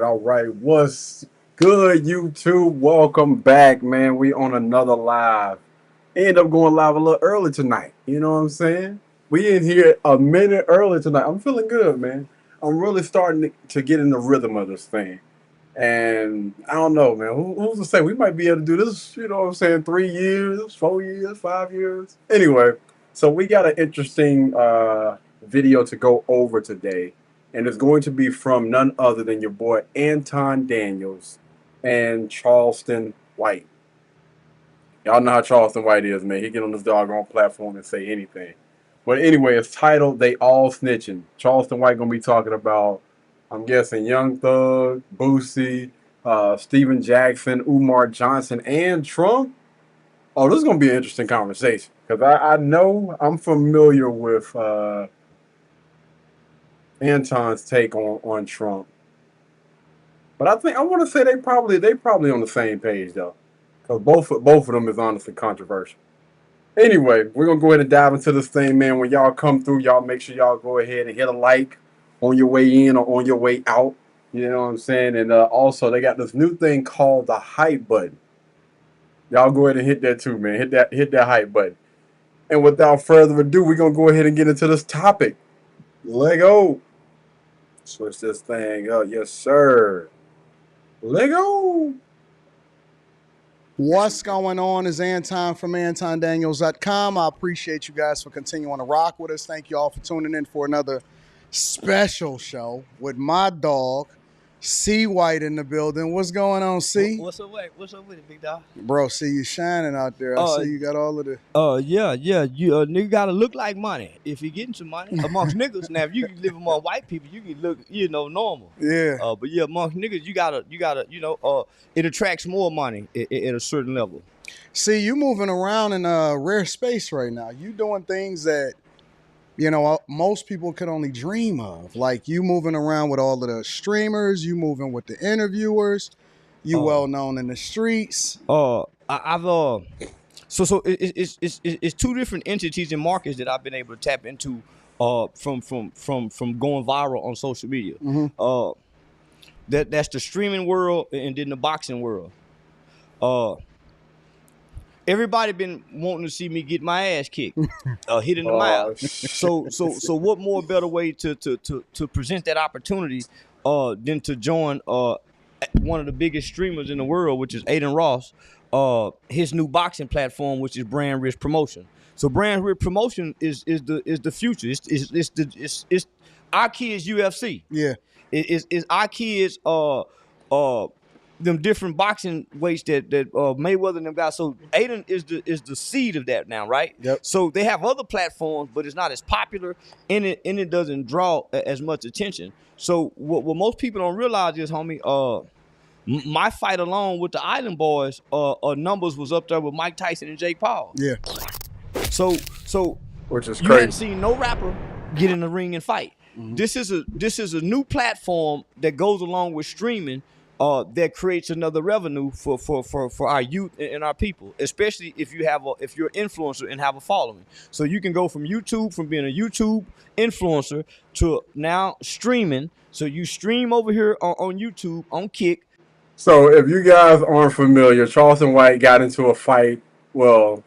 All right. What's good, YouTube? Welcome back, man. We on another live. End up going live a little early tonight. You know what I'm saying? We in here a minute early tonight. I'm feeling good, man. I'm really starting to get in the rhythm of this thing. And I don't know, man. Who's to say we might be able to do this, you know what I'm saying, 3 years, 4 years, 5 years? Anyway, so we got an interesting video to go over today. And it's going to be from none other than your boy Anton Daniels and Charleston White. Y'all know how Charleston White is, man. He get on this doggone platform and say anything. But anyway, it's titled "They All Snitching." Charleston White gonna be talking about, I'm guessing, Young Thug, Boosie, Steven Jackson, Umar Johnson, and Trump. Oh, this is gonna be an interesting conversation because I know I'm familiar with Anton's take on Trump, but I want to say they probably on the same page though, because both of them is honestly controversial. Anyway, we're gonna go ahead and dive into this thing, man. When y'all come through, y'all make sure y'all go ahead and hit a like on your way in or on your way out. You know what I'm saying? And also they got this new thing called the hype button. Y'all go ahead and hit that too, man. Hit that hype button. And without further ado, we're gonna go ahead and get into this topic. Lego. Switch this thing up. Yes, sir. Lego. What's going on is Anton from AntonDaniels.com. I appreciate you guys for continuing to rock with us. Thank you all for tuning in for another special show with my dog, C White, in the building. What's going on, C? What's up with it, big dog? Bro, see you shining out there. I see you got all of the... Yeah. You nigga gotta look like money if you getting some money amongst niggas. Now, if you live among white people, you can look, normal. Yeah. But yeah, amongst niggas, you gotta, it attracts more money at a certain level. See, you moving around in a rare space right now. You doing things that, most people could only dream of. Like you moving around with all of the streamers, you moving with the interviewers, you well known in the streets. It's two different entities and markets that I've been able to tap into from going viral on social media. Mm-hmm. That's the streaming world and then the boxing world. Everybody been wanting to see me get my ass kicked, hit in the mouth. So what more better way to present that opportunity than to join one of the biggest streamers in the world, which is Aiden Ross, his new boxing platform, which is Brand Rich Promotion. So Brand Rich Promotion is the future. It's our kids UFC. Yeah. It's our kids them different boxing weights that Mayweather and them guys. So Aiden is the seed of that now, right? Yep. So they have other platforms, but it's not as popular, and it doesn't draw as much attention. So what most people don't realize is, homie, my fight alone with the Island Boys, numbers was up there with Mike Tyson and Jake Paul. Yeah. So Which is you crazy. hadn't seen no rapper get in the ring and fight. Mm-hmm. This is a new platform that goes along with streaming. That creates another revenue for our youth and our people, especially if you're an influencer and have a following. So you can go from being a YouTube influencer to now streaming. So you stream over here on YouTube on Kick. So if you guys aren't familiar, Charleston White got into a fight well,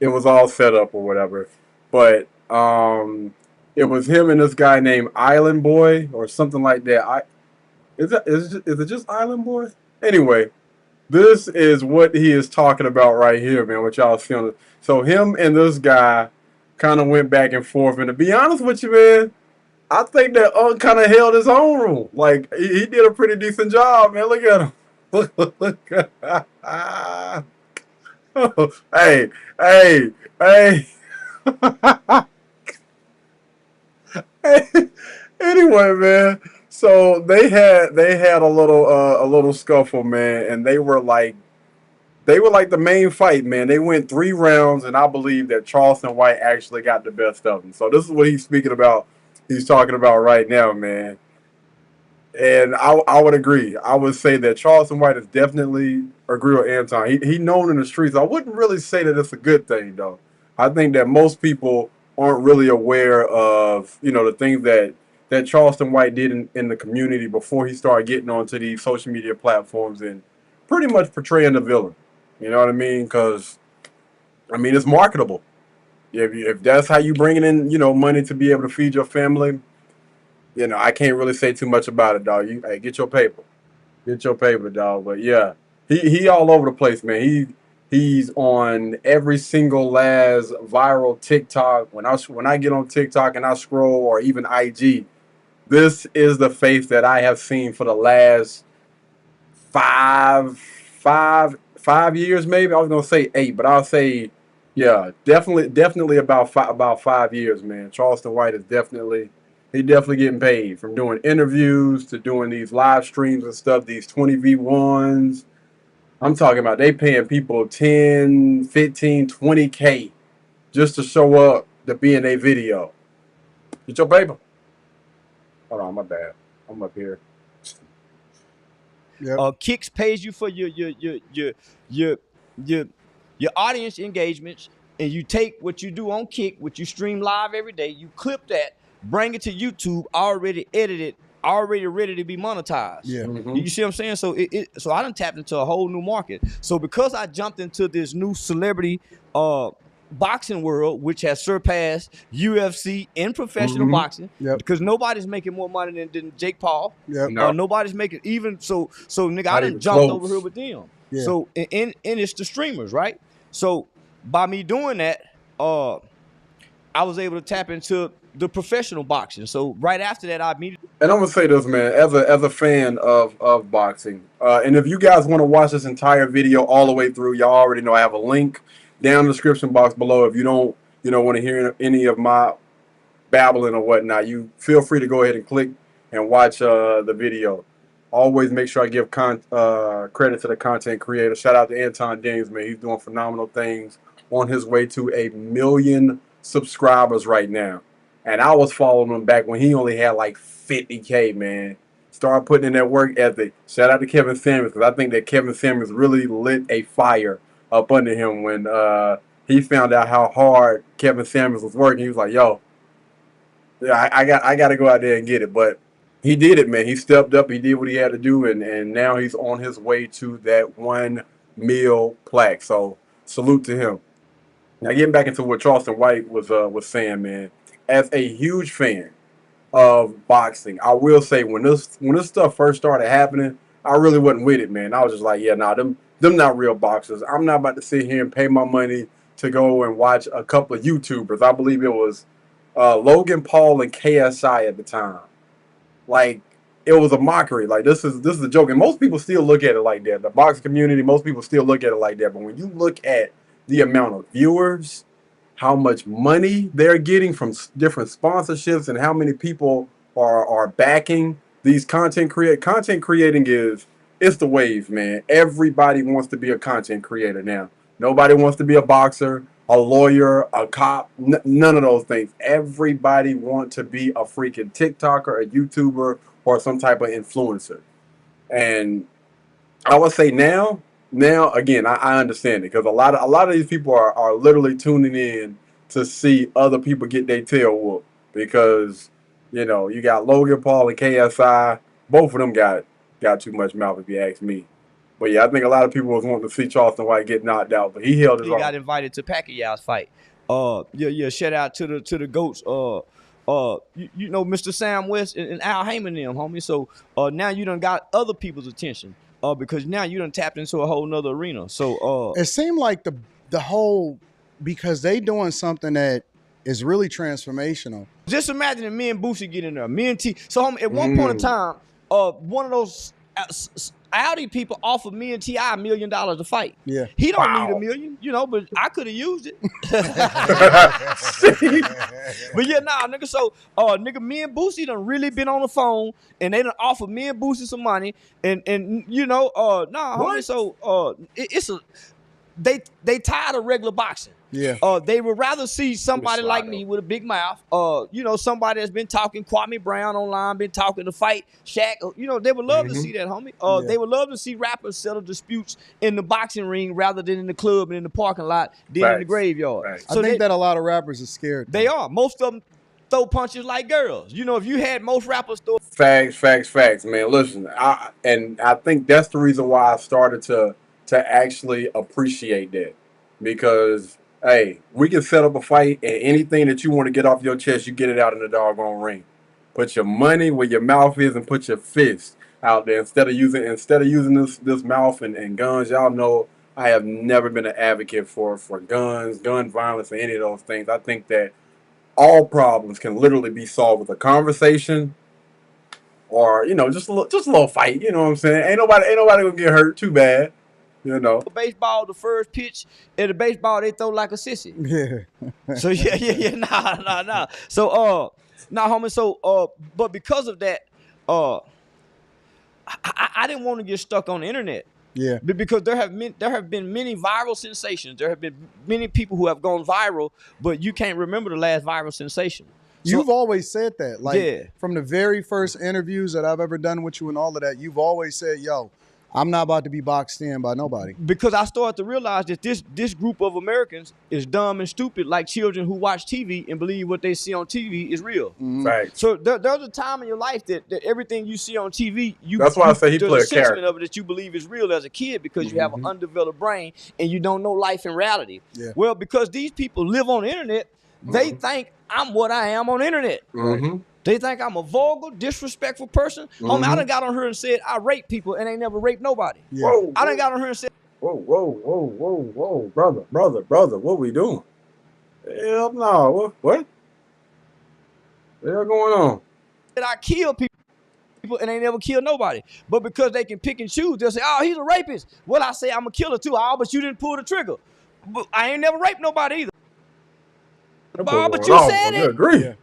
it was all set up or whatever, but it was him and this guy named Island Boy or something like that. Is it just Island Boy? Anyway, this is what he is talking about right here, man. What y'all feeling? So him and this guy kind of went back and forth, and to be honest with you, man, I think that kind of held his own room. Like he did a pretty decent job, man. Look at him. Look. Hey, hey, hey. Anyway, man. So they had a little scuffle, man, and they were like the main fight, man. They went 3 rounds, and I believe that Charleston White actually got the best of him. So this is what he's speaking about. He's talking about right now, man. And I would agree. I would say that Charleston White is definitely agree with Anton. He known in the streets. I wouldn't really say that it's a good thing though. I think that most people aren't really aware of the things that Charleston White did in the community before he started getting onto these social media platforms and pretty much portraying the villain. You know what I mean? Because I mean it's marketable. If that's how you bringing in money to be able to feed your family, I can't really say too much about it, dog. Hey, get your paper, dog. But yeah, he all over the place, man. He's on every single last viral TikTok. When I get on TikTok and I scroll, or even IG, this is the face that I have seen for the last 5 years, maybe. I was gonna say 8, but I'll say, yeah, definitely about 5 years, man. Charleston White is definitely getting paid from doing interviews to doing these live streams and stuff, these 20v1s. I'm talking about they paying people 10, 15, 20K just to show up to be in a video. Get your paper. Hold on, my bad. I'm up here. Yep. Kicks pays you for your audience engagements, and you take what you do on Kick, what you stream live every day, you clip that, bring it to YouTube, already edited, already ready to be monetized. Yeah. Mm-hmm. You see what I'm saying? So I done tapped into a whole new market. So because I jumped into this new celebrity boxing world, which has surpassed UFC in professional boxing, Yep. because nobody's making more money than Jake Paul. Yep. No. Nobody's making even so nigga, I Not done even jumped close. over here with them. Yeah. So and it's the streamers, right? So by me doing that, I was able to tap into the professional boxing. So right after that, I immediately. And I'm gonna say this, man, as a fan of boxing, and if you guys want to watch this entire video all the way through, y'all already know I have a link down in the description box below. If you don't, want to hear any of my babbling or whatnot, you feel free to go ahead and click and watch the video. Always make sure I give credit to the content creator. Shout out to Anton, man. He's doing phenomenal things, on his way to 1 million subscribers right now. And I was following him back when he only had like 50K, man. Started putting in that work ethic. Shout out to Kevin Samuels, because I think that Kevin Samuels really lit a fire up under him when he found out how hard Kevin Samuels was working. He was like, yo, I got to go out there and get it. But he did it, man. He stepped up. He did what he had to do, and now he's on his way to that 1 mil plaque. So salute to him. Now getting back into what Charleston White was saying, man. As a huge fan of boxing, I will say when this stuff first started happening, I really wasn't with it, man. I was just like, yeah, nah, them not real boxers. I'm not about to sit here and pay my money to go and watch a couple of YouTubers. I believe it was Logan Paul and KSI at the time. Like, it was a mockery. Like, this is a joke, and most people still look at it like that. The boxing community, most people still look at it like that. But when you look at the amount of viewers, how much money they're getting from different sponsorships, and how many people are backing these content creating it's the wave, man. Everybody wants to be a content creator now. Nobody wants to be a boxer, a lawyer, a cop, none of those things. Everybody wants to be a freaking TikToker, a YouTuber, or some type of influencer. And I would say now again, I understand it, because a lot of these people are literally tuning in to see other people get their tail whooped, because you got Logan Paul and KSI. Both of them got too much mouth, if you ask me. But yeah, I think a lot of people was wanting to see Charleston White get knocked out, but he held his He got own. invited to Pacquiao's fight. Yeah. Shout out to the goats. You know Mr. Sam West and Al Heyman them, homie. So now you done got other people's attention. Because now you done tapped into a whole nother arena. So It seemed like the whole, because they doing something that is really transformational. just imagine if me and Boosie get in there. Me and T. So homie, at one point in time, one of those Audi people offered me and T.I. $1 million to fight. Yeah. He don't Wow. need $1 million, you know, but I could have used it. But yeah, nah, nigga. So, nigga, me and Boosie done really been on the phone, and they done offered me and Boosie some money, and you know, nah, homie. What? So, it's a they tired of regular boxing. Yeah. They would rather see somebody like me with a big mouth. You know, somebody that's been talking Kwame Brown online, been talking to fight Shaq. You know, they would love to see that, homie. Yeah. They would love to see rappers settle disputes in the boxing ring rather than in the club and in the parking lot, than in the Facts. graveyard. Facts. I think that a lot of rappers are scared. They are. Most of them throw punches like girls. You know, if you had most rappers throw. Facts, man. Listen, I think that's the reason why I started to actually appreciate that, because hey, we can set up a fight, and anything that you want to get off your chest, you get it out in the doggone ring. Put your money where your mouth is, and put your fist out there instead of using this mouth and guns. Y'all know I have never been an advocate for guns, gun violence, or any of those things. I think that all problems can literally be solved with a conversation, or you know, just a little fight. You know what I'm saying? Ain't nobody gonna get hurt too bad. You know. Baseball, the first pitch at the baseball, they throw like a sissy. Yeah. So yeah, nah. So nah, homie. So but because of that, I didn't want to get stuck on the internet. Yeah. Because there have been many viral sensations. There have been many people who have gone viral, but you can't remember the last viral sensation. You've always said that. Like, Yeah. from the very first interviews that I've ever done with you and all of that, you've always said, yo, I'm not about to be boxed in by nobody. Because I started to realize that this group of Americans is dumb and stupid, like children who watch TV and believe what they see on TV is real. Facts. So there's a time in your life that everything you see on TV, That's why I say he there's play a sentiment character. of it that you believe is real as a kid because you have an undeveloped brain and you don't know life in reality. Yeah. Well, because these people live on the internet, they think I'm what I am on the internet. They think I'm a vulgar, disrespectful person. Homie, I done got on here and said I rape people and ain't never raped nobody. Yeah. Whoa, I done got on here and said whoa, brother, what we doing? Hell no, what? The hell going on? that I kill people and they never kill nobody. But because they can pick and choose, they'll say, oh, he's a rapist. Well, I say I'm a killer too. Oh, but you didn't pull the trigger. But I ain't never raped nobody either. Oh, but you said it. Agree. Yeah.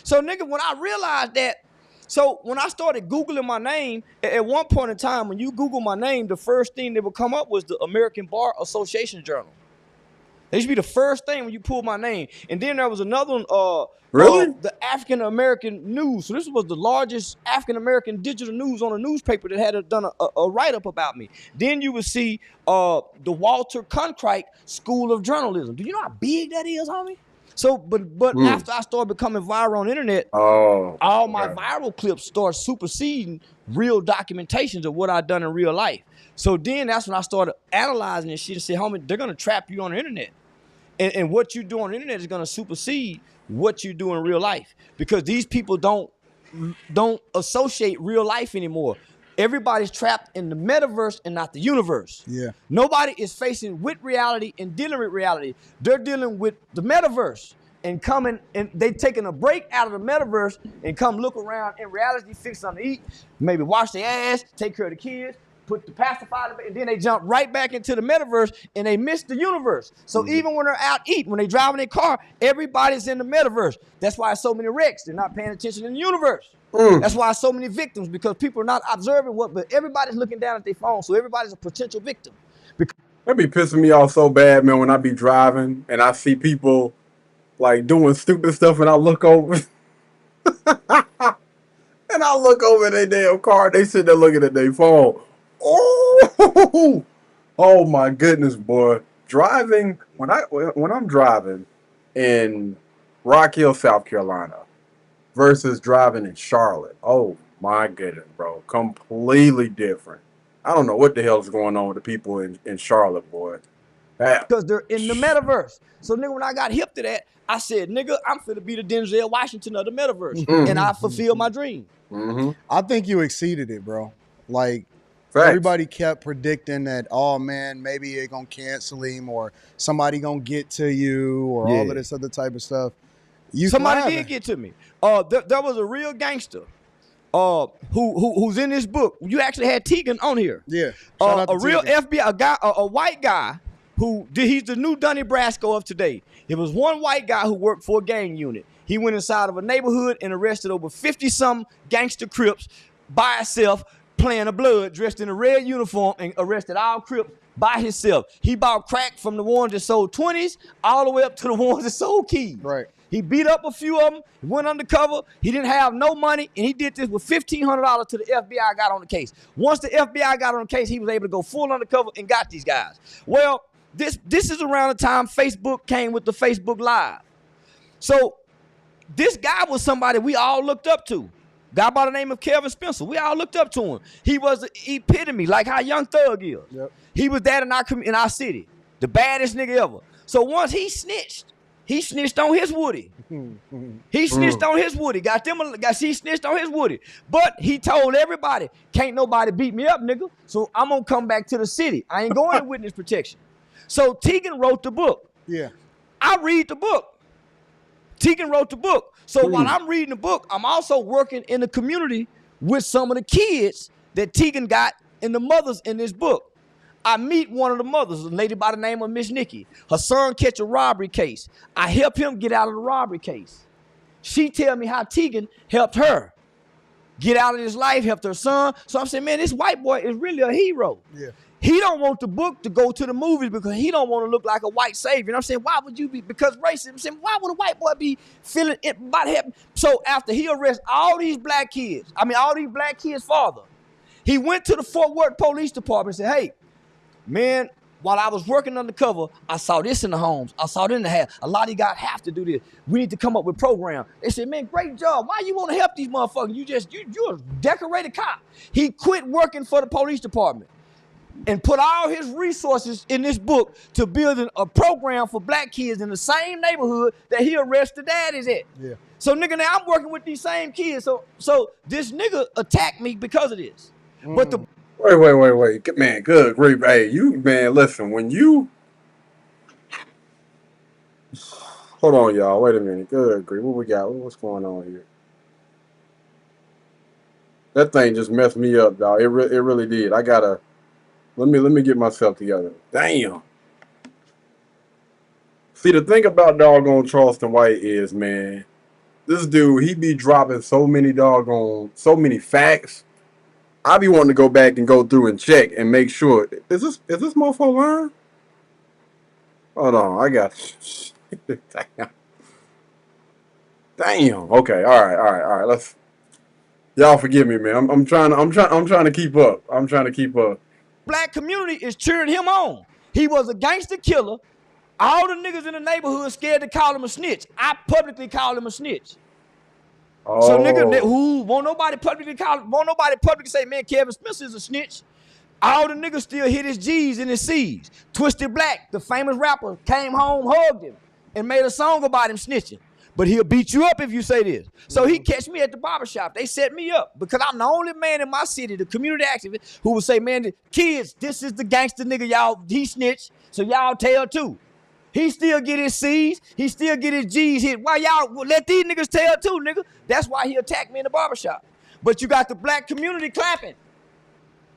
So, nigga, when I realized that, so when I started Googling my name, at one point in time, when you Google my name, the first thing that would come up was the American Bar Association Journal. That used to be the first thing when you pull my name. And then there was another one, Really? the African American News. So this was the largest African American digital news on a newspaper that had done a write-up about me. Then you would see the Walter Cronkite School of Journalism. Do you know how big that is, homie? So, but after I started becoming viral on the internet, all my viral clips start superseding real documentations of what I've done in real life. So then that's when I started analyzing this shit and said, homie, they're gonna trap you on the internet. And what you do on the internet is gonna supersede what you do in real life. Because these people don't associate real life anymore. Everybody's trapped in the metaverse and not the universe. Yeah. Nobody is facing with reality and dealing with reality. They're dealing with the metaverse and coming and they taking a break out of the metaverse and come look around in reality, fix something to eat, maybe wash their ass, take care of the kids, put the pacifier, and then they jump right back into the metaverse and they miss the universe. So even when they're out eating, when they driving their car, everybody's in the metaverse. That's why so many wrecks. They're not paying attention in the universe. That's why so many victims, because people are not observing but everybody's looking down at their phone, so everybody's a potential victim. That be pissing me off so bad, man, when I be driving and I see people like doing stupid stuff and I look over and I look over their damn car, they sit there looking at their phone. Oh my goodness, boy. Driving when I'm driving in Rock Hill, South Carolina versus driving in Charlotte. Oh my goodness, bro. Completely different. I don't know what the hell is going on with the people in Charlotte, boy. Because they're in the metaverse. So, nigga, when I got hip to that, I said, nigga, I'm finna be the Denzel Washington of the metaverse. And I fulfilled my dream. Mm-hmm. I think you exceeded it, bro. Like, Facts. everybody kept predicting that, oh, man, maybe they're going to cancel him or somebody going to get to you or all of this other type of stuff. Somebody did get to me. There was a real gangster who's in this book. You actually had Tegan on here. Yeah. A real FBI, a guy, a white guy he's the new Donnie Brasco of today. It was one white guy who worked for a gang unit. He went inside of a neighborhood and arrested over 50-some gangster Crips by himself, playing a blood, dressed in a red uniform, and arrested all Crips by himself. He bought crack from the ones that sold 20s all the way up to the ones that sold keys. Right. He beat up a few of them, went undercover. He didn't have no money, and he did this with $1,500 till the FBI got on the case. Once the FBI got on the case, he was able to go full undercover and got these guys. Well, this is around the time Facebook came with the Facebook Live. So this guy was somebody we all looked up to. Guy by the name of Kevin Spencer. We all looked up to him. He was the epitome, like how Young Thug is. Yep. He was that in our city, the baddest nigga ever. So once he snitched on his Woody. He snitched on his Woody. He snitched on his Woody. But he told everybody, can't nobody beat me up, nigga. So I'm gonna come back to the city. I ain't going to witness protection. So Tegan wrote the book. Yeah. I read the book. Tegan wrote the book. So while I'm reading the book, I'm also working in the community with some of the kids that Tegan got and the mothers in this book. I meet one of the mothers, a lady by the name of Miss Nikki. Her son catch a robbery case. I help him get out of the robbery case. She tell me how Tegan helped her get out of his life, helped her son. So I'm saying, man, this white boy is really a hero. Yeah. He don't want the book to go to the movies because he don't want to look like a white savior. You know what I'm saying? Why would you be, because racism, I'm saying, why would a white boy be feeling it about him? So after he arrests all these black kids father, he went to the Fort Worth Police Department and said, hey, man, while I was working undercover, I saw this in the homes. I saw it in the house. A lot of you guys have to do this. We need to come up with program. They said, man, great job. Why you want to help these motherfuckers? You're a decorated cop. He quit working for the police department and put all his resources in this book to build a program for black kids in the same neighborhood that he arrested daddies at. Yeah. So, nigga, now I'm working with these same kids. So this nigga attacked me because of this. But the Wait. Man, good grief. Hey, listen, when you... Hold on, y'all. Wait a minute. Good grief. What we got? What's going on here? That thing just messed me up, dog. It really did. I gotta... Let me get myself together. Damn. See, the thing about doggone Charleston White is, man, this dude, he be dropping so many facts. I be wanting to go back and go through and check and make sure. Is this motherfucker learn? Hold on, I got. Damn. Okay. All right. Let's. Y'all forgive me, man. I'm trying to keep up. I'm trying to keep up. Black community is cheering him on. He was a gangster killer. All the niggas in the neighborhood scared to call him a snitch. I publicly called him a snitch. Oh. So nigga, won't nobody publicly say, man, Kevin Spencer is a snitch. All the niggas still hit his G's and his C's. Twisted Black, the famous rapper, came home, hugged him, and made a song about him snitching. But he'll beat you up if you say this. So he catch me at the barbershop. They set me up because I'm the only man in my city, the community activist, who will say, man, kids, this is the gangster nigga, y'all, he snitched, so y'all tell too. He still get his C's. He still get his G's hit. Why y'all let these niggas tell too, nigga? That's why he attacked me in the barbershop. But you got the black community clapping.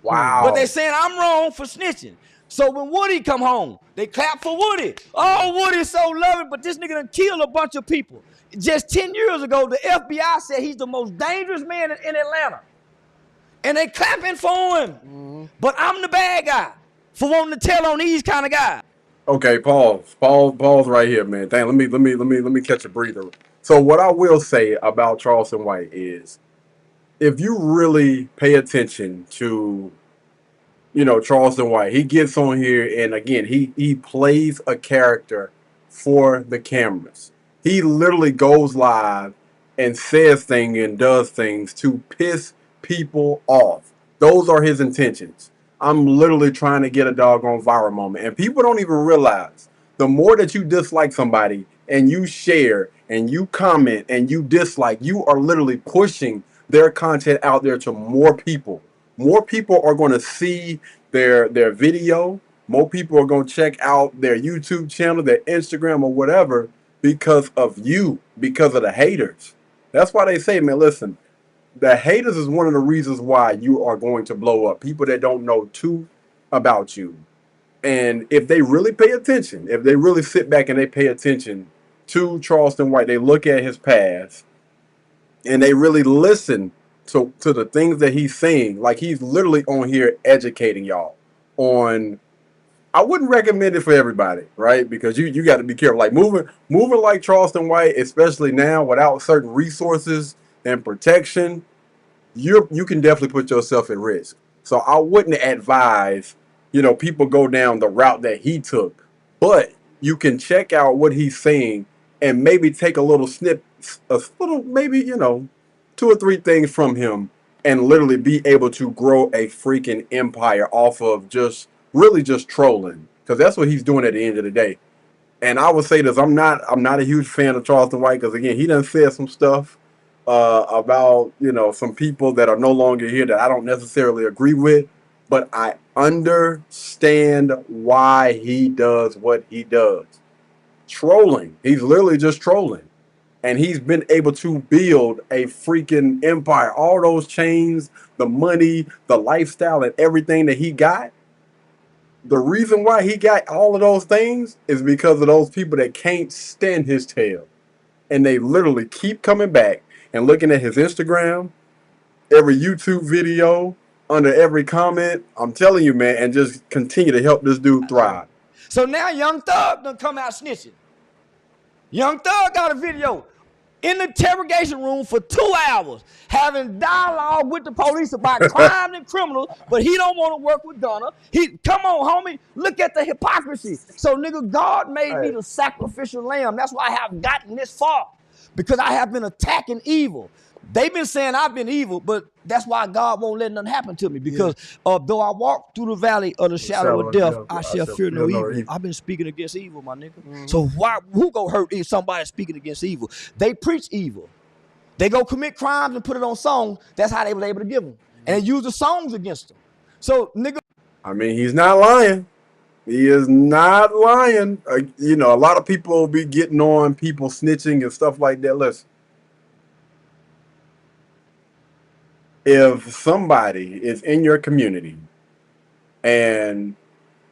Wow. But they saying I'm wrong for snitching. So when Woody come home, they clap for Woody. Oh, Woody's so loving, but this nigga done killed a bunch of people. Just 10 years ago, the FBI said he's the most dangerous man in Atlanta. And they clapping for him. Mm-hmm. But I'm the bad guy for wanting to tell on these kind of guys. Okay, pause right here, man. Dang, let me catch a breather. So what I will say about Charleston White is, if you really pay attention to, Charleston White, he gets on here and again, he plays a character for the cameras. He literally goes live and says things and does things to piss people off. Those are his intentions. I'm literally trying to get a doggone viral moment. And people don't even realize the more that you dislike somebody and you share and you comment and you dislike, you are literally pushing their content out there to more people. More people are going to see their video. More people are going to check out their YouTube channel, their Instagram, or whatever because of you, because of the haters. That's why they say, man, listen, the haters is one of the reasons why you are going to blow up. People that don't know too about you. And if they really pay attention, if they really sit back and they pay attention to Charleston White, they look at his past and they really listen to the things that he's saying. Like, he's literally on here educating y'all on. I wouldn't recommend it for everybody, right? Because you got to be careful. Like moving like Charleston White, especially now without certain resources and protection, you can definitely put yourself at risk. So I wouldn't advise, people go down the route that he took. But you can check out what he's saying and maybe take a little maybe, 2 or 3 things from him and literally be able to grow a freaking empire off of just trolling. Because that's what he's doing at the end of the day. And I would say this, I'm not a huge fan of Charleston White because, again, he done said some stuff about, some people that are no longer here that I don't necessarily agree with, but I understand why he does what he does. Trolling. He's literally just trolling. And he's been able to build a freaking empire. All those chains, the money, the lifestyle, and everything that he got. The reason why he got all of those things is because of those people that can't stand his tail. And they literally keep coming back and looking at his Instagram, every YouTube video, under every comment. I'm telling you, man, and just continue to help this dude thrive. So now Young Thug done come out snitching. Young Thug got a video in the interrogation room for 2 hours having dialogue with the police about crime and criminals, but he don't want to work with Gunna. Come on, homie, look at the hypocrisy. So, nigga, God made me the sacrificial lamb. That's why I have gotten this far, because I have been attacking evil. They've been saying I've been evil, but that's why God won't let nothing happen to me. Because though I walk through the valley of the shadow of death, I shall fear no evil. I've been speaking against evil, my nigga. Mm-hmm. So who go hurt somebody speaking against evil? They preach evil. They go commit crimes and put it on songs. That's how they were able to give them. And they use the songs against them. So, nigga. I mean, he's not lying. He is not lying. A lot of people will be getting on people snitching and stuff like that. Listen. If somebody is in your community and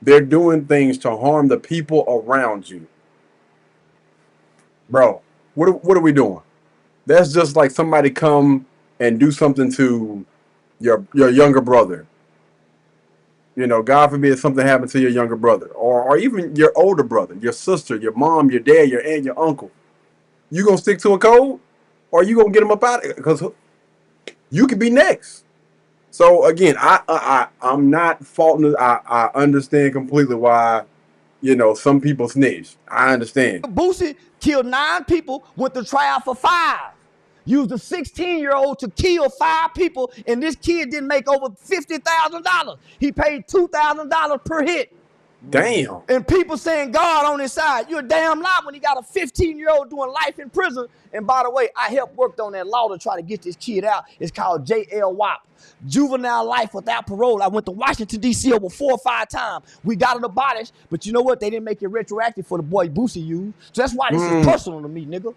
they're doing things to harm the people around you, bro, what are we doing? That's just like somebody come and do something to your younger brother. God forbid something happened to your younger brother, or even your older brother, your sister, your mom, your dad, your aunt, your uncle. You gonna stick to a code, or you gonna get them up out of it? Because you could be next. So again, I'm not faulting. I understand completely why, some people snitch. I understand. Boosie killed 9 people, went to trial for 5. Used a 16-year-old to kill 5 people, and this kid didn't make over $50,000. He paid $2,000 per hit. Damn. And people saying God on his side. You're a damn lie when he got a 15-year-old doing life in prison. And by the way, I helped worked on that law to try to get this kid out. It's called JLWOP, juvenile life without parole. I went to Washington, D.C. over 4 or 5 times. We got it abolished, but you know what? They didn't make it retroactive for the boy Boosie used. So that's why this is personal to me, nigga.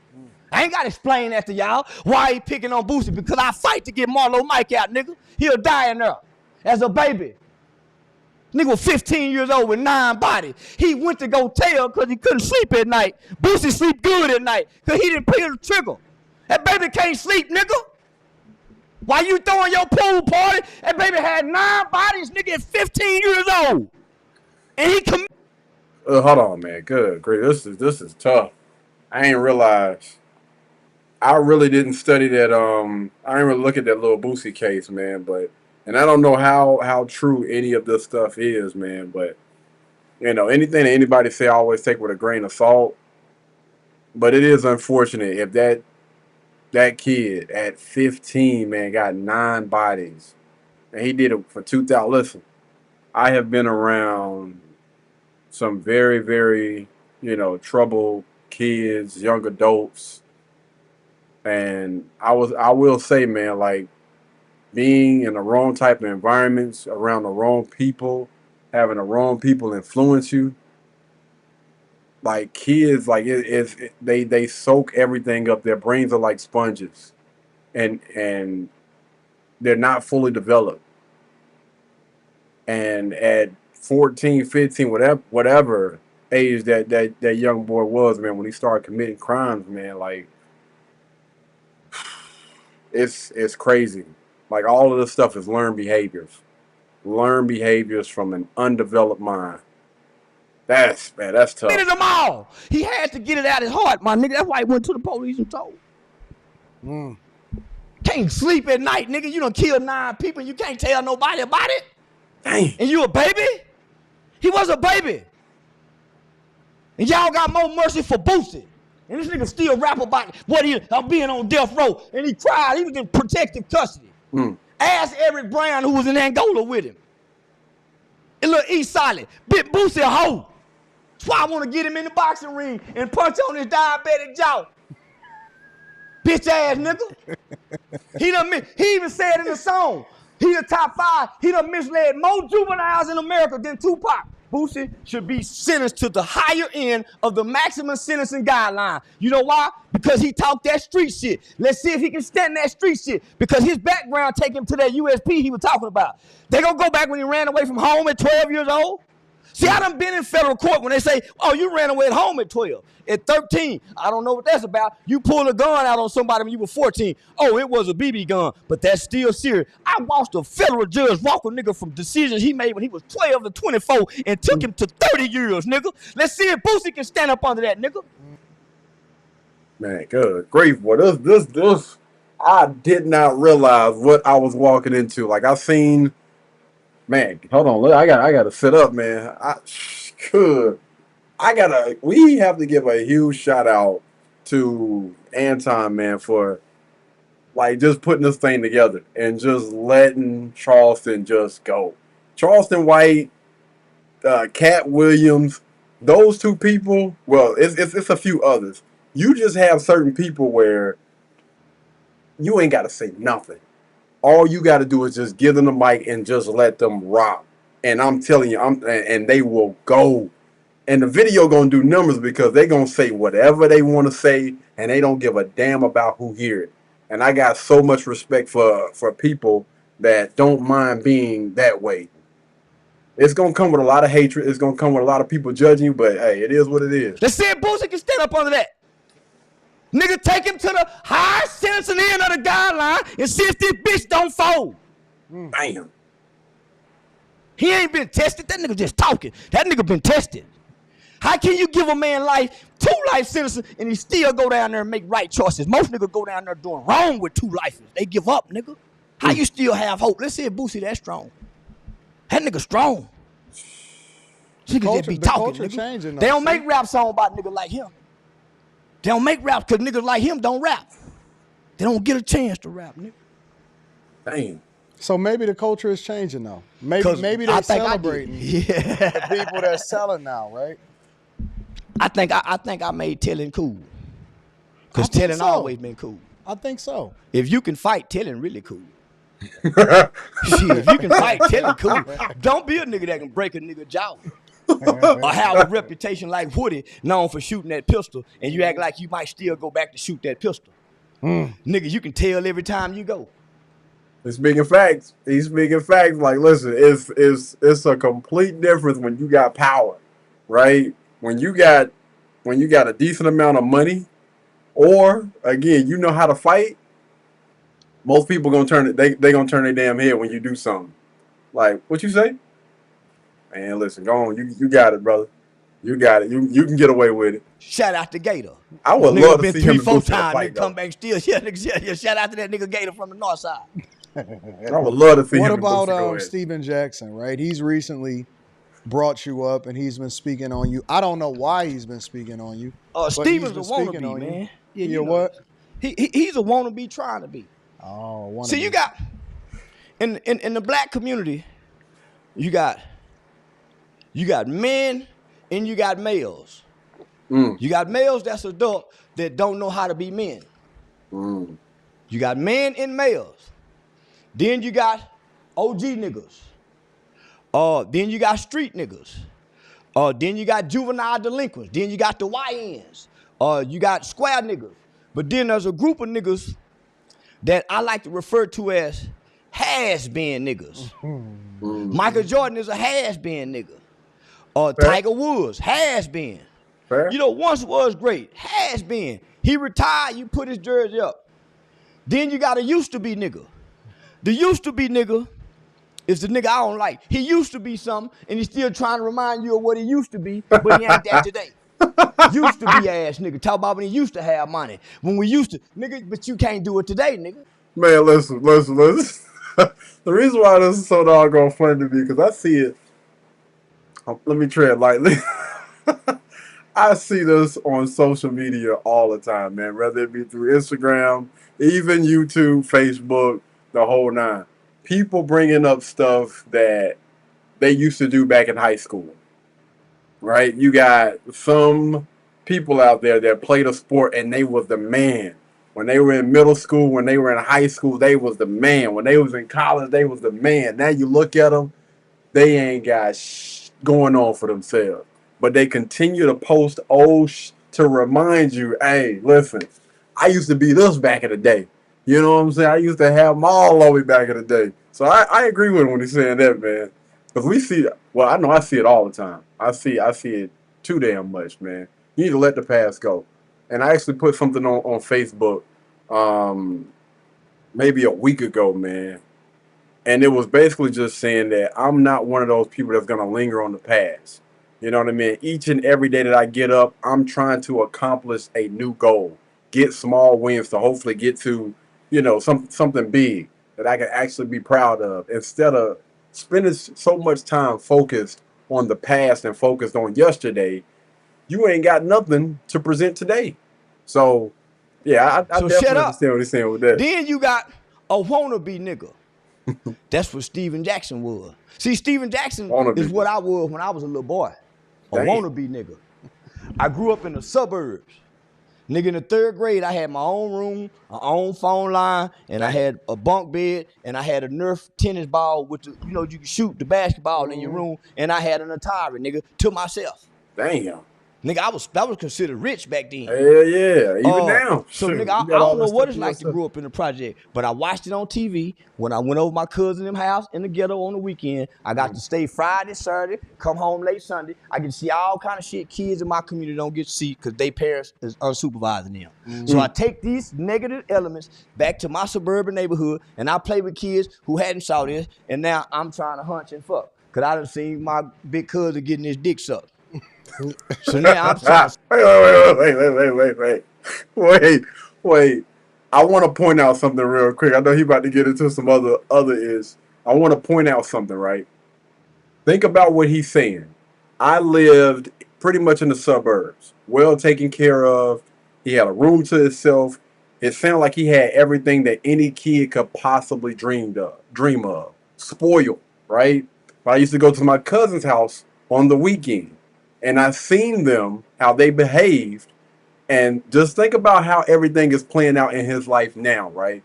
I ain't got to explain that to y'all. Why he picking on Boosie? Because I fight to get Marlo Mike out, nigga. He'll die in there as a baby. Nigga was 15 years old with 9 bodies. He went to go tell because he couldn't sleep at night. Boosie sleep good at night because he didn't pull the trigger. That baby can't sleep, nigga. While you throwing your pool party, that baby had 9 bodies, nigga, at 15 years old. And he hold on, man. Good, great. This is tough. I ain't realized. I really didn't study that. I didn't really look at that little Boosie case, man. And I don't know how true any of this stuff is, man. But anything that anybody say, I always take with a grain of salt. But it is unfortunate if that kid at 15, man, got 9 bodies, and he did it for 2,000. Listen, I have been around some very, very, troubled kids, young adults, and I will say, man, like being in the wrong type of environments, around the wrong people, having the wrong people influence you. Like kids, like they soak everything up. Their brains are like sponges, and they're not fully developed. And at 14, 15, whatever age that young boy was, man, when he started committing crimes, man, like it's crazy. Like all of this stuff is learned behaviors from an undeveloped mind. That's tough. Get them all. He had to get it out his heart, my nigga. That's why he went to the police and told. Can't sleep at night, nigga. You done killed 9 people and you can't tell nobody about it. Dang. And you a baby? He was a baby. And y'all got more mercy for Boosie. And this nigga still rap about what he being on death row. And he cried. He was in protective custody. Ask Eric Brown, who was in Angola with him. And look, East Solid. Bit Boosie a hoe. That's why I want to get him in the boxing ring and punch on his diabetic jaw. Bitch ass nigga. He even said in the song, he the top 5. He done misled more juveniles in America than Tupac. Boosie should be sentenced to the higher end of the maximum sentencing guideline. You know why? Because he talked that street shit. Let's see if he can stand that street shit. Because his background take him to that USP he was talking about. They gonna go back when he ran away from home at 12 years old? See, I done been in federal court when they say, oh, you ran away at home at 12. At 13, I don't know what that's about. You pulled a gun out on somebody when you were 14. Oh, it was a BB gun, but that's still serious. I watched a federal judge walk a nigga from decisions he made when he was 12 to 24 and took him to 30 years, nigga. Let's see if Boosie can stand up under that, nigga. Man, good grief, boy. This, I did not realize what I was walking into. Like I seen, man, hold on, look, I gotta sit up, man. We have to give a huge shout out to Anton, man, for like just putting this thing together and just letting Charleston just go. Charleston White, Cat Williams, those 2 people. Well, it's a few others. You just have certain people where you ain't got to say nothing. All you got to do is just give them the mic and just let them rock. And I'm telling you, and they will go. And the video gonna do numbers because they gonna say whatever they want to say, and they don't give a damn about who hear it. And I got so much respect for people that don't mind being that way. It's gonna come with a lot of hatred. It's gonna come with a lot of people judging you, but hey, it is what it is. Let's see if Boosie can stand up under that. Nigga, take him to the higher sentencing end of the guideline and see if this bitch don't fold. Damn. He ain't been tested. That nigga just talking. That nigga been tested. How can you give a man life, 2 life sentences, and he still go down there and make right choices? Most niggas go down there doing wrong with 2 lives. They give up, nigga. How you still have hope? Let's see if Boosie that strong. That nigga strong. Niggas just be talking, nigga. They don't make rap songs about niggas like him. They don't make rap because niggas like him don't rap. They don't get a chance to rap, nigga. Damn. So maybe the culture is changing now. Maybe they're celebrating the people that's selling now, right? I think I made telling cool. Because telling always been cool. I think so. If you can fight, telling really cool. Shit, if you can fight, telling cool. Don't be a nigga that can break a nigga jaw. Or have a reputation like Woody, known for shooting that pistol, and you act like you might still go back to shoot that pistol. Nigga, you can tell every time you go. He's speaking facts. He's speaking facts. Like, listen, it's a complete difference when you got power, right? When you got a decent amount of money, or again, you know how to fight. Most people gonna turn it. They gonna turn their damn head when you do something. Like, what you say? Man, listen, go on. You got it, brother. You got it. You can get away with it. Shout out to Gator. I would love to see him 3-4 times fight, come back still. Yeah, shout out to that nigga Gator from the north side. I would love to see him. What about Steven Jackson, right? He's recently brought you up and he's been speaking on you. I don't know why he's been speaking on you. Steven's a wannabe, man. Yeah, you know what? He's a wannabe trying to be. Oh, wannabe. See, you got in the black community, you got You got men and you got males. Mm. You got males that's adult that don't know how to be men. Mm. You got men and males. Then you got OG niggas. Then you got street niggas. Then you got juvenile delinquents. Then you got the YNs. You got square niggas. But then there's a group of niggas that I like to refer to as has-been niggas. Mm. Michael Jordan is a has-been nigga. Tiger Woods, has-been. Fair. You know, once was great, has-been. He retired, you put his jersey up. Then you got a used-to-be nigga. The used-to-be nigga is the nigga I don't like. He used to be something, and he's still trying to remind you of what he used to be, but he ain't that today. Used to be ass nigga. Talk about when he used to have money. When we used to, nigga, but you can't do it today, nigga. Man, listen. The reason why this is so doggone funny to me, because I see it. Let me tread lightly. I see this on social media all the time, man. Whether it be through Instagram, even YouTube, Facebook, the whole nine. People bringing up stuff that they used to do back in high school, right? You got some people out there that played a sport and they was the man. When they were in middle school, when they were in high school, they was the man. When they was in college, they was the man. Now you look at them, they ain't got going on for themselves. But they continue to post old to remind you, hey, listen, I used to be this back in the day. You know what I'm saying? I used to have them all the way back in the day. So I agree with him when he's saying that, man. Because we see, well, I know I see it all the time. I see it too damn much, man. You need to let the past go. And I actually put something on Facebook maybe a week ago, man. And it was basically just saying that I'm not one of those people that's going to linger on the past. You know what I mean? Each and every day that I get up, I'm trying to accomplish a new goal. Get small wins to hopefully get to, you know, something big that I can actually be proud of. Instead of spending so much time focused on the past and focused on yesterday, you ain't got nothing to present today. So, yeah, I So definitely shut up. understand what he's saying with that. Then you got a wannabe nigga. That's what Steven Jackson was. See, Steven Jackson Wannabe. is what I was when I was a little boy. A Damn. wannabe nigga. I grew up in the suburbs. Nigga, in the 3rd grade, I had my own room, my own phone line, and I had a bunk bed, and I had a Nerf tennis ball with the, you know, you can shoot the basketball in your room, and I had an Atari, nigga, to myself. Damn. Nigga, I was considered rich back then. Hell yeah, even now. So, Shoot, nigga, I you got all don't know that what stuff it's to like to yourself. grow up in the project, but I watched it on TV when I went over my cousin them house in the ghetto on the weekend. I got to stay Friday, Saturday, come home late Sunday. I get to see all kind of shit kids in my community don't get to see because they parents is unsupervising them. So I take these negative elements back to my suburban neighborhood and I play with kids who hadn't saw this, and now I'm trying to hunch and fuck because I done seen my big cousin getting his dick sucked. So now I'm trying to Wait. I want to point out something real quick. I know he about to get into some other is. I want to point out something, right? Think about what he's saying. I lived pretty much in the suburbs, well taken care of. He had a room to himself. It sounded like he had everything that any kid could possibly dream of. Spoiled, right? But I used to go to my cousin's house on the weekend, and I seen them how they behaved, and just think about how everything is playing out in his life now, right?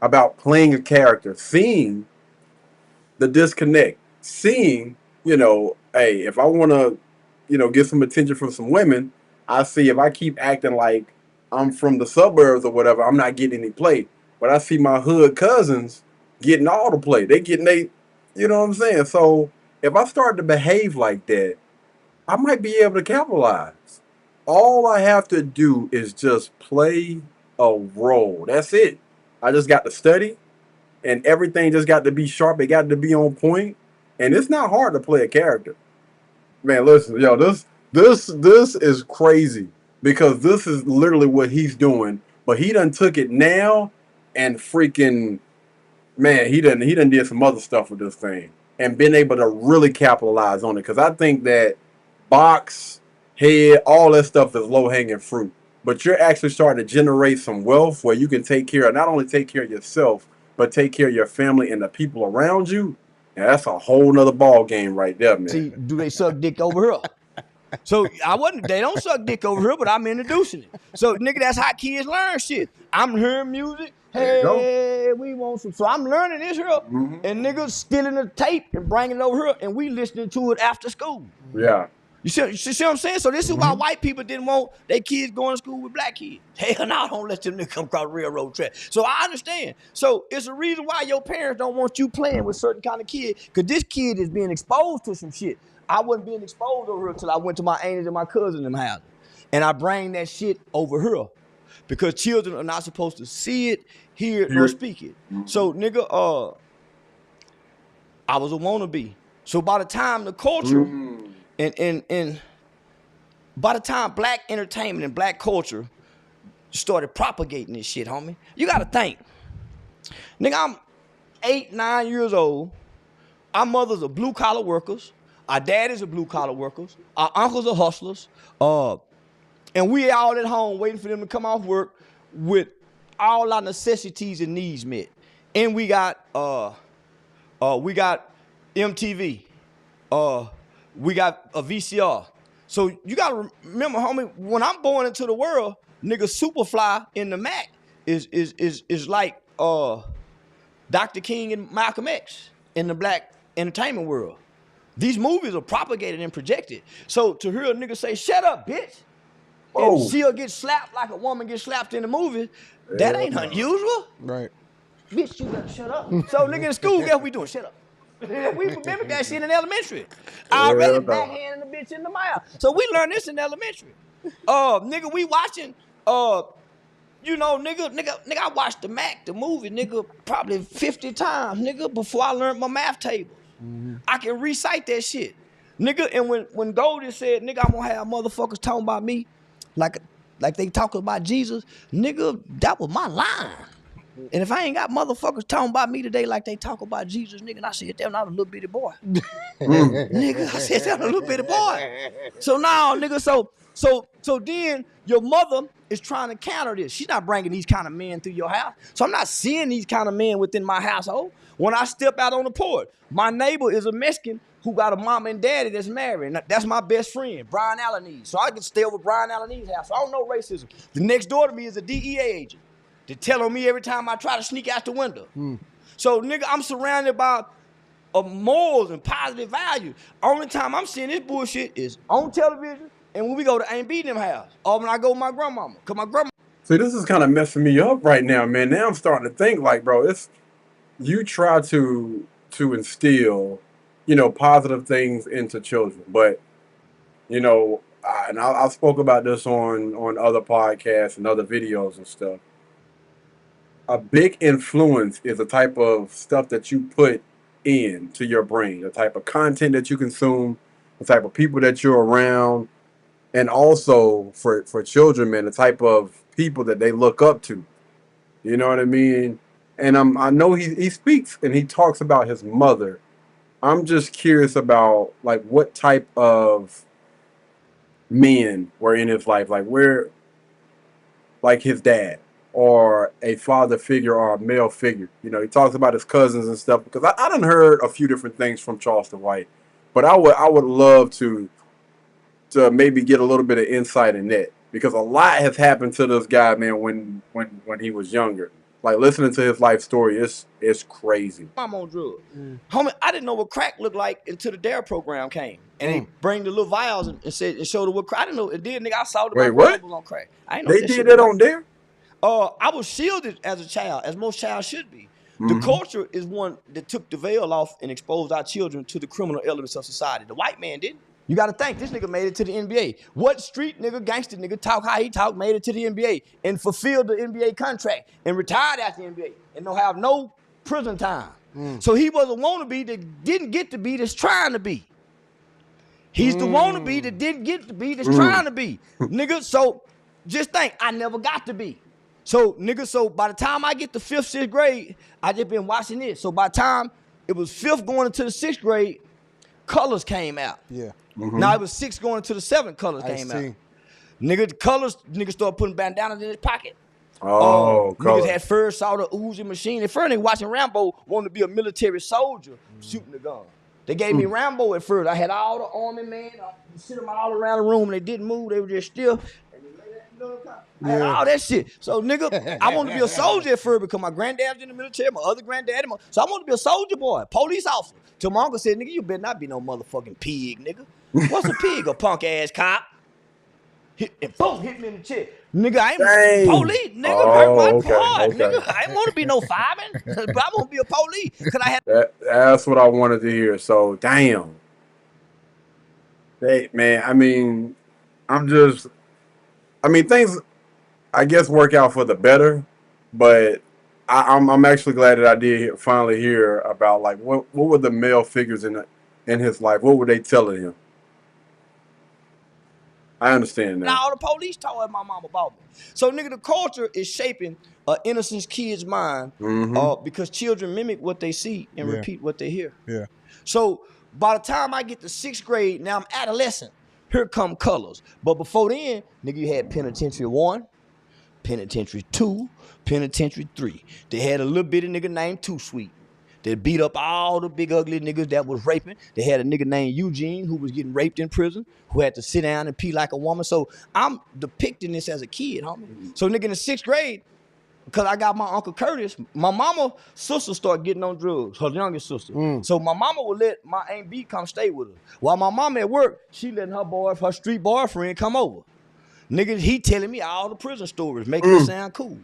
About playing a character, seeing the disconnect, seeing, you know, hey, if I want to, you know, get some attention from some women, I see if I keep acting like I'm from the suburbs or whatever, I'm not getting any play. But I see my hood cousins getting all the play. They getting you know what I'm saying? So if I start to behave like that, I might be able to capitalize. All I have to do is just play a role. That's it. I just got to study, and everything just got to be sharp. It got to be on point, and it's not hard to play a character. Man, listen, yo, this is crazy because this is literally what he's doing. But he done took it now, and freaking man, he done did some other stuff with this thing and been able to really capitalize on it. Because I think that box, head, all that stuff is low hanging fruit. But you're actually starting to generate some wealth where you can take care of, not only take care of yourself, but take care of your family and the people around you. Yeah, that's a whole nother ball game right there, man. See, do they suck dick over here? So they don't suck dick over here, but I'm introducing it. So nigga, that's how kids learn shit. I'm hearing music. There you go. Hey, we want some. So I'm learning this here, and niggas stealing the tape and bringing it over here, and we listening to it after school. Yeah. You see what I'm saying? So this is why white people didn't want their kids going to school with black kids. Hell no, don't let them niggas come across the railroad track. So I understand. So it's a reason why your parents don't want you playing with certain kind of kid, because this kid is being exposed to some shit. I wasn't being exposed over here until I went to my aunties and my cousins in them houses. And I bring that shit over here. Because children are not supposed to see it, hear it, or speak it. So nigga, I was a wannabe. So by the time the culture and by the time black entertainment and black culture started propagating this shit, homie, you gotta think. Nigga, I'm 8, 9 years old. Our mothers are blue collar workers. Our daddies are blue collar workers. Our uncles are hustlers. And we all at home waiting for them to come off work with all our necessities and needs met. And we got MTV. We got a VCR. So you gotta remember, homie, when I'm born into the world, nigga, Superfly in the Mac is like Dr. King and Malcolm X in the black entertainment world. These movies are propagated and projected. So to hear a nigga say, "Shut up, bitch," and she'll get slapped like a woman gets slapped in the movie, that ain't unusual. Right. Bitch, you better shut up. So nigga in school, guess what we doing? Shut up. We remember that shit in elementary. I already backhanding the bitch in the mouth. So we learned this in elementary. Nigga, we watching, nigga, I watched the Mac, the movie, nigga, probably 50 times, nigga, before I learned my math tables. I can recite that shit. Nigga, and when Goldie said, nigga, I'm gonna have motherfuckers talking about me like they talking about Jesus, nigga, that was my line. And if I ain't got motherfuckers talking about me today like they talk about Jesus, nigga, and I said, damn, I'm a little bitty boy. Nigga, I said, I'm a little bitty boy. So now, nigga, so then your mother is trying to counter this. She's not bringing these kind of men through your house. So I'm not seeing these kind of men within my household. When I step out on the porch, my neighbor is a Mexican who got a mom and daddy that's married. And that's my best friend, Brian Allenese. So I can stay over Brian Allenese's house. So I don't know racism. The next door to me is a DEA agent. They tell on me every time I try to sneak out the window. So, nigga, I'm surrounded by morals and positive value. Only time I'm seeing this bullshit is on television and when we go to Aunt B them house. Or when I go with my grandmama. Cause my grandma. See, this is kind of messing me up right now, man. Now I'm starting to think like, bro, you try to instill, positive things into children, but and I spoke about this on other podcasts and other videos and stuff. A big influence is the type of stuff that you put into your brain, the type of content that you consume, the type of people that you're around, and also for children, man, the type of people that they look up to. You know what I mean? And I know he speaks and he talks about his mother. I'm just curious about like what type of men were in his life, like where, like his dad or a father figure or a male figure. He talks about his cousins and stuff, because I done heard a few different things from Charleston White, but I would love to maybe get a little bit of insight in that, because a lot has happened to this guy, man, when he was younger. Like listening to his life story, it's crazy. I'm on drugs. Homie, I didn't know what crack looked like until the DARE program came. And they bring the little vials and showed her what crack. I didn't know it did, nigga. I saw the was on crack. I didn't know they did that on DARE? I was shielded as a child, as most child should be. The culture is one that took the veil off and exposed our children to the criminal elements of society. The white man didn't. You got to think, this nigga made it to the NBA. What street nigga, gangster nigga, talk how he talk, made it to the NBA and fulfilled the NBA contract and retired after the NBA and don't have no prison time. So he was a wannabe that didn't get to be, that's trying to be. He's the wannabe that didn't get to be, that's trying to be. Nigga, so just think, I never got to be. So, nigga, so by the time I get to 5th, 6th grade, I just been watching this. So by the time it was 5th going into the 6th grade, Colors came out. Yeah. Now it was 6 going into the 7th, Colors came out. Nigga, the Colors, nigga started putting bandanas in his pocket. Oh, Niggas color. had first saw the Uzi machine. At first, nigga watching Rambo wanted to be a military soldier shooting the gun. They gave me Rambo at first. I had all the army men. I sit them all around the room. And they didn't move. They were just still. And they lay that, you know what I'm talking about? I had all that shit. So, nigga, I wanted to be a soldier at first because my granddad was in the military. My other granddad. So I wanted to be a soldier boy, police officer. Till my uncle said, nigga, you better not be no motherfucking pig, nigga. What's a pig? A punk ass cop. And boom, hit me in the chest. Nigga, I ain't police. Nigga, hurt my heart. Okay. Nigga, I ain't want to be no fireman, but I want to be a police because I had. That's what I wanted to hear. So, damn. Hey, man, I mean, things, I guess, work out for the better, but I'm actually glad that I did finally hear about, like, what were the male figures in his life? What were they telling him? I understand now. Now all the police told my mom about me. So, nigga, the culture is shaping an innocent kid's mind because children mimic what they see and repeat what they hear. Yeah. So, by the time I get to 6th grade, now I'm adolescent. Here come colors. But before then, nigga, you had Penitentiary 1, Penitentiary 2, Penitentiary 3. They had a little bitty nigga named Too Sweet. They beat up all the big ugly niggas that was raping. They had a nigga named Eugene who was getting raped in prison, who had to sit down and pee like a woman. So I'm depicting this as a kid, homie. So nigga in the 6th grade, because I got my Uncle Curtis, my mama sister started getting on drugs, her youngest sister. So my mama would let my Aunt B come stay with her. While my mama at work, she letting her street boyfriend come over. Nigga, he telling me all the prison stories, making it sound cool.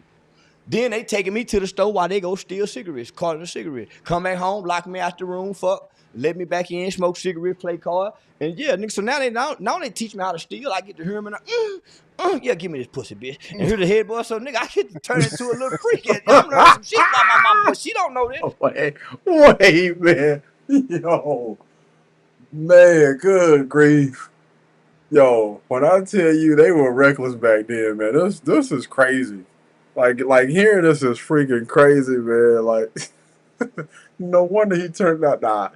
Then they taking me to the store while they go steal cigarettes, carton of cigarettes. Come back home, lock me out the room, fuck, let me back in, smoke cigarettes, play cards. And yeah, nigga, so now they teach me how to steal. I get to hear them and yeah, give me this pussy, bitch. And hear the head boy, so nigga, I get to turn into a little freak. I'm learning some shit about my mama, but she don't know this. Wait, man. Yo. Man, good grief. Yo, when I tell you they were reckless back then, man, this is crazy. Like hearing this is freaking crazy, man. Like, no wonder he turned out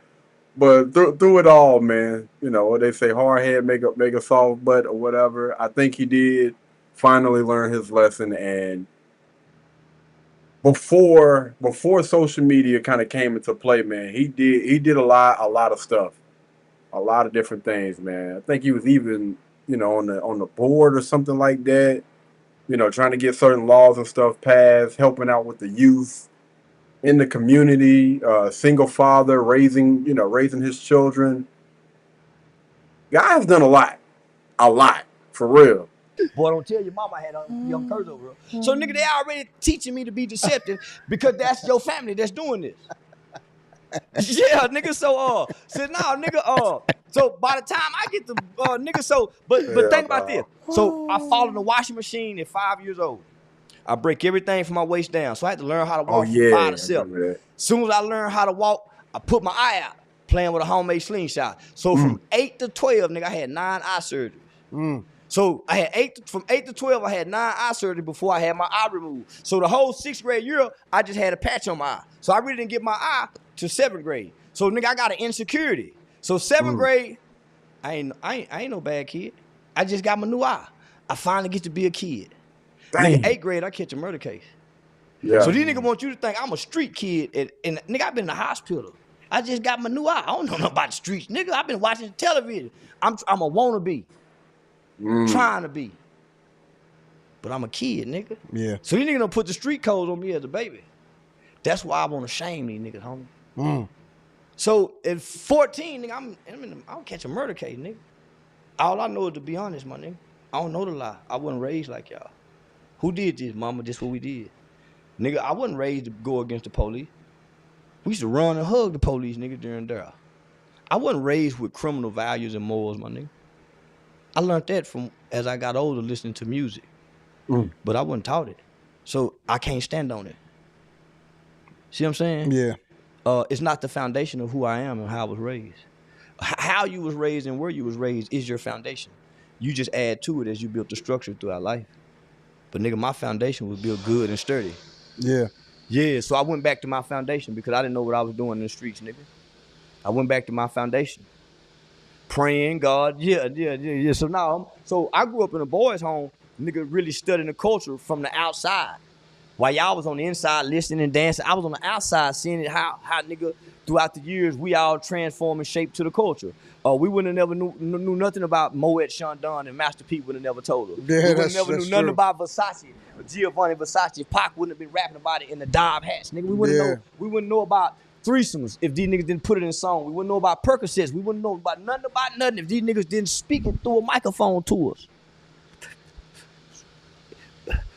But through it all, man, you know what they say, hard head make a soft butt or whatever. I think he did finally learn his lesson, and before social media kind of came into play, man, he did a lot of stuff, a lot of different things, man. I think he was even, you know, on the board or something like that. You know, trying to get certain laws and stuff passed, helping out with the youth in the community, single father, raising his children. Guy's done a lot, for real. Boy, don't tell your mama I had a young curse over her. So nigga, they already teaching me to be deceptive because that's your family that's doing this. Yeah, nigga. So so by the time I get to nigga, but think about this. So I fall in the washing machine at 5 years old. I break everything from my waist down. So I had to learn how to walk from 5 to 7. As soon as I learned how to walk, I put my eye out playing with a homemade slingshot. So from 8 to 12, nigga, I had 9 eye surgeries. So I had from 8 to 12, I had 9 eye surgery before I had my eye removed. So the whole 6th grade year, I just had a patch on my eye. So I really didn't get my eye to 7th grade. So nigga, I got an insecurity. So 7th grade, I ain't no bad kid. I just got my new eye. I finally get to be a kid. Nigga, 8th grade, I catch a murder case. Yeah. So these niggas want you to think I'm a street kid, and nigga, I've been in the hospital. I just got my new eye. I don't know nothing about the streets, nigga. I've been watching television. I'm a wannabe. Trying to be. But I'm a kid, nigga. Yeah. So these niggas don't put the street codes on me as a baby. That's why I want to shame these niggas, homie. So at 14, nigga, I'll catch a murder case, nigga. All I know is to be honest, my nigga. I don't know the lie. I wasn't raised like y'all. Who did this, mama? This what we did. Nigga, I wasn't raised to go against the police. We used to run and hug the police, nigga, during there. I wasn't raised with criminal values and morals, my nigga. I learned that from as I got older listening to music. But I wasn't taught it. So I can't stand on it. See what I'm saying? Yeah. It's not the foundation of who I am and how I was raised. How you was raised and where you was raised is your foundation. You just add to it as you build the structure throughout life. But nigga, my foundation was built good and sturdy. Yeah. Yeah, so I went back to my foundation because I didn't know what I was doing in the streets, nigga. I went back to my foundation. Praying, God, yeah. So now, I grew up in a boys' home, nigga, really studying the culture from the outside. While y'all was on the inside listening and dancing, I was on the outside seeing it how nigga throughout the years we all transform and shape to the culture. We wouldn't have never knew nothing about Moet Chandon and Master P would have never told us. Yeah, We would have never knew nothing true. about Versace, Giovanni Versace. Pac wouldn't have been rapping about it in the Dob hats. Nigga, we wouldn't know about threesomes if these niggas didn't put it in a song. We wouldn't know about Percocets. We wouldn't know about nothing if these niggas didn't speak it through a microphone to us.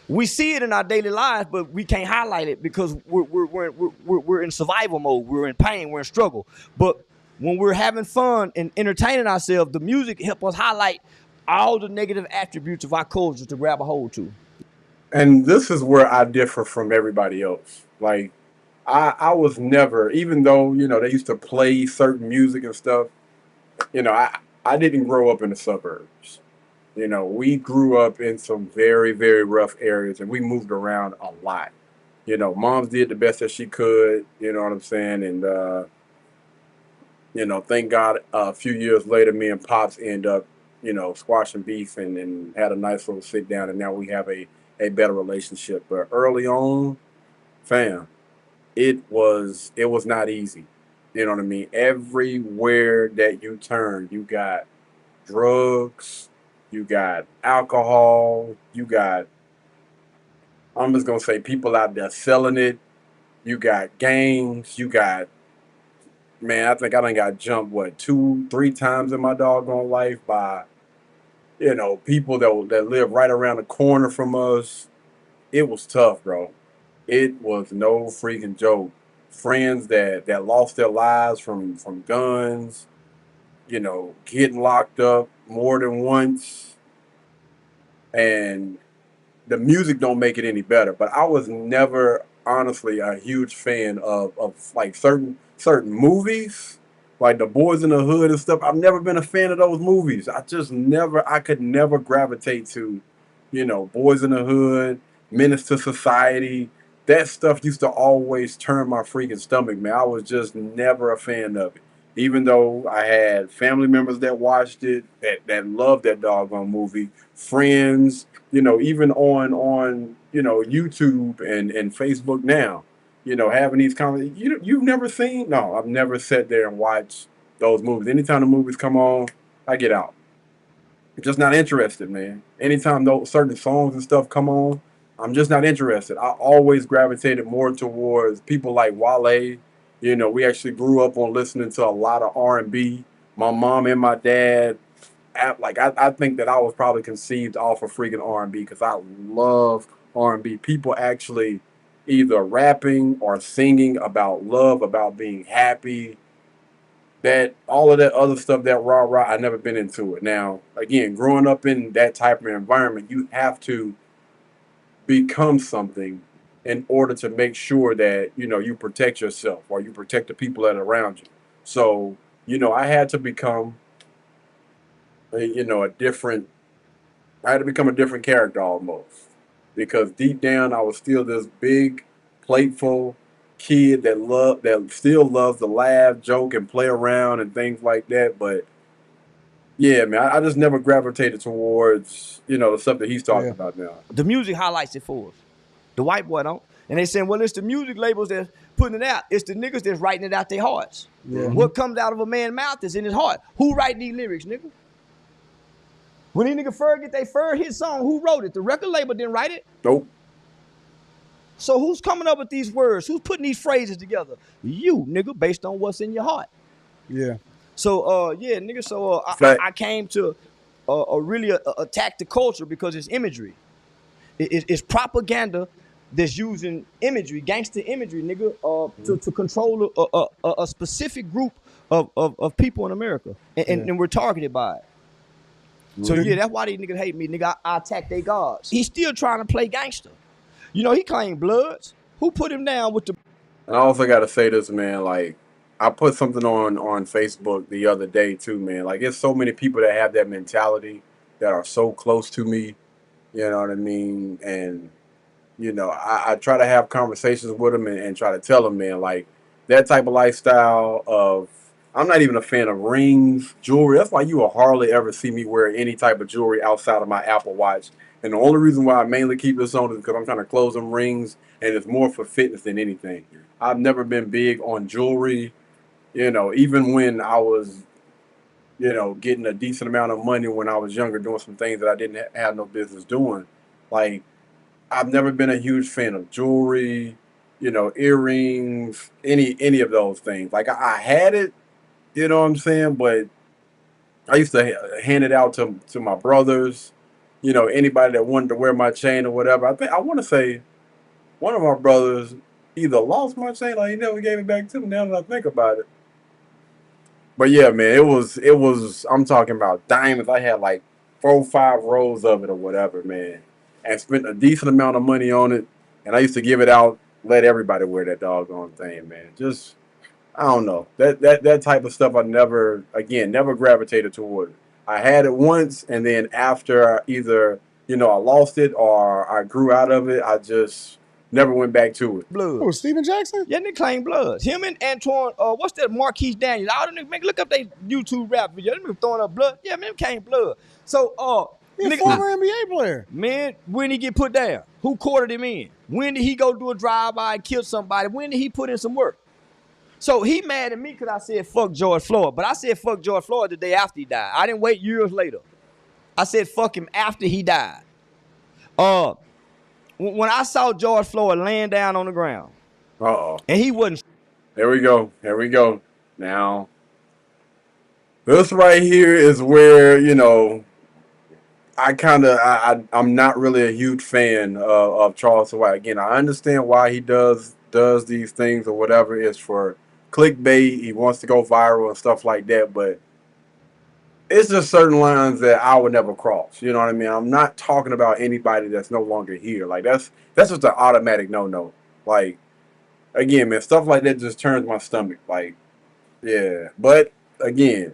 We see it in our daily lives, but we can't highlight it because we're in survival mode. We're in pain. We're in struggle. But when we're having fun and entertaining ourselves, the music helps us highlight all the negative attributes of our culture to grab a hold to. And this is where I differ from everybody else. Like, I was never, even though, you know, they used to play certain music and stuff, you know, I didn't grow up in the suburbs. You know, we grew up in some very, very rough areas and we moved around a lot. You know, moms did the best that she could, you know what I'm saying? And, you know, thank God a few years later, me and Pops end up, you know, squashing beef and had a nice little sit down. And now we have a better relationship. But early on, fam, it was not easy. You know what I mean? Everywhere that you turn, you got drugs, you got alcohol, you got, I'm just gonna say, people out there selling it, you got gangs, you got, man, I think I done got jumped, what, 2, 3 times in my doggone life by, you know, people that live right around the corner from us. It was tough, bro. It was no freaking joke. Friends that lost their lives from guns, you know, getting locked up more than once, and the music don't make it any better. But I was never honestly a huge fan of like certain movies, like The Boys in the Hood and stuff. I've never been a fan of those movies. I could never gravitate to, you know, Boys in the Hood, Menace to Society. That stuff used to always turn my freaking stomach, man. I was just never a fan of it. Even though I had family members that watched it, that loved that doggone movie, friends, you know, even on you know, YouTube and Facebook now, you know, having these comments. You've never seen? No, I've never sat there and watched those movies. Anytime the movies come on, I get out. I'm just not interested, man. Anytime those certain songs and stuff come on, I'm just not interested. I always gravitated more towards people like Wale. You know, we actually grew up on listening to a lot of R&B. My mom and my dad, I think that I was probably conceived off of freaking R&B because I love R&B. People actually either rapping or singing about love, about being happy, that all of that other stuff, that rah rah, I never been into it. Now, again, growing up in that type of environment, you have to become something in order to make sure that, you know, you protect yourself or you protect the people that are around you. So, you know, I had to become you know, I had to become a different character almost, because deep down I was still this big, playful kid that still loves to laugh, joke, and play around and things like that. But yeah, man, I just never gravitated towards, you know, the stuff that he's talking about now. The music highlights it for us. The white boy don't. And they saying, well, it's the music labels that's putting it out. It's the niggas that's writing it out their hearts. Yeah. What comes out of a man's mouth is in his heart. Who write these lyrics, nigga? When these niggas first get their first hit song, who wrote it? The record label didn't write it? Nope. So who's coming up with these words? Who's putting these phrases together? You, nigga, based on what's in your heart. Yeah. So, yeah, nigga, so I came to really attack the culture because it's imagery. It's propaganda that's using imagery, gangster imagery, nigga, to control a specific group of people in America. And we're targeted by it. So, yeah, that's why these niggas hate me, nigga. I attack their gods. He's still trying to play gangster. You know, he claimed Bloods. Who put him down with the... And I also got to say this, man, like, I put something on Facebook the other day, too, man. Like, there's so many people that have that mentality that are so close to me, you know what I mean? And, you know, I try to have conversations with them and try to tell them, man, like, that type of lifestyle of... I'm not even a fan of rings, jewelry. That's why you will hardly ever see me wear any type of jewelry outside of my Apple Watch And the only reason why I mainly keep this on is because I'm trying to close them rings, and it's more for fitness than anything. I've never been big on jewelry. Even when I was, getting a decent amount of money when I was younger, doing some things that I didn't have no business doing. Like, I've never been a huge fan of jewelry, earrings, any of those things. Like, I had it, you know what I'm saying? But I used to hand it out to my brothers, anybody that wanted to wear my chain or whatever. I want to say one of my brothers either lost my chain or he never gave it back to me. Now that I think about it. But yeah, man, it was. I'm talking about diamonds. I had like 4 or 5 rows of it or whatever, man, and spent a decent amount of money on it. And I used to give it out, let everybody wear that doggone thing, man. Just I don't know that type of stuff. I never gravitated toward it. I had it once, and then after either I lost it or I grew out of it, I just never went back to it. Blood. Oh, Steven Jackson? Yeah, they claim blood. Him and Anton, what's that? Marquise Daniels. All them niggas, man, look up their YouTube rap video. Them niggas throwing up blood. Yeah, man, came blood. So, He's a nigga, former NBA player. man, when he get put down? Who quartered him in? When did he go do a drive-by and kill somebody? When did he put in some work? So he mad at me because I said fuck George Floyd. But I said fuck George Floyd the day after he died. I didn't wait years later. I said fuck him after he died. When I saw George Floyd laying down on the ground, and he wasn't. Here we go. Here we go. Now, this right here is where I'm not really a huge fan of Charleston White. Again, I understand why he does these things or whatever. It's for clickbait. He wants to go viral and stuff like that. But it's just certain lines that I would never cross. You know what I mean? I'm not talking about anybody that's no longer here. Like that's just an automatic no. Like again, man, stuff like that just turns my stomach. Like yeah, but again,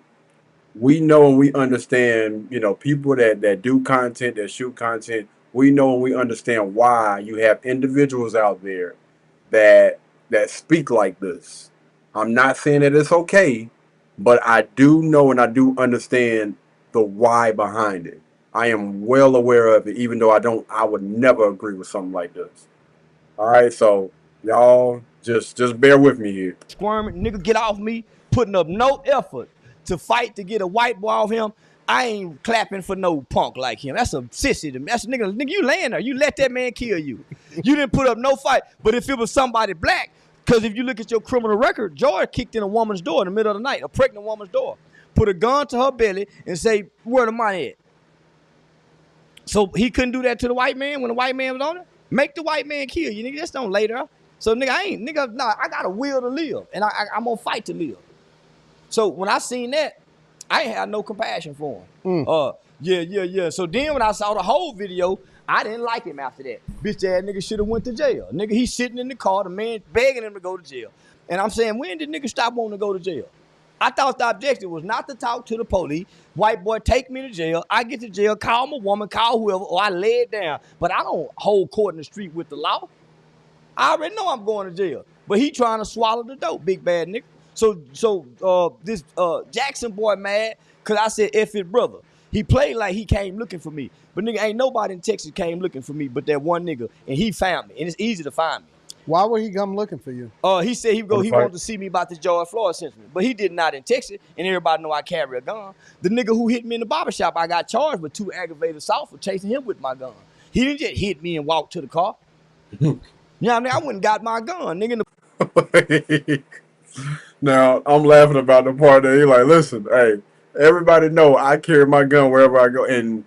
we know and we understand, people that do content, that shoot content, we know and we understand why you have individuals out there that speak like this. I'm not saying that it's okay, but I do know and I do understand the why behind it. I am well aware of it, even though I would never agree with something like this. All right, so y'all just bear with me here. Squirming, nigga, get off me, putting up no effort to fight to get a white boy off him. I ain't clapping for no punk like him. That's a sissy. That's a nigga, you laying there. You let that man kill you. You didn't put up no fight. But if it was somebody black, because if you look at your criminal record, George kicked in a woman's door in the middle of the night, a pregnant woman's door, put a gun to her belly and say, where the money at? So he couldn't do that to the white man when the white man was on it? Make the white man kill you, nigga. Just don't lay there. So nigga, I got a will to live, and I'm gonna fight to live. So when I seen that, I ain't had no compassion for him. Yeah. So then when I saw the whole video, I didn't like him after that. Bitch ass nigga should have went to jail. Nigga, he's sitting in the car, the man begging him to go to jail. And I'm saying, when did nigga stop wanting to go to jail? I thought the objective was not to talk to the police. White boy, take me to jail. I get to jail, call my woman, call whoever, or I lay it down. But I don't hold court in the street with the law. I already know I'm going to jail. But he trying to swallow the dope, big bad nigga. So this Jackson boy mad because I said F his brother. He played like he came looking for me. But nigga, ain't nobody in Texas came looking for me but that one nigga. And he found me. And it's easy to find me. Why would he come looking for you? He said he wanted to see me about this George Floyd sentiment. But he did not in Texas. And everybody know I carry a gun. The nigga who hit me in the barbershop, I got charged with 2 aggravated assault for chasing him with my gun. He didn't just hit me and walk to the car. You know what I mean? I went and got my gun, nigga. Now, I'm laughing about the part that he like, listen, hey, everybody know I carry my gun wherever I go. And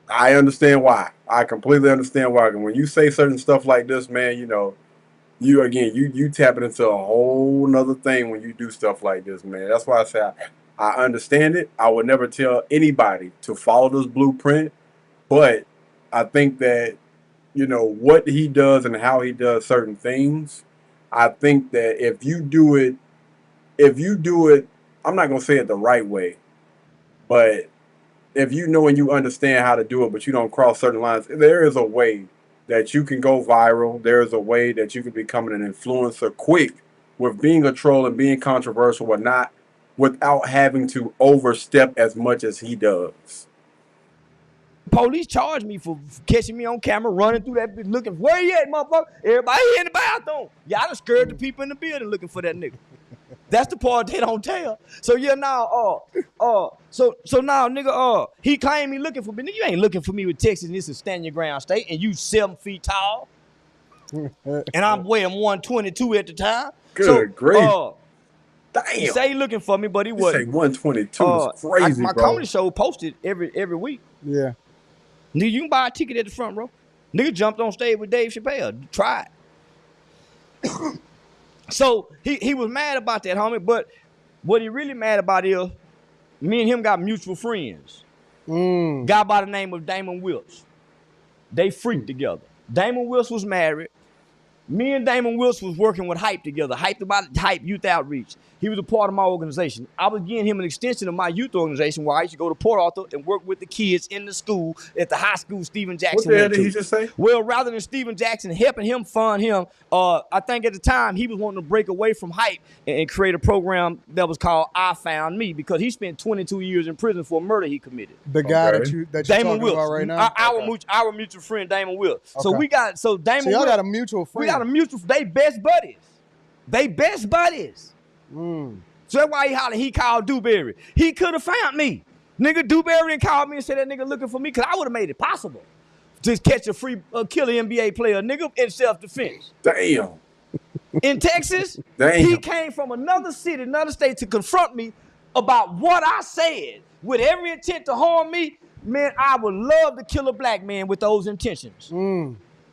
I understand why. I completely understand why. And when you say certain stuff like this, man, you tap it into a whole nother thing when you do stuff like this, man. That's why I say I understand it. I would never tell anybody to follow this blueprint. But I think that, what he does and how he does certain things, I think that if you do it, I'm not going to say it the right way, but if you know and you understand how to do it, but you don't cross certain lines, there is a way that you can go viral. There is a way that you can become an influencer quick with being a troll and being controversial or not, without having to overstep as much as he does. Police charged me for catching me on camera running through that bitch looking, where you at, motherfucker? Everybody in the bathroom. Y'all done scared the people in the building looking for that nigga. That's the part they don't tell. So yeah, now, so now, nigga, he claimed he looking for me. Nigga, you ain't looking for me with Texas, and this is stand your ground state, and you 7 feet tall, and I'm weighing 122 at the time. Good grief. Damn. He say he looking for me, but he wasn't. Say 122 is crazy, my bro. comedy show posted every week. Yeah. Nigga, you can buy a ticket at the front row. Nigga jumped on stage with Dave Chappelle. Try it. So he was mad about that, homie. But what he really mad about is me and him got mutual friends. Guy by the name of Damon Wills. They freaked together. Damon Wills was married. Me and Damon Wills was working with Hype together. Hype Youth Outreach. He was a part of my organization. I was giving him an extension of my youth organization where I used to go to Port Arthur and work with the kids in the school at the high school Stephen Jackson. What the hell did he just say? Well, rather than Stephen Jackson helping him fund him, I think at the time he was wanting to break away from Hype and create a program that was called I Found Me, because he spent 22 years in prison for a murder he committed. The guy that you're Damon talking about right now? Our mutual friend, Damon Wills. Okay. So Damon So y'all Wills, got a mutual friend. we got a mutual, they best buddies. So that's why he called Dewberry. He could have found me. Nigga, Dewberry didn't call me and said that nigga looking for me, because I would have made it possible to catch a free killer NBA player, nigga, in self-defense. Damn. In Texas, Damn. he came from another city, another state to confront me about what I said with every intent to harm me. Man, I would love to kill a black man with those intentions.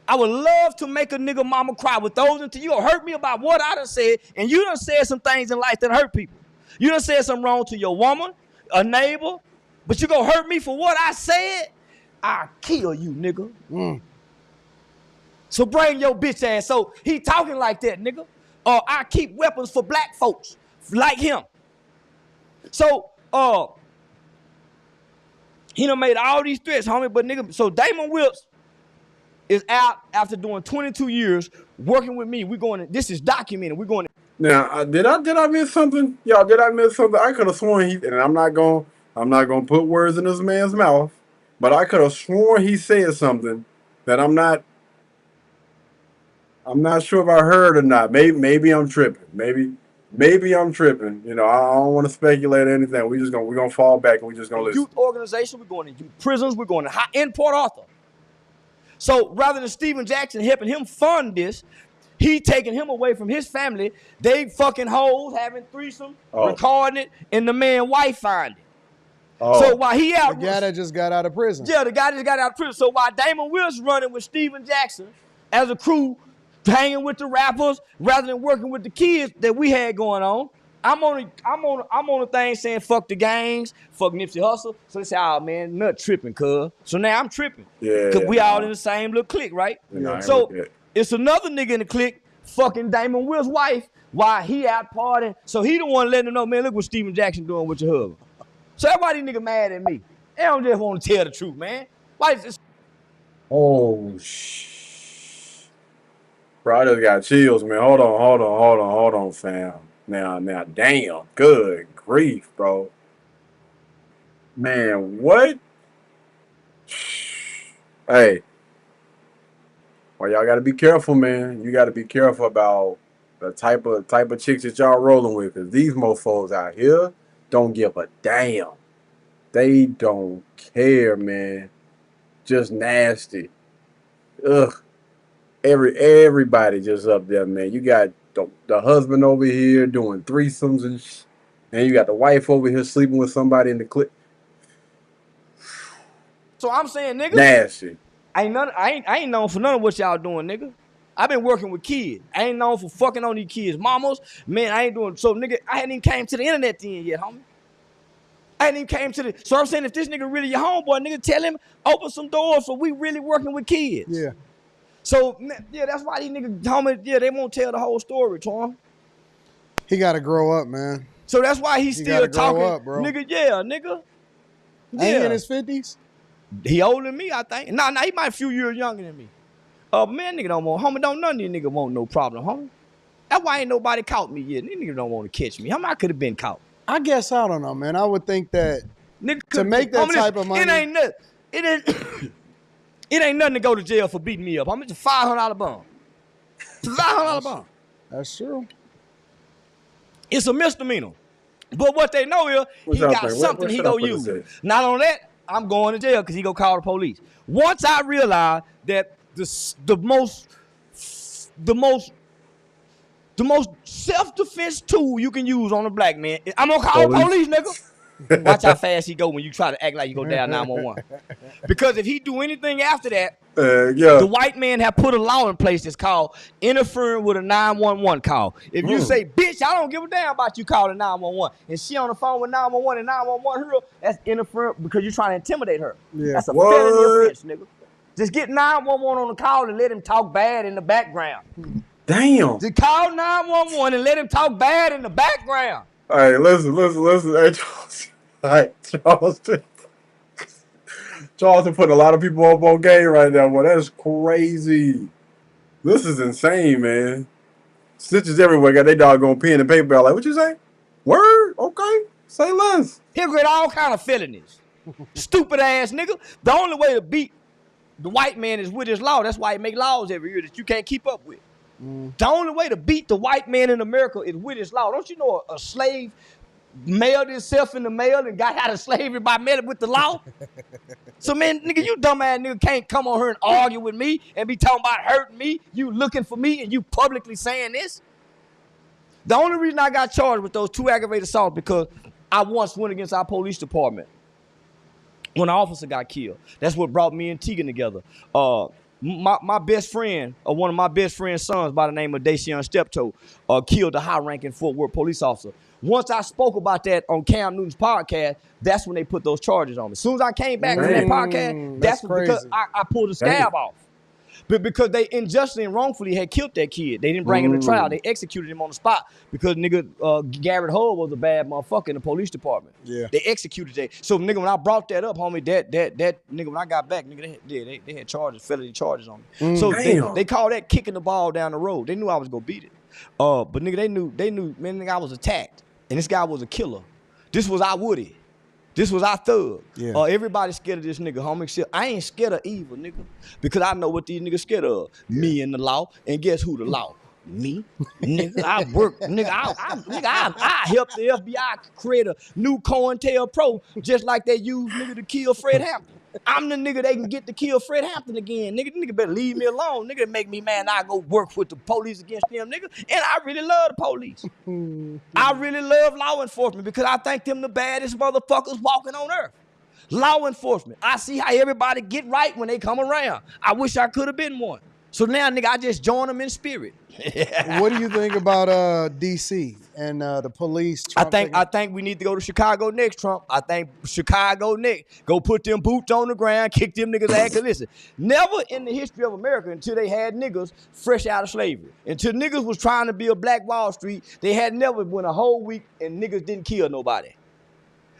I would love to make a nigga mama cry with those intentions. You gonna hurt me about what I done said, and you done said some things in life that hurt people. You done said something wrong to your woman, a neighbor, but you gonna hurt me for what I said? I'll kill you, nigga. So bring your bitch ass. So he talking like that, nigga. I keep weapons for black folks like him. So he done made all these threats, homie. But nigga, so Damon Wills is out after doing 22 years working with me. This is documented. We're going to. Now, did I miss something? Y'all, did I miss something? I could have sworn and I'm not gonna put words in this man's mouth, but I could have sworn he said something that I'm not sure if I heard or not. Maybe I'm tripping. Maybe I'm tripping. You know, I don't want to speculate or anything. We're gonna fall back and we're just gonna listen. Youth organization. We're going to youth prisons. We're going to in Port Arthur. So rather than Stephen Jackson helping him fund this, he taking him away from his family. They fucking hoes, having threesome, recording it, and the man wife find it. So while he out, the guy that just got out of prison. Yeah, the guy just got out of prison. So while Damon Wills running with Stephen Jackson as a crew, hanging with the rappers rather than working with the kids that we had going on, I'm on the thing saying fuck the gangs, fuck Nipsey Hussle. So they say, oh man, nut tripping, cuz. So now I'm tripping. Yeah. Cause we all in the same little clique, right? Yeah, so it's another nigga in the clique, fucking Damon Wills' wife, while he out partying. So he the one letting them know, man, look what Stephen Jackson doing with your husband. So everybody nigga mad at me. They don't just want to tell the truth, man. Why is this? Oh bro, I just got chills, man. Hold on, fam. Now, damn. Good grief, bro. Man, what? Hey. Well, y'all gotta be careful, man. You gotta be careful about the type of chicks that y'all rolling with, because these mofos out here don't give a damn. They don't care, man. Just nasty. Ugh. Everybody just up there, man. You got the husband over here doing threesomes and you got the wife over here sleeping with somebody in the clip. So I'm saying, nigga, nasty. I ain't known for none of what y'all doing, nigga. I've been working with kids. I ain't known for fucking on these kids' mamas. Man, I ain't doing so, nigga. I hadn't even came to the internet then yet, homie. I hadn't even came to the. So I'm saying, if this nigga really your homeboy, nigga, tell him open some doors for we really working with kids. Yeah. So yeah, that's why these niggas, homie, yeah, they won't tell the whole story, Tom. He got to grow up, man. So that's why he's still talking, up, bro. nigga. Yeah, nigga. Yeah. Ain't he in his 50s? He older than me, I think. Nah, he might a few years younger than me. Man, nigga don't want, homie, none of these niggas want no problem, homie. That's why ain't nobody caught me yet. These niggas don't want to catch me. I could have been caught. I guess, I don't know, man. I would think that nigga to make that type of money. It ain't nothing. It ain't it ain't nothing to go to jail for beating me up. I'm just a $500 bond. It's a $500 bond. That's true. It's a misdemeanor. But what they know is he got something he go use. Not only that, I'm going to jail because he go call the police. Once I realized that the most self-defense tool you can use on a black man, I'm gonna call the police, nigga. Watch how fast he go when you try to act like you go down 911. Because if he do anything after that, the white man have put a law in place that's called interfering with a 911 call. If you say, bitch, I don't give a damn about you calling 911, and she on the phone with 911 and 911 her, that's interfering because you're trying to intimidate her. Yeah. That's a felony offense, nigga. Just get 911 on the call and let him talk bad in the background. Damn. Just call 911 and let him talk bad in the background. All right, listen. Hey, Charles. All right, Charleston putting a lot of people up on game right now. Boy, that's crazy. This is insane, man. Snitches everywhere got their doggone pen and paper. Like, what you say? Word? Okay. Say less. He'll get all kind of felonies. Stupid ass nigga. The only way to beat the white man is with his law. That's why he make laws every year that you can't keep up with. The only way to beat the white man in America is with his law. Don't you know a slave mailed himself in the mail and got out of slavery by mailing with the law? So, man, nigga, you dumb ass nigga can't come on here and argue with me and be talking about hurting me. You looking for me and you publicly saying this. The only reason I got charged with those 2 aggravated assaults because I once went against our police department when an officer got killed. That's what brought me and Tegan together. My best friend, or one of my best friend's sons by the name of Dacian Steptoe, killed a high-ranking Fort Worth police officer. Once I spoke about that on Cam Newton's podcast, that's when they put those charges on me. As soon as I came back from that podcast, that's because I pulled the scab off. But because they unjustly and wrongfully had killed that kid. They didn't bring him to trial. They executed him on the spot because nigga Garrett Hull was a bad motherfucker in the police department. Yeah. They executed that. So nigga, when I brought that up, homie, that nigga, when I got back, nigga, they had charges, felony charges on me. So they called that kicking the ball down the road. They knew I was gonna beat it. But nigga, they knew, man, nigga, I was attacked. And this guy was a killer. This was our Woody. This was our thug. Yeah. Everybody scared of this nigga, homie. I ain't scared of evil, nigga. Because I know what these niggas scared of. Me and the law. And guess who the law? Me? Nigga, I work. Nigga, I helped the FBI create a new COINTELPRO just like they used nigga to kill Fred Hampton. I'm the nigga they can get to kill Fred Hampton again. Nigga better leave me alone. Nigga make me mad and I go work with the police against them, nigga. And I really love the police. I really love law enforcement because I think them the baddest motherfuckers walking on earth. Law enforcement. I see how everybody get right when they come around. I wish I could have been one. So now, nigga, I just join them in spirit. What do you think about D.C. and the police? I think we need to go to Chicago next, Trump. I think Chicago next. Go put them boots on the ground, kick them niggas' ass. Cause listen, never in the history of America until they had niggas fresh out of slavery. Until niggas was trying to build Black Wall Street, they had never went a whole week and niggas didn't kill nobody.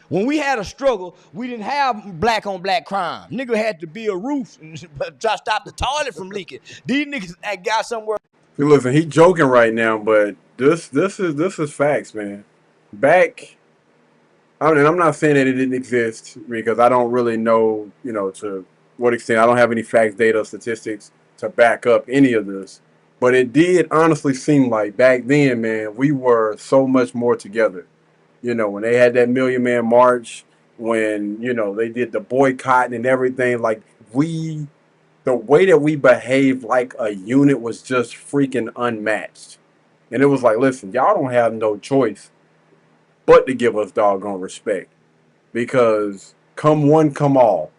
When we had a struggle, we didn't have black on black crime. Nigga had to be a roof and try to stop the toilet from leaking. These niggas got somewhere. Listen, he joking right now, but this is facts, man. Back, I mean, I'm not saying that it didn't exist because I don't really know, to what extent. I don't have any facts, data, statistics to back up any of this. But it did honestly seem like back then, man, we were so much more together. When they had that Million Man March, when, they did the boycott and everything, like the way that we behaved like a unit was just freaking unmatched. And it was like, listen, y'all don't have no choice but to give us doggone respect. Because come one, come all.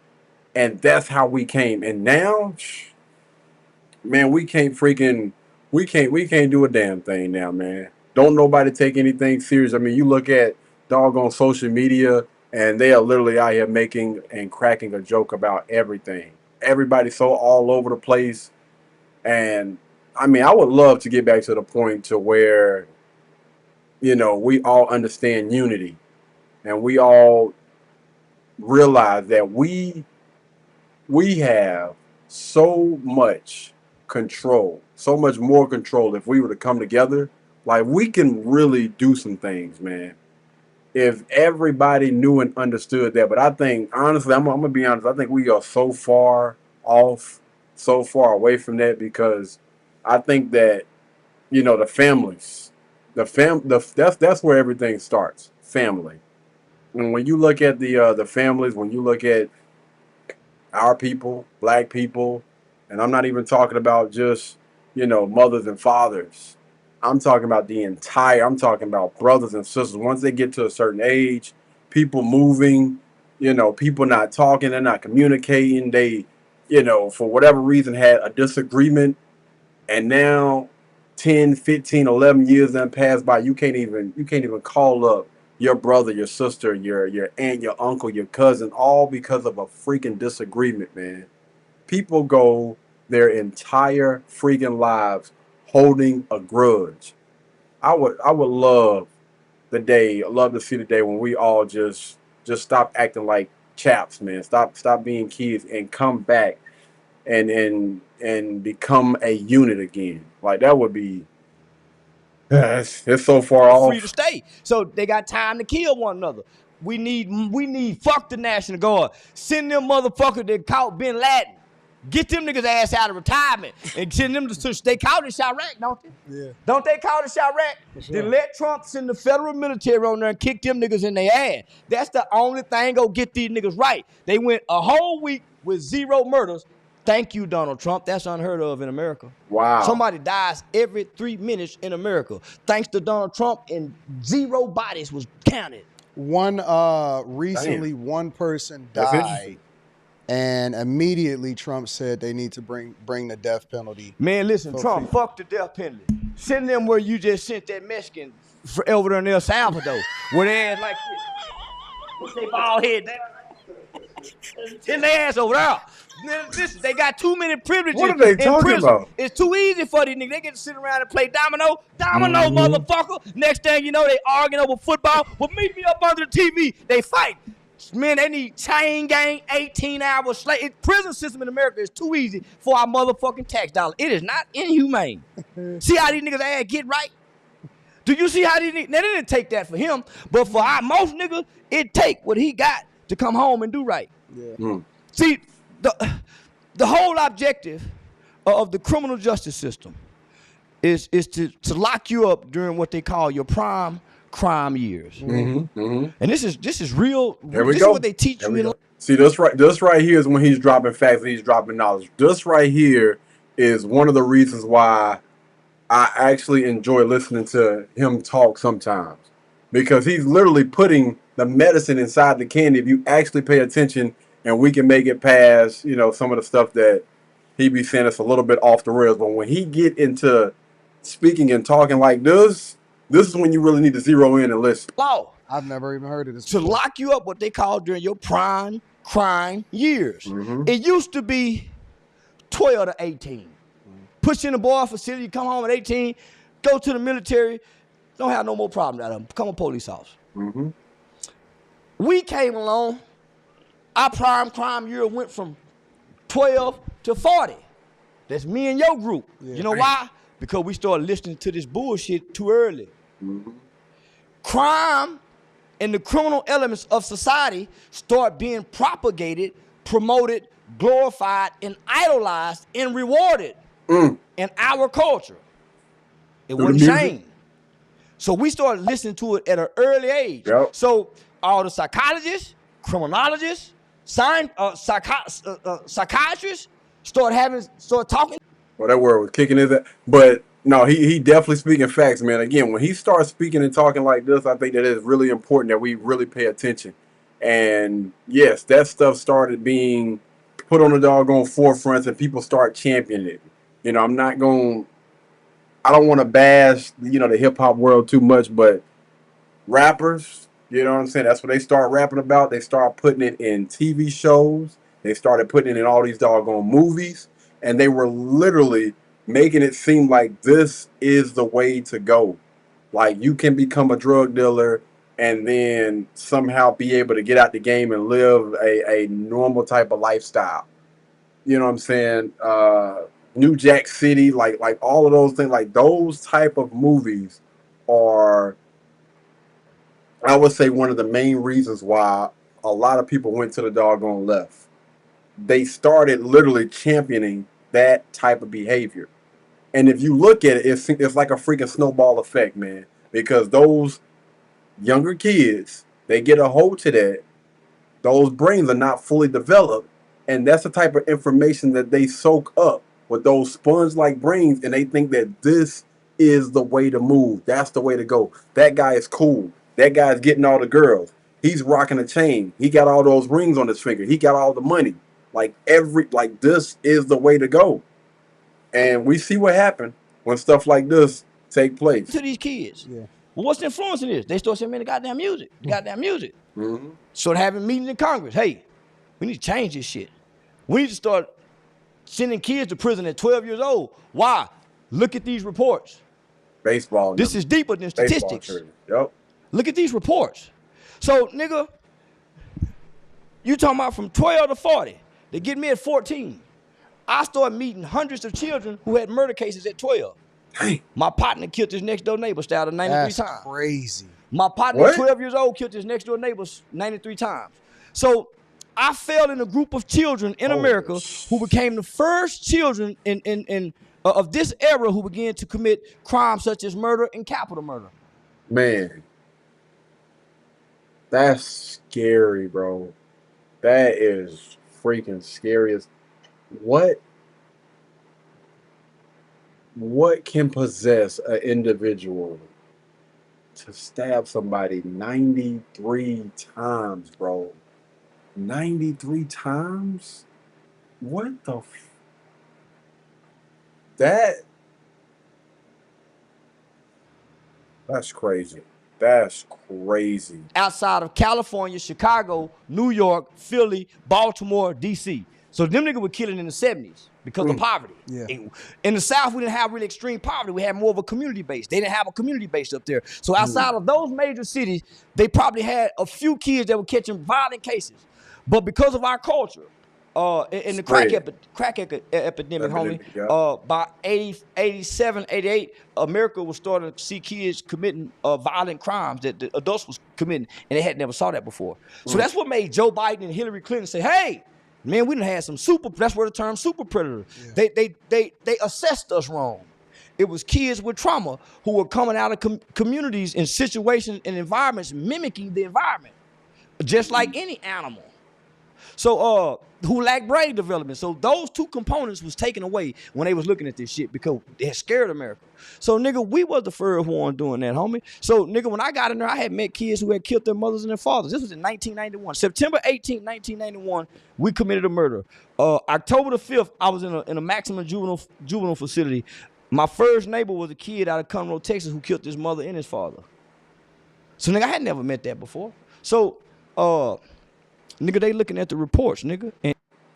And that's how we came. And now, man, we can't do a damn thing now, man. Don't nobody take anything serious. I mean, you look at doggone social media, and they are literally out here making and cracking a joke about everything. Everybody's so all over the place. And, I mean, I would love to get back to the point to where, we all understand unity. And we all realize that we have so much control, so much more control if we were to come together. Like, we can really do some things, man. if everybody knew and understood that. But I think, honestly, I'm gonna be honest. I think we are so far off, so far away from that because I think that the families, that's where everything starts. Family. And when you look at the families, when you look at our people, black people, and I'm not even talking about just mothers and fathers. I'm talking about brothers and sisters. Once they get to a certain age, people moving, people not talking, they're not communicating. They, for whatever reason had a disagreement, and now 10, 15, 11 years then passed by. You can't even call up your brother, your sister, your aunt, your uncle, your cousin, all because of a freaking disagreement, man. People go their entire freaking lives holding a grudge. I would love to see the day when we all just stop acting like chaps, man. Stop being kids and come back and become a unit again. Like that would be it's so far Free to off. stay. So they got time to kill one another. We need fuck the National Guard. Send them motherfuckers that caught Bin Laden. Get them niggas ass out of retirement and send them to they caught in Chirac, don't they? Yeah. Don't they call it Chirac? Sure. Then let Trump send the federal military on there and kick them niggas in their ass. That's the only thing gonna get these niggas right. They went a whole week with 0 murders. Thank you, Donald Trump. That's unheard of in America. Wow. Somebody dies every 3 minutes in America. Thanks to Donald Trump, and 0 bodies was counted. Recently, one person That's died, interesting. and immediately Trump said they need to bring the death penalty. Man, listen, Trump, fuck the death penalty. Send them where you just sent that Mexican over there in El Salvador, where they ass like this. They bald head down. Send their ass over there. Listen, they got too many privileges. What are they in talking prison. about? It's too easy for these niggas. They get to sit around and play domino, motherfucker. Next thing you know, they arguing over football. Well, meet me up under the TV. They fight. Man, they need chain gang, 18-hour slave. Prison system in America is too easy for our motherfucking tax dollar. It is not inhumane. See how these niggas ass get right? Do you see how these niggas? Now, they didn't take that for him, but for our most niggas, it take what he got to come home and do right. Yeah. See, the whole objective of the criminal justice system is to lock you up during what they call your prime crime years. And this is real. Here we this go. is what they teach you in life. See, this right here is when he's dropping facts and he's dropping knowledge. This right here is one of the reasons why I actually enjoy listening to him talk sometimes. Because he's literally putting the medicine inside the candy if you actually pay attention, and we can make it past, some of the stuff that he be saying that's a little bit off the rails. But when he get into speaking and talking like this is when you really need to zero in and listen. Law. I've never even heard of this. To lock you up, what they call during your prime crime years. It used to be 12 to 18. Push in a boy facility, come home at 18, go to the military, don't have no more problem out of them. Become a police officer. We came along, our prime crime year went from 12 to 40. That's me and your group. Yeah. You know why? Because we started listening to this bullshit too early. Crime and the criminal elements of society start being propagated, promoted, glorified, and idolized and rewarded in our culture. It wasn't shamed. So we started listening to it at an early age. Yep. So all the psychologists, criminologists, psychiatrists start talking. Well, that word was kicking his ass. But no, he definitely speaking facts, man. Again, when he starts speaking and talking like this, I think that it's really important that we really pay attention. And yes, that stuff started being put on the doggone forefront, and people start championing it. I don't want to bash, the hip hop world too much, but rappers, you know what I'm saying? That's what they start rapping about. They start putting it in TV shows. They started putting it in all these doggone movies, and they were literally making it seem like this is the way to go. Like you can become a drug dealer and then somehow be able to get out the game and live a normal type of lifestyle. You know what I'm saying? New Jack City, like all of those things, like those type of movies are I would say one of the main reasons why a lot of people went to the doggone left. They started literally championing that type of behavior. And if you look at it, it's like a freaking snowball effect, man. Because those younger kids, they get a hold to that. Those brains are not fully developed. And that's the type of information that they soak up with those sponge-like brains. And they think that this is the way to move. That's the way to go. That guy is cool. That guy's getting all the girls. He's rocking a chain. He got all those rings on his finger. He got all the money. Like this is the way to go. And we see what happened when stuff like this take place. To these kids. Yeah. Well, what's the influence in this? They start saying, man, the goddamn music. The goddamn music. Mm-hmm. Start having meetings in Congress. Hey, we need to change this shit. We need to start sending kids to prison at 12 years old. Why? Look at these reports. Baseball. This is deeper than statistics. Yep. Look at these reports. So, nigga, you talking about from 12 to 40. They get me at 14. I started meeting hundreds of children who had murder cases at 12. Dang. My partner killed his next door neighbor, styled 93 That's times. crazy. My partner, What? 12 years old, killed his next door neighbor 93 times. So I fell in a group of children in America who became the first children of this era who began to commit crimes such as murder and capital murder. Man. That's scary, bro. That is freaking scary as what can possess an individual to stab somebody 93 times, bro? 93 times? What the that's crazy. That's crazy. Outside of California, Chicago, New York, Philly, Baltimore, D.C. So them niggas were killing in the 70s because of poverty. Yeah. In the South, we didn't have really extreme poverty. We had more of a community base. They didn't have a community base up there. So outside of those major cities, they probably had a few kids that were catching violent cases. But because of our culture, in the crack epidemic, homie, yeah. by 87, 88, America was starting to see kids committing violent crimes that the adults was committing, and they had never saw that before. So that's what made Joe Biden and Hillary Clinton say, hey, man, we done had some that's where the term super predator. Yeah. They assessed us wrong. It was kids with trauma who were coming out of communities in situations and environments mimicking the environment, just like any animal. So, who lacked brain development. So those two components was taken away when they was looking at this shit because it had scared America. So, nigga, we was the first one doing that, homie. So, nigga, when I got in there, I had met kids who had killed their mothers and their fathers. This was in 1991. September 18, 1991, we committed a murder. October the 5th, I was in a maximum juvenile facility. My first neighbor was a kid out of Conroe, Texas, who killed his mother and his father. So, nigga, I had never met that before. So, nigga, they looking at the reports, nigga. And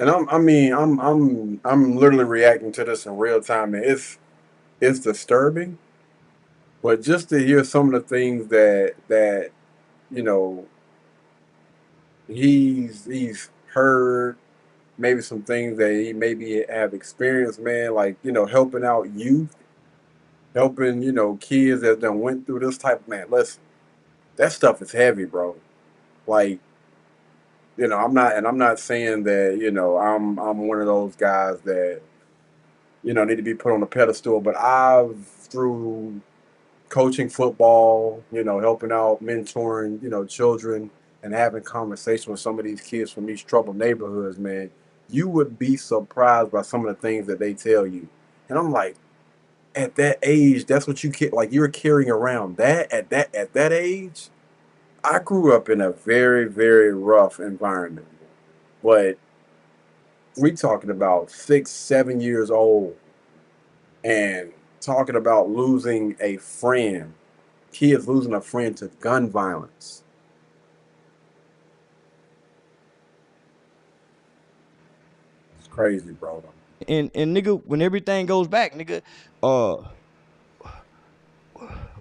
I'm literally reacting to this in real time, and it's disturbing. But just to hear some of the things that you know he's heard, maybe some things that he maybe have experienced, man, like, helping out youth, helping, kids that done went through this type, man, listen, that stuff is heavy, bro. Like, I'm not saying that, I'm one of those guys that, need to be put on a pedestal, but through coaching football, helping out, mentoring, children, and having conversation with some of these kids from these troubled neighborhoods, man, you would be surprised by some of the things that they tell you. And I'm like, at that age, that's what you're carrying around that at that age. I grew up in a very, very rough environment, but we talking about 6, 7 years old and talking about losing a friend, kids losing a friend to gun violence. It's crazy, bro. And nigga, when everything goes back, nigga,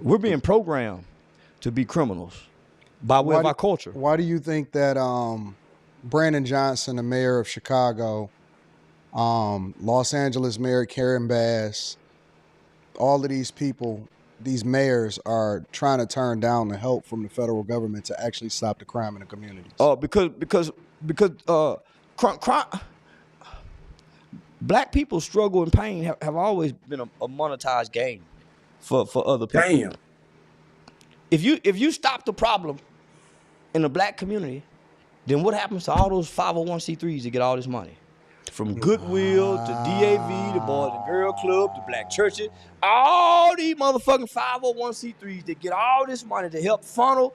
we're being programmed to be criminals by way of our culture. Why do you think that Brandon Johnson, the mayor of Chicago, Los Angeles mayor Karen Bass, all of these people these mayors are trying to turn down the help from the federal government to actually stop the crime in the communities? Because crime, black people's struggle and pain have always been a monetized game for other people. Damn. If you stop the problem in the black community, then what happens to all those 501c3s that get all this money? From Goodwill to DAV, the Boys and Girl Club, the black churches, all these motherfucking 501c3s that get all this money to help funnel,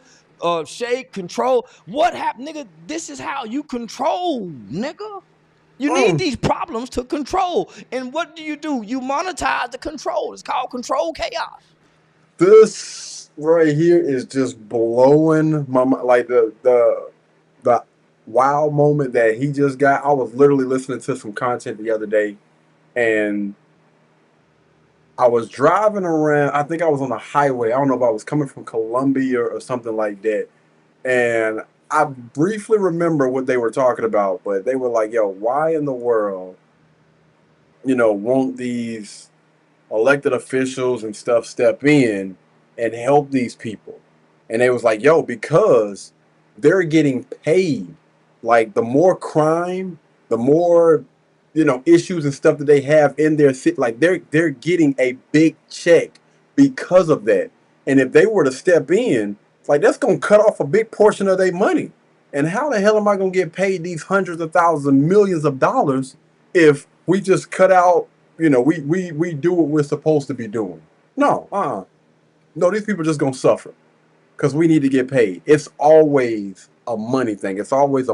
shake, control. What happened, nigga? This is how you control, nigga. You need these problems to control. And what do? You monetize the control. It's called control chaos. This right here is just blowing my mind. Like the wow moment that he just got. I was literally listening to some content the other day, and I was driving around. I think I was on the highway. I don't know if I was coming from Columbia or something like that. And I briefly remember what they were talking about, but they were like, yo, why in the world, won't these elected officials and stuff step in and help these people? And they was like, yo, because they're getting paid. Like, the more crime, the more, issues and stuff that they have in their city, like they're getting a big check because of that. And if they were to step in, it's like that's gonna cut off a big portion of their money. And how the hell am I gonna get paid these hundreds of thousands, millions of dollars if we just cut out, we do what we're supposed to be doing? No, no, these people are just gonna suffer because we need to get paid. It's always a money thing. It's always a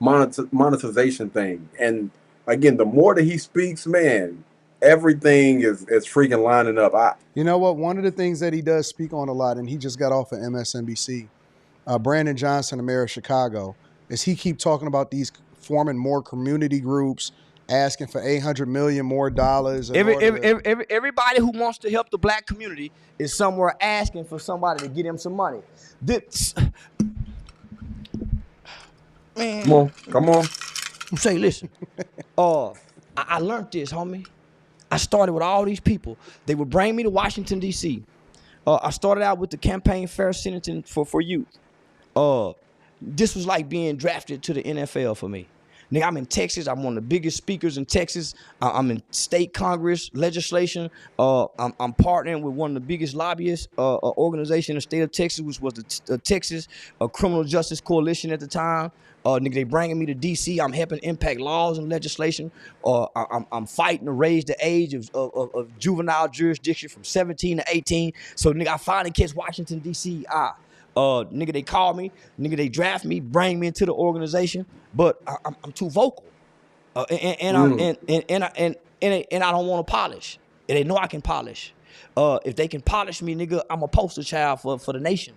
monetization thing. And again, the more that he speaks, man, everything is freaking lining up. You know what? One of the things that he does speak on a lot, and he just got off of MSNBC, Brandon Johnson, the mayor of Chicago, is he keep talking about these forming more community groups, asking for $800 million more dollars. Everybody who wants to help the black community is somewhere asking for somebody to get him some money. Man, come on. Say, listen. I learned this, homie. I started with all these people. They would bring me to Washington, D.C. I started out with the Campaign Fair Sentencing for Youth. This was like being drafted to the NFL for me. Nigga, I'm in Texas. I'm one of the biggest speakers in Texas. I'm in state Congress legislation. I'm partnering with one of the biggest lobbyist organization in the state of Texas, which was the Texas Criminal Justice Coalition at the time. Nigga, they bringing me to D.C. I'm helping impact laws and legislation. I'm fighting to raise the age of juvenile jurisdiction from 17 to 18. So, nigga, I finally catch Washington, D.C. Nigga, they call me. Nigga, they draft me, bring me into the organization. But I'm too vocal, and I don't want to polish. And they know I can polish. If they can polish me, nigga, I'm a poster child for the nation.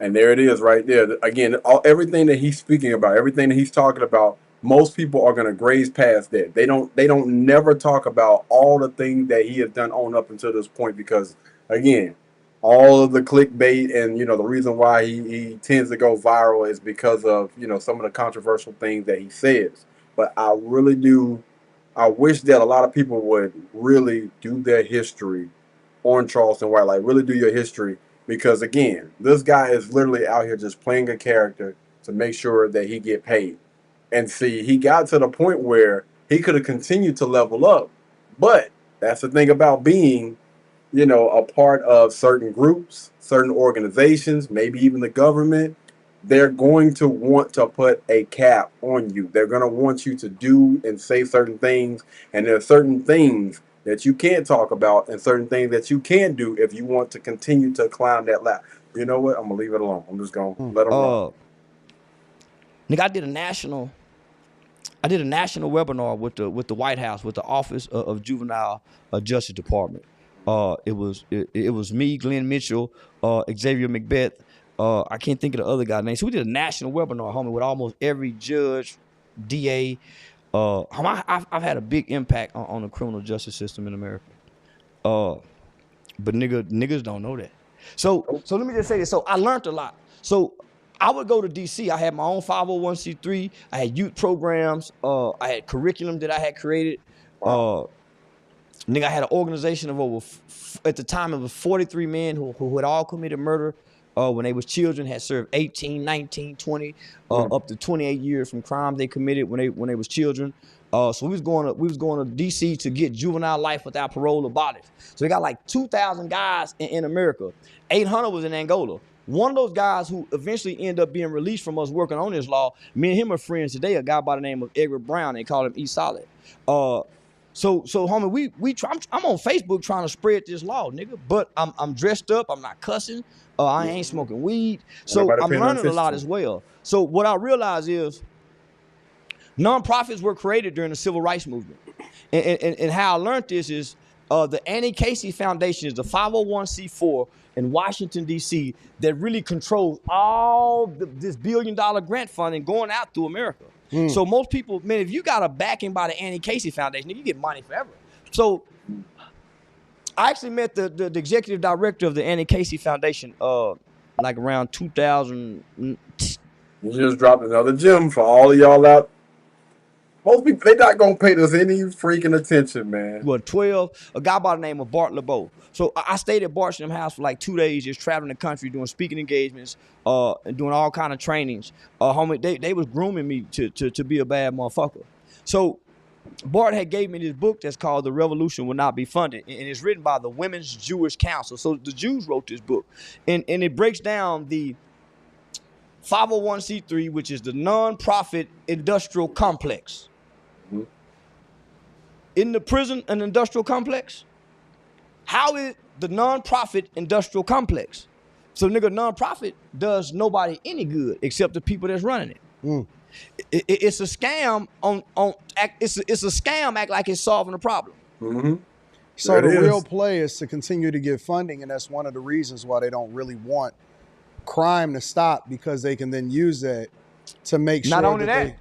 And there it is, right there. Again, everything that he's speaking about, everything that he's talking about, most people are gonna graze past that. They don't never talk about all the things that he has done on up until this point, because again, all of the clickbait and the reason why he tends to go viral is because of some of the controversial things that he says. But I wish that a lot of people would really do their history on Charleston White, like really do your history, because again, this guy is literally out here just playing a character to make sure that he get paid. And see, he got to the point where he could have continued to level up, but that's the thing about being a part of certain groups, certain organizations, maybe even the government. They're going to want to put a cap on you. They're going to want you to do and say certain things. And there are certain things that you can't talk about and certain things that you can do if you want to continue to climb that ladder. You know what? I'm going to leave it alone. I'm just going to let them run. Nigga, I did a national webinar with the White House, with the Office of Juvenile Justice Department. It was me, Glenn Mitchell, Xavier Macbeth. I can't think of the other guy's name. So we did a national webinar, homie, with almost every judge, DA. I've had a big impact on the criminal justice system in America. But niggas don't know that. So let me just say this. So I learned a lot. So I would go to DC. I had my own 501c3. I had youth programs. I had curriculum that I had created. Nigga, I had an organization of over, at the time it was 43 men who had all committed murder when they was children, had served 18, 19, 20, up to 28 years from crimes they committed when they was children. So we was going to DC to get juvenile life without parole abolished. So they got like 2,000 guys in America. 800 was in Angola. One of those guys who eventually ended up being released from us working on this law, me and him are friends today, a guy by the name of Edward Brown. They call him E Solid. So homie, I'm on Facebook trying to spread this law, nigga. But I'm dressed up. I'm not cussing. I ain't smoking weed. So I'm learning a lot as well. So what I realize is nonprofits were created during the civil rights movement, and how I learned this is the Annie Casey Foundation is the 501c4 in Washington D.C. that really controls all this $1 billion grant funding going out through America. So most people, man, if you got a backing by the Annie Casey Foundation, you get money forever. So I actually met the executive director of the Annie Casey Foundation like around 2000. You just dropped another gem for all of y'all out. Most people, they not gonna pay us any freaking attention, man. Well, 12, a guy by the name of Bart LeBeau. So I stayed at Bart's house for like 2 days, just traveling the country, doing speaking engagements, and doing all kind of trainings. Homie, they was grooming me to be a bad motherfucker. So Bart had gave me this book that's called The Revolution Will Not Be Funded, and it's written by the Women's Jewish Council. So the Jews wrote this book, and it breaks down the 501c3, which is the nonprofit industrial complex. In the prison and industrial complex, how is the nonprofit industrial complex? So nigga, nonprofit does nobody any good except the people that's running it. It's a scam it's a scam act like it's solving a problem. So the real play is to continue to get funding, and that's one of the reasons why they don't really want crime to stop, because they can then use that to make sure. Not only that,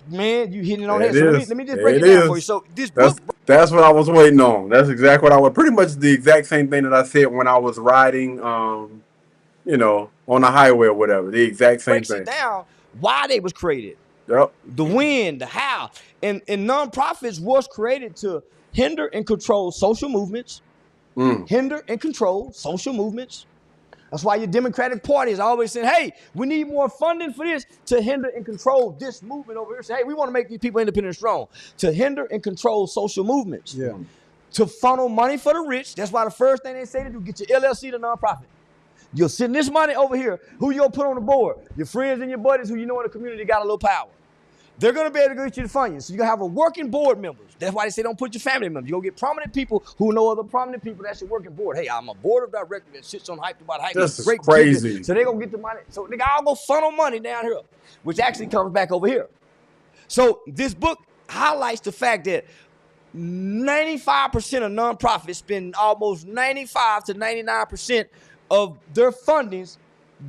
man, you hitting on that. So let me just break it down for you. So this book, that's what I was waiting on. That's exactly what I was. Pretty much the exact same thing that I said when I was riding, you know, on the highway or whatever. The exact same thing. Breaks it down why they was created. Yep. The when, the how, and nonprofits was created to hinder and control social movements. Hinder and control social movements. That's why your Democratic Party is always saying, hey, we need more funding for this to hinder and control this movement over here. Say, hey, we want to make these people independent and strong. To hinder and control social movements. Yeah. To funnel money for the rich. That's why the first thing they say to do, get your LLC to nonprofit. You'll send this money over here. Who you'll put on the board? Your friends and your buddies who you know in the community got a little power. They're going to be able to get you the funding. So you're going to have a working board members. That's why they say don't put your family members. You're going to get prominent people who know other prominent people. That's your working board. Hey, I'm a board of directors that sits on hype about hype. This is crazy. So they're going to get the money. So they all go funnel money down here, which actually comes back over here. So this book highlights the fact that 95% of nonprofits spend almost 95 to 99% of their fundings,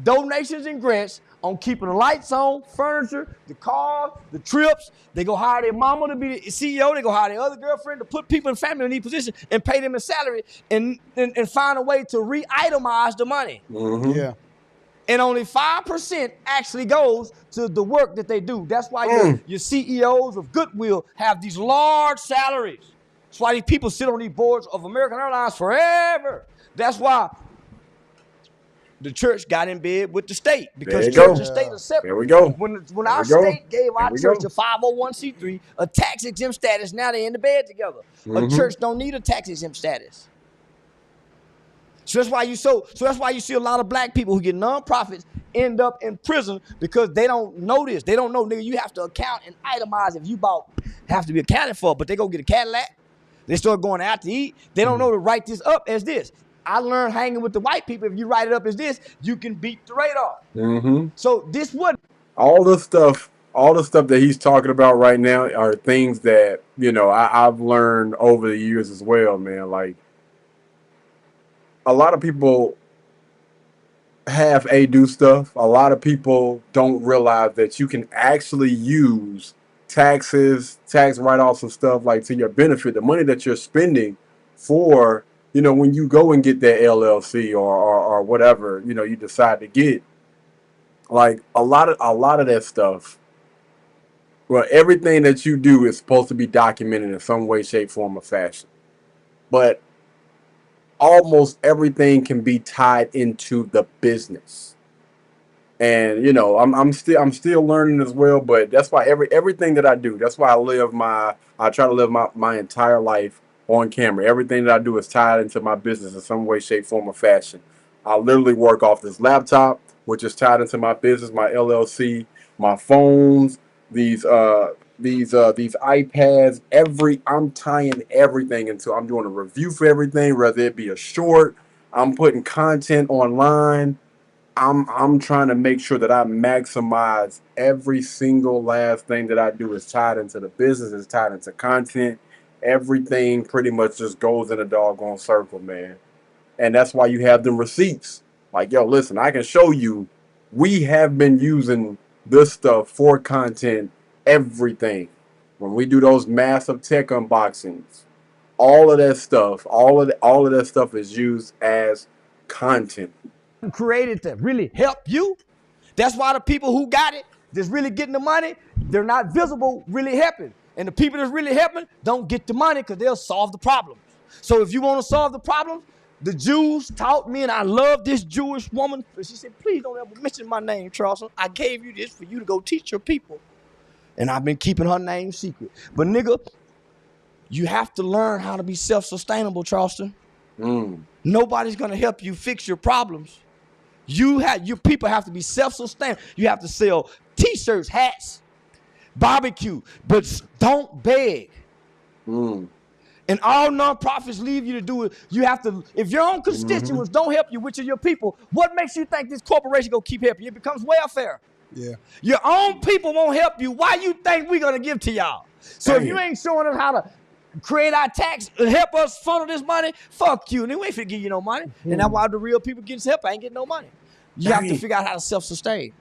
donations and grants, on keeping the lights on, furniture, the cars, the trips. They go hire their mama to be the CEO. They go hire their other girlfriend to put people in family in these positions and pay them a salary and find a way to re-itemize the money. Yeah. And only 5% actually goes to the work that they do. That's why your CEOs of Goodwill have these large salaries. That's why these people sit on these boards of American Airlines forever. That's why the church got in bed with the state, because church and state are separate. There we go. When our state gave our church a 501c3, a tax exempt status, now they're in the bed together. A church don't need a tax exempt status. So that's why you see a lot of black people who get nonprofits end up in prison, because they don't know this. They don't know, nigga, you have to account and itemize if you have to be accounted for, but they go get a Cadillac. They start going out to eat. They don't know to write this up as this. I learned hanging with the white people. If you write it up as this, you can beat the radar. So this would all the stuff that he's talking about right now are things that, you know, I've learned over the years as well, man. Like, a lot of people do stuff. A lot of people don't realize that you can actually use taxes, tax write-offs and stuff like to your benefit. The money that you're spending for, you know, when you go and get that LLC or whatever, you know, you decide to get, like a lot of that stuff. Well, everything that you do is supposed to be documented in some way, shape, form, or fashion. but almost everything can be tied into the business. And I'm still learning as well, but that's why everything that I do, that's why I try to live my entire life on camera. Everything that I do is tied into my business in some way, shape, form, or fashion. I literally work off this laptop, which is tied into my business, my LLC, my phones, these iPads. I'm tying everything into. I'm doing a review for everything, whether it be a short. I'm putting content online. I'm trying to make sure that I maximize every single last thing that I do is tied into the business, is tied into content. Everything pretty much just goes in a doggone circle, man. And that's why you have them receipts. Like, yo, listen, I can show you we have been using this stuff for content, everything. When we do those massive tech unboxings, all of that stuff, all of that stuff is used as content. Created to really help you. That's why the people who got it, that's really getting the money, they're not visible, really helping. And the people that's really helping don't get the money because they'll solve the problems. So if you want to solve the problems, the Jews taught me, and I love this Jewish woman. She said, please don't ever mention my name, Charleston. I gave you this for you to go teach your people. And I've been keeping her name secret. But nigga, you have to learn how to be self-sustainable, Charleston. Nobody's going to help you fix your problems. Your people have to be self-sustained. You have to sell t-shirts, hats, barbecue, but don't beg. And all nonprofits leave you to do it. You have to, if your own constituents don't help you, which are your people, what makes you think this corporation gonna keep helping you? It becomes welfare. Yeah. Your own people won't help you. Why you think we're gonna give to y'all? So if you ain't showing us how to create our tax and help us funnel this money, fuck you. And then we ain't finna give you no money. And that's why the real people getting help. I ain't getting no money. You have to figure out how to self-sustain.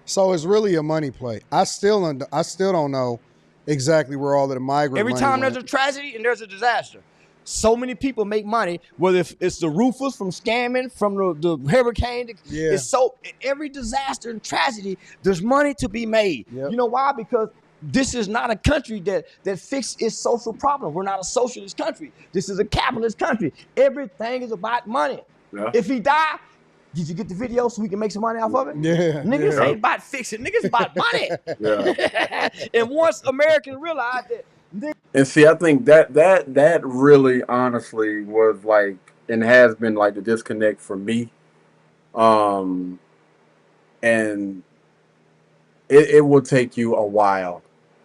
So it's really a money play. I still don't know exactly where all of the migrant Every money time went. there's a tragedy and there's a disaster, so many people make money, whether it's the roofers from scamming, from the hurricane. Yeah. It's so, every disaster and tragedy, there's money to be made. Yep. You know why? Because this is not a country that fixes its social problems. We're not a socialist country. This is a capitalist country. Everything is about money. Yeah. If he die, did you get the video so we can make some money off of it? Yeah. Niggas ain't about fixing. Niggas about money. Yeah. And once Americans realize that. And see, I think that really honestly was like, and has been like, the disconnect for me. And it will take you a while.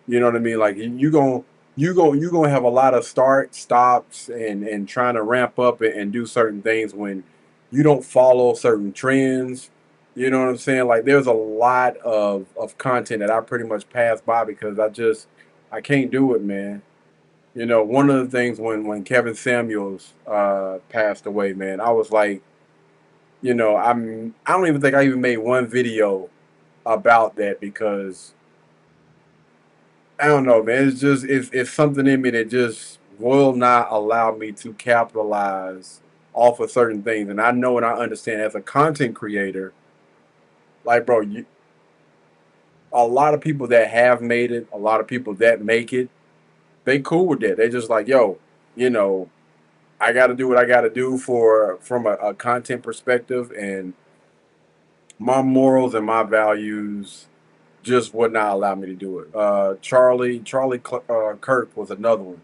You know what I mean? Like you gonna have a lot of start stops and trying to ramp up and do certain things when you don't follow certain trends. You know what I'm saying? Like there's a lot of content that I pretty much pass by because I can't do it, man. You know, one of the things when Kevin Samuels passed away, man, I was like, I don't even think I even made one video about that because I don't know, man. It's just it's something in me that just will not allow me to capitalize off of certain things. And I know and I understand as a content creator, like, bro, a lot of people that have made it, a lot of people that make it, they cool with that. They just like, yo, I got to do what I got to do from a content perspective, and my morals and my values just would not allow me to do it. Charlie Kirk was another one.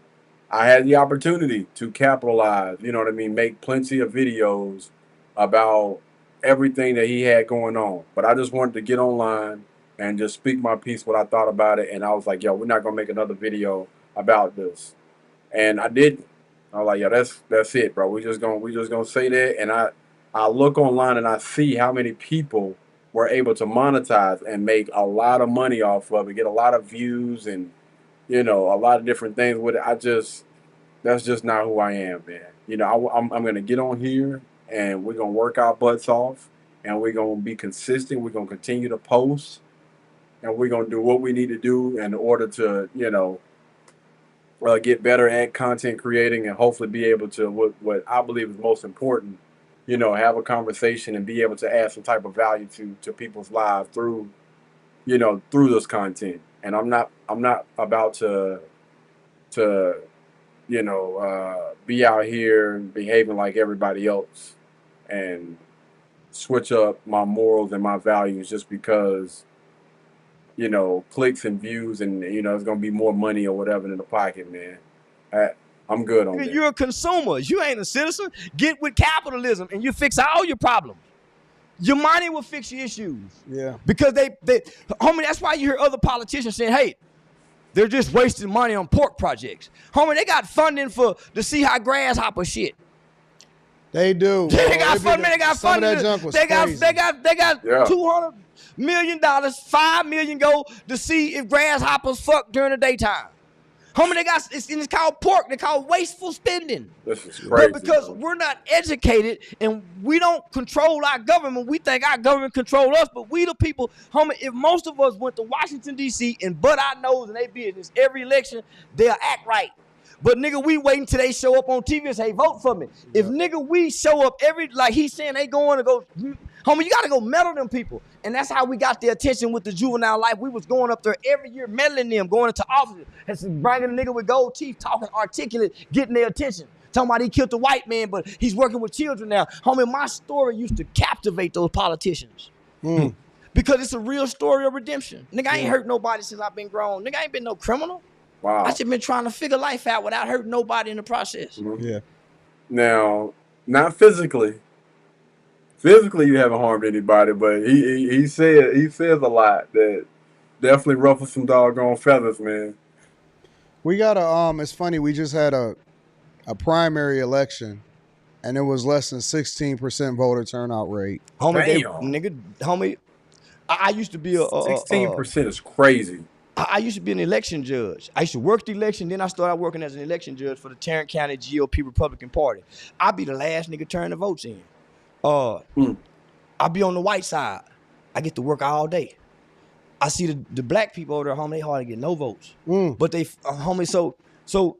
I had the opportunity to capitalize, you know what I mean, make plenty of videos about everything that he had going on. But I just wanted to get online and just speak my piece, what I thought about it. And I was like, yo, we're not going to make another video about this. And I didn't. I was like, yeah, that's it, bro. We just gonna say that. And I look online and I see how many people were able to monetize and make a lot of money off of it, get a lot of views and a lot of different things with it. That's just not who I am, man. I'm gonna get on here and we're gonna work our butts off and we're gonna be consistent. We're gonna continue to post and we're gonna do what we need to do in order to, get better at content creating and hopefully be able to, what I believe is most important, have a conversation and be able to add some type of value to people's lives through this content. And I'm not about to be out here and behaving like everybody else and switch up my morals and my values just because, clicks and views and, it's going to be more money or whatever in the pocket, man. I'm good on that. You're a consumer. You ain't a citizen. Get with capitalism and you fix all your problems. Your money will fix your issues. Yeah. Because homie, that's why you hear other politicians saying, hey, they're just wasting money on pork projects. Homie, they got funding to see how grasshopper shit. They do. They got funding. They got some funding. Of that junk was they got crazy. they got $200 million, $5 million go to see if grasshoppers fuck during the daytime. Homie, it's called pork. They call wasteful spending. This is crazy. But because we're not educated and we don't control our government, we think our government control us, but we the people, homie, if most of us went to Washington, D.C. and butt our nose in their business every election, they'll act right. But nigga, we waiting till they show up on TV and say, vote for me. Yeah. If nigga, we show up like he's saying they going to go, homie, you got to go meddle them people. And that's how we got their attention with the juvenile life. We was going up there every year, meddling them, going into offices, and bringing a nigga with gold teeth, talking articulate, getting their attention. Talking about he killed the white man, but he's working with children now. Homie, my story used to captivate those politicians. Because it's a real story of redemption. Nigga, I ain't hurt nobody since I've been grown. Nigga, I ain't been no criminal. Wow. I just been trying to figure life out without hurting nobody in the process. Mm-hmm. Yeah. Now, not physically. Physically, you haven't harmed anybody, but he says a lot that definitely ruffles some doggone feathers, man. We got it's funny, we just had a primary election and it was less than 16% voter turnout rate. Homie, I used to be 16% is crazy. I used to be an election judge. I used to work the election, then I started working as an election judge for the Tarrant County GOP Republican Party. I'd be the last nigga turning the votes in. I'll be on the white side. I get to work all day. I see the black people over there, homie, they hardly get no votes. But they, homie, so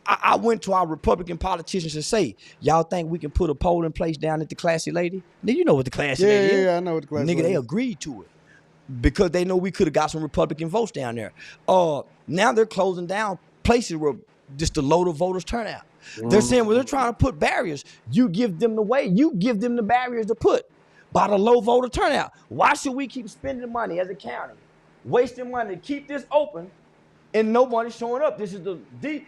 I went to our Republican politicians to say, y'all think we can put a polling place down at the Classy Lady? Then you know what the Classy Lady is. Yeah, I know what the Classy Lady is. Nigga, they agreed to it because they know we could have got some Republican votes down there. Now they're closing down places where just the low the voters turn out. They're saying, well, they're trying to put barriers. You give them the way. You give them the barriers to put by the low voter turnout. Why should we keep spending money as a county, wasting money to keep this open and nobody's showing up? This is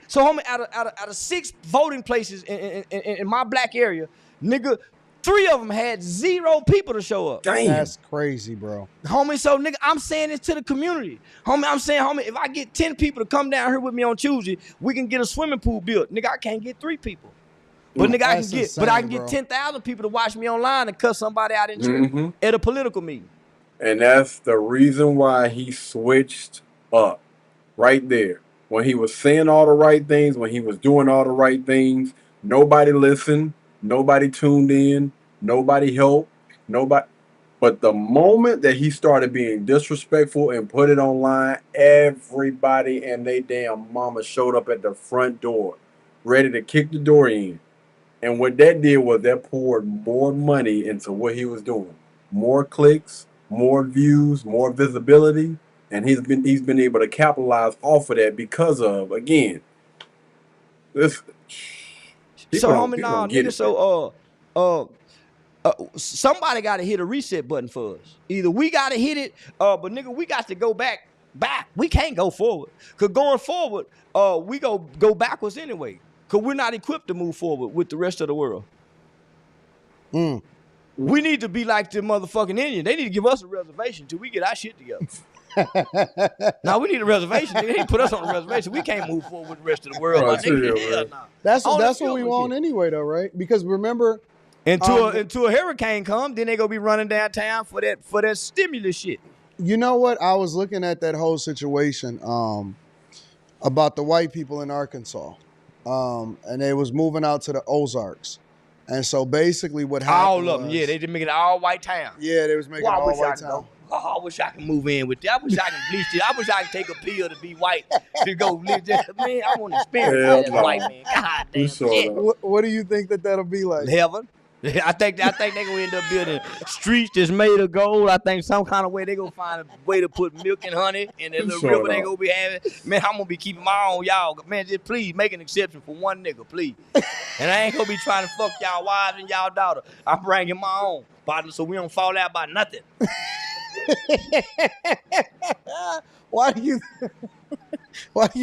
so homie, out of 6 voting places in my black area, nigga, 3 of them had 0 people to show up. Damn. That's crazy, bro. Homie, so nigga, I'm saying this to the community. Homie, I'm saying, homie, if I get 10 people to come down here with me on Tuesday, we can get a swimming pool built. Nigga, I can't get 3 people. But nigga, I can get 10,000 people to watch me online and cuss somebody out in church at a political meeting. And that's the reason why he switched up right there. When he was saying all the right things, when he was doing all the right things, nobody listened. Nobody tuned in. Nobody helped. Nobody. But the moment that he started being disrespectful and put it online, everybody and they damn mama showed up at the front door, ready to kick the door in. And what that did was that poured more money into what he was doing. More clicks, more views, more visibility. And he's been able to capitalize off of that because of, again, this. So homie, nah, nigga, so somebody got to hit a reset button for us. Either we got to hit it, but nigga, we got to go back. We can't go forward. Cause going forward, we go backwards anyway. Cause we're not equipped to move forward with the rest of the world. We need to be like the motherfucking Indian. They need to give us a reservation till we get our shit together. Now we need a reservation. They need to put us on a reservation. We can't move forward with the rest of the world. That's what we want anyway, though, right? Because remember, until a hurricane comes, then they gonna be running downtown for that stimulus shit. You know what? I was looking at that whole situation about the white people in Arkansas, and they was moving out to the Ozarks. And so basically what happened all of them, yeah, they just making it all white town. Yeah, they was making it all white town. Oh, I wish I could move in with that. I wish I could bleach it. I wish I could take a pill to be white to go live there. Man, I want to experience that white man. God damn shit. What do you think that'll be like? Heaven. I think they gonna end up building streets that's made of gold. I think some kind of way they gonna find a way to put milk and honey in that little river they gonna be having. Man, I'm gonna be keeping my own, y'all. Man, just please make an exception for one nigga, please. And I ain't gonna be trying to fuck y'all wives and y'all daughter. I'm bringing my own, partner, so we don't fall out by nothing. Why do you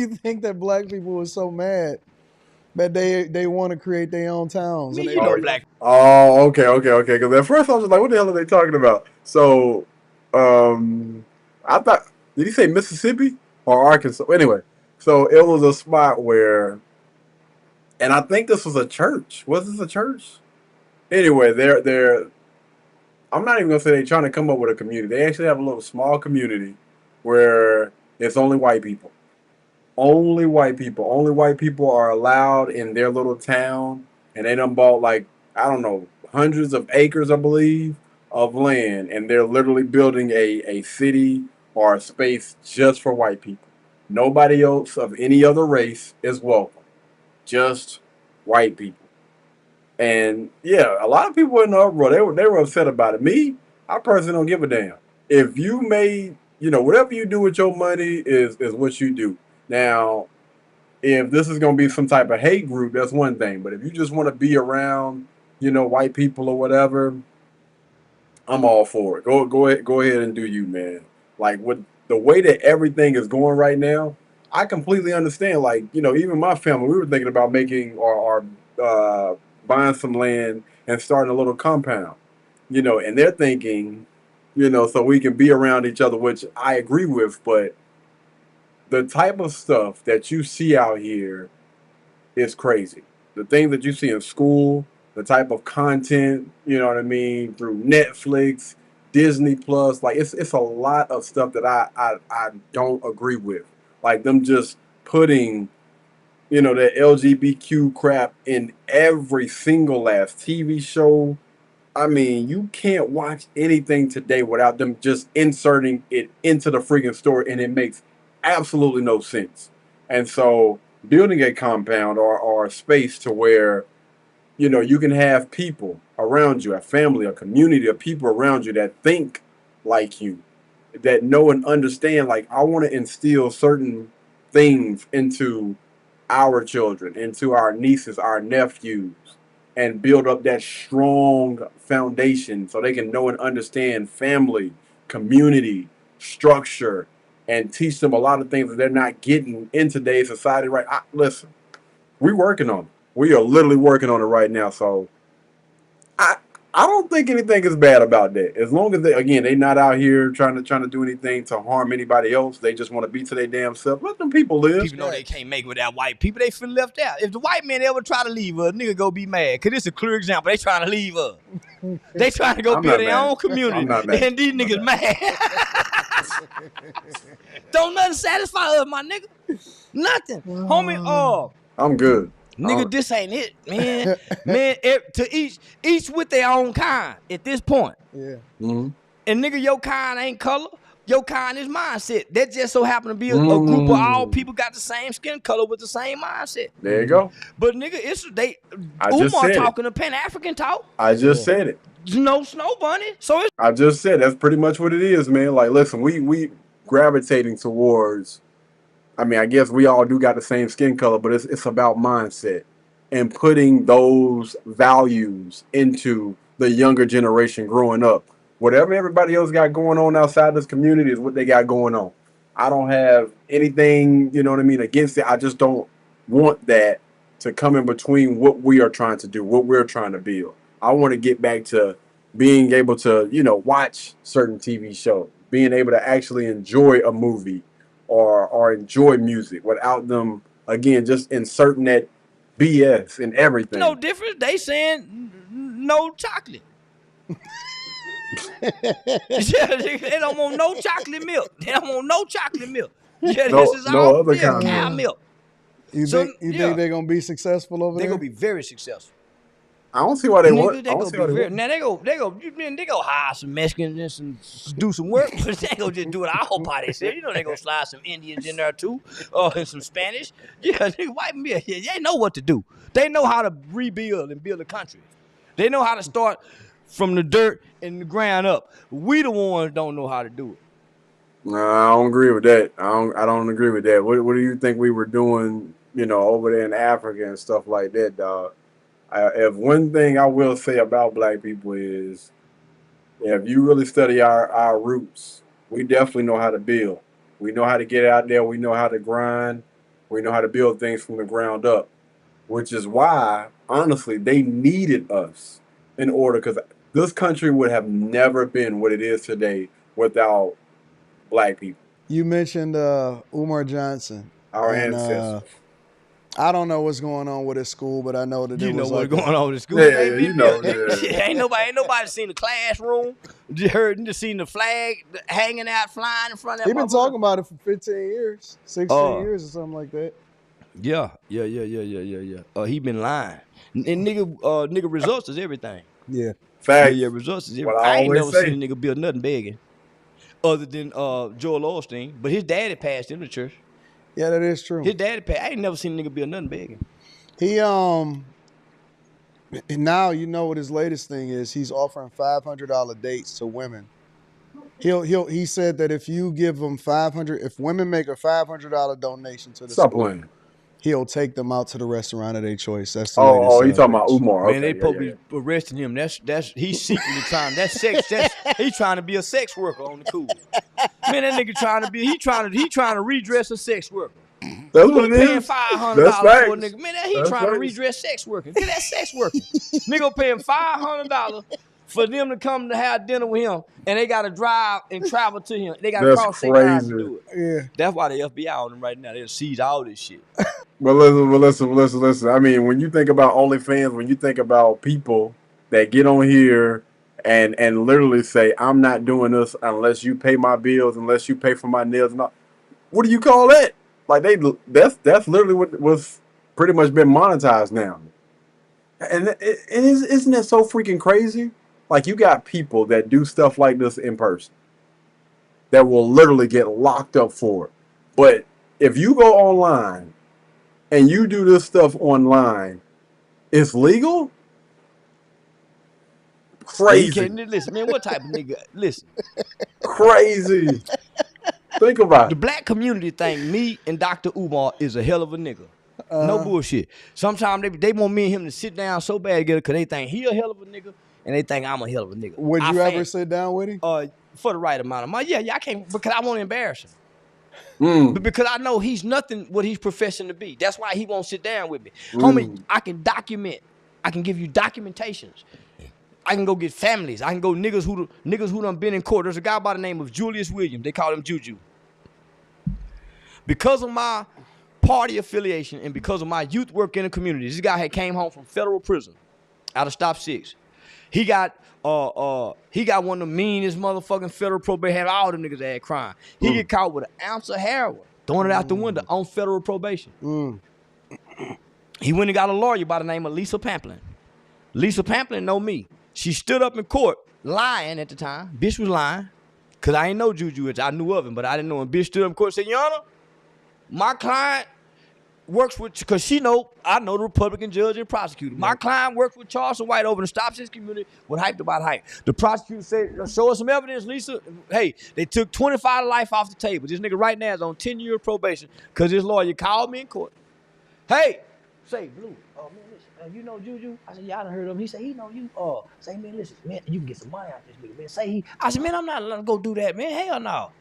think that black people were so mad that they want to create their own towns? Me, you know, black. Oh, okay. Because at first I was just like, what the hell are they talking about? So, I thought, did he say Mississippi or Arkansas? Anyway, so it was a spot where, and I think this was a church. Was this a church? Anyway, they're I'm not even gonna say they're trying to come up with a community. They actually have a little small community where it's only white people. Only white people. Only white people are allowed in their little town, and they done bought like, I don't know, hundreds of acres, I believe, of land, and they're literally building a city or a space just for white people. Nobody else of any other race is welcome. Just white people. And yeah, a lot of people in the uproar, they were upset about it. Me, I personally don't give a damn. If you made, whatever you do with your money is what you do. Now, if this is going to be some type of hate group, that's one thing. But if you just want to be around, white people or whatever, I'm all for it. Go ahead and do you, man. Like with the way that everything is going right now, I completely understand. Like, even my family, we were thinking about making or buying some land and starting a little compound, and they're thinking, so we can be around each other, which I agree with, but the type of stuff that you see out here is crazy. The things that you see in school, the type of content, you know what I mean, through Netflix, Disney Plus, like it's a lot of stuff that I don't agree with. Like them just putting, that LGBTQ crap in every single last TV show. I mean, you can't watch anything today without them just inserting it into the freaking story, and it makes absolutely no sense. And so building a compound or a space to where, you can have people around you, a family, a community of people around you that think like you, that know and understand, like, I want to instill certain things into our children, into our nieces, our nephews, and build up that strong foundation so they can know and understand family, community, structure, and teach them a lot of things that they're not getting in today's society. Right? Listen, we're working on it. We are literally working on it right now. So I don't think anything is bad about that. As long as they're not out here trying to do anything to harm anybody else. They just want to be to their damn self. Let them people live. People know they can't make it without white people. They feel left out. If the white man ever try to leave us, nigga go be mad. Cause it's a clear example. They trying to leave us. They trying to go build their own community. And these niggas mad. Don't nothing satisfy us, my nigga. Nothing. Homie, I'm good. Nigga, this ain't it, man. Man, to each with their own kind at this point. Yeah. Mm-hmm. And nigga, your kind ain't color. Your kind is mindset. That just so happen to be a group of all people got the same skin color with the same mindset. There you go. But nigga, Umar talking to Pan-African talk. I just said it. No snow bunny. So I just said that's pretty much what it is, man. Like, listen, we gravitating towards. I mean, I guess we all do got the same skin color, but it's about mindset and putting those values into the younger generation growing up. Whatever everybody else got going on outside this community is what they got going on. I don't have anything, against it. I just don't want that to come in between what we are trying to do, what we're trying to build. I want to get back to being able to, watch certain TV shows, being able to actually enjoy a movie or enjoy music without them, again, just inserting that BS in everything. No difference. They saying no chocolate. They don't want no chocolate milk. They don't want no chocolate milk. Yeah, this is all other kind cow milk. You think they're gonna be successful over there? They're gonna be very successful. I don't see why they want. Now they go hire some Mexicans and do some work, but they gonna just do it all by themselves. They gonna slide some Indians in there too, and some Spanish. Yeah, they white men. Yeah, they know what to do. They know how to rebuild and build a country. They know how to start from the dirt and the ground up. We the ones don't know how to do it. No, I don't agree with that. I don't agree with that. What do you think we were doing, over there in Africa and stuff like that, dog? If one thing I will say about black people is, if you really study our roots, we definitely know how to build. We know how to get out there. We know how to grind. We know how to build things from the ground up, which is why, honestly, they needed us in order, because this country would have never been what it is today without black people, You mentioned Umar Johnson, our and ancestors. I don't know what's going on with his school, but I know that You it know was what's like going on in school. Yeah, Ain't been built. yeah. ain't nobody seen the classroom. Just seen the flag hanging out, flying in front of that. He been talking about it for 15 years, 16 years or something like that. Yeah. He been lying. And nigga results is everything. Yeah. Facts. Yeah, results is everything. What I ain't always never say. seen a nigga build nothing begging. Other than Joel Osteen. But his daddy passed in the church. Yeah, that is true. His daddy passed. I ain't never seen a nigga build nothing begging. He now you know what his latest thing is. He's offering $500 dates to women. He said that if you give them if women make a $500 donation to the Stop school, playing. he'll take them out to the restaurant of their choice. That's the latest. You talking about pitch. Umar? Man, Okay, they probably arresting him. That's he's secretly trying. That's sex. He's trying to be a sex worker on the cool. Man, that nigga trying to redress a sex worker. That's what it Paying is. $500 That's for a facts. nigga. Man, he That's trying to facts. redress sex worker. Get that sex worker. Nigga paying $500 for them to come to have dinner with him, and they got to drive and travel to him. They got to That's cross state lines to crazy. do it. Yeah. That's why the FBI on them right now. They'll seize all this shit. But listen. I mean, when you think about OnlyFans, when you think about people that get on here and literally say, "I'm not doing this unless you pay my bills, unless you pay for my nails," and all, what do you call that? Like that's literally what was pretty much been monetized now. And isn't that so freaking crazy? Like, you got people that do stuff like this in person that will literally get locked up for it. But if you go online and you do this stuff online, it's legal? Crazy. Listen, man, what type of nigga? Listen. Crazy. Think about The it. black community think me and Dr. Umar is a hell of a nigga. No bullshit. Sometimes they want me and him to sit down so bad together because they think he a hell of a nigga and they think I'm a hell of a nigga. Would you ever sit down with him? For the right amount of money. Yeah, I can't, because I want to embarrass him. But because I know he's nothing what he's professing to be. That's why he won't sit down with me. Homie, I can document. I can give you documentations. I can go get families. I can go niggas who done been in court. There's a guy by the name of Julius Williams. They call him Juju. Because of my party affiliation and because of my youth work in the community, this guy had came home from federal prison out of Stop 6. He got one of the meanest motherfucking federal probation. Had all them niggas that had crime. He get caught with an ounce of heroin, throwing it out the window on federal probation. He went and got a lawyer by the name of Lisa Pamplin. Lisa Pamplin know me. She stood up in court lying at the time. Bitch was lying. Cause I ain't know Juju. I knew of him, but I didn't know him. Bitch stood up in court and said, Your Honor, my client works with, because I know the Republican judge and prosecutor. My client works with Charleston White over in the Stop 6 community with hyped about hype. The prosecutor said, show us some evidence, Lisa. Hey, they took 25 to life off the table. This nigga right now is on 10-year probation because his lawyer called me in court. Hey, say, Blue, man, listen, you know Juju? I said, yeah, I done heard of him. He said, he know you. Say, man, listen, man, you can get some money out this nigga, man. Say he. I said, man, I'm not letting go do that, man. Hell no.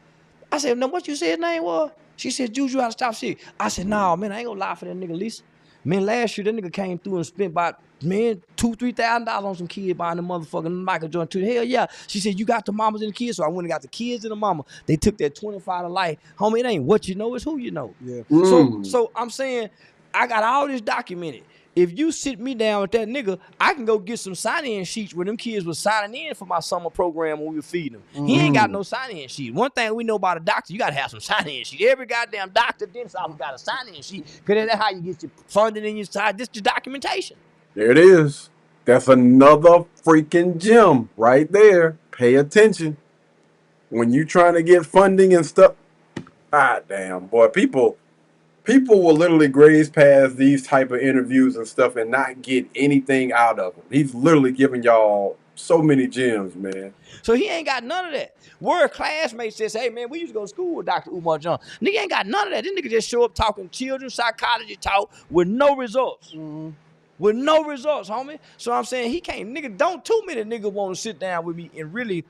I said, no, what you said his name was? She said, Juju out of Stop 6. I said, no, man, I ain't gonna lie for that nigga, Lisa. Man, last year, that nigga came through and spent about, man, $2,000-$3,000 on some kids buying the motherfucking Michael Jordan too. Hell yeah. She said, you got the mamas and the kids. So I went and got the kids and the mama. They took that 25 to life. Homie, it ain't what you know, it's who you know. Yeah. So I'm saying, I got all this documented. If you sit me down with that nigga, I can go get some sign-in sheets where them kids was signing in for my summer program when we were feeding them. He ain't got no sign-in sheet. One thing we know about a doctor, you got to have some sign-in sheet. Every goddamn doctor, dentist office got a sign-in sheet because that's how you get your funding in your side. This is documentation. There it is. That's another freaking gem right there. Pay attention. When you trying to get funding and stuff. Ah, damn, boy. People, people will literally graze past these type of interviews and stuff and not get anything out of them. He's literally giving y'all so many gems, man. So he ain't got none of that. Where a classmate says, hey, man, we used to go to school with Dr. Umar John. Nigga ain't got none of that. This nigga just show up talking children's psychology talk with no results. Mhm. With no results, homie. So I'm saying he can't, nigga, don't too many niggas want to sit down with me and really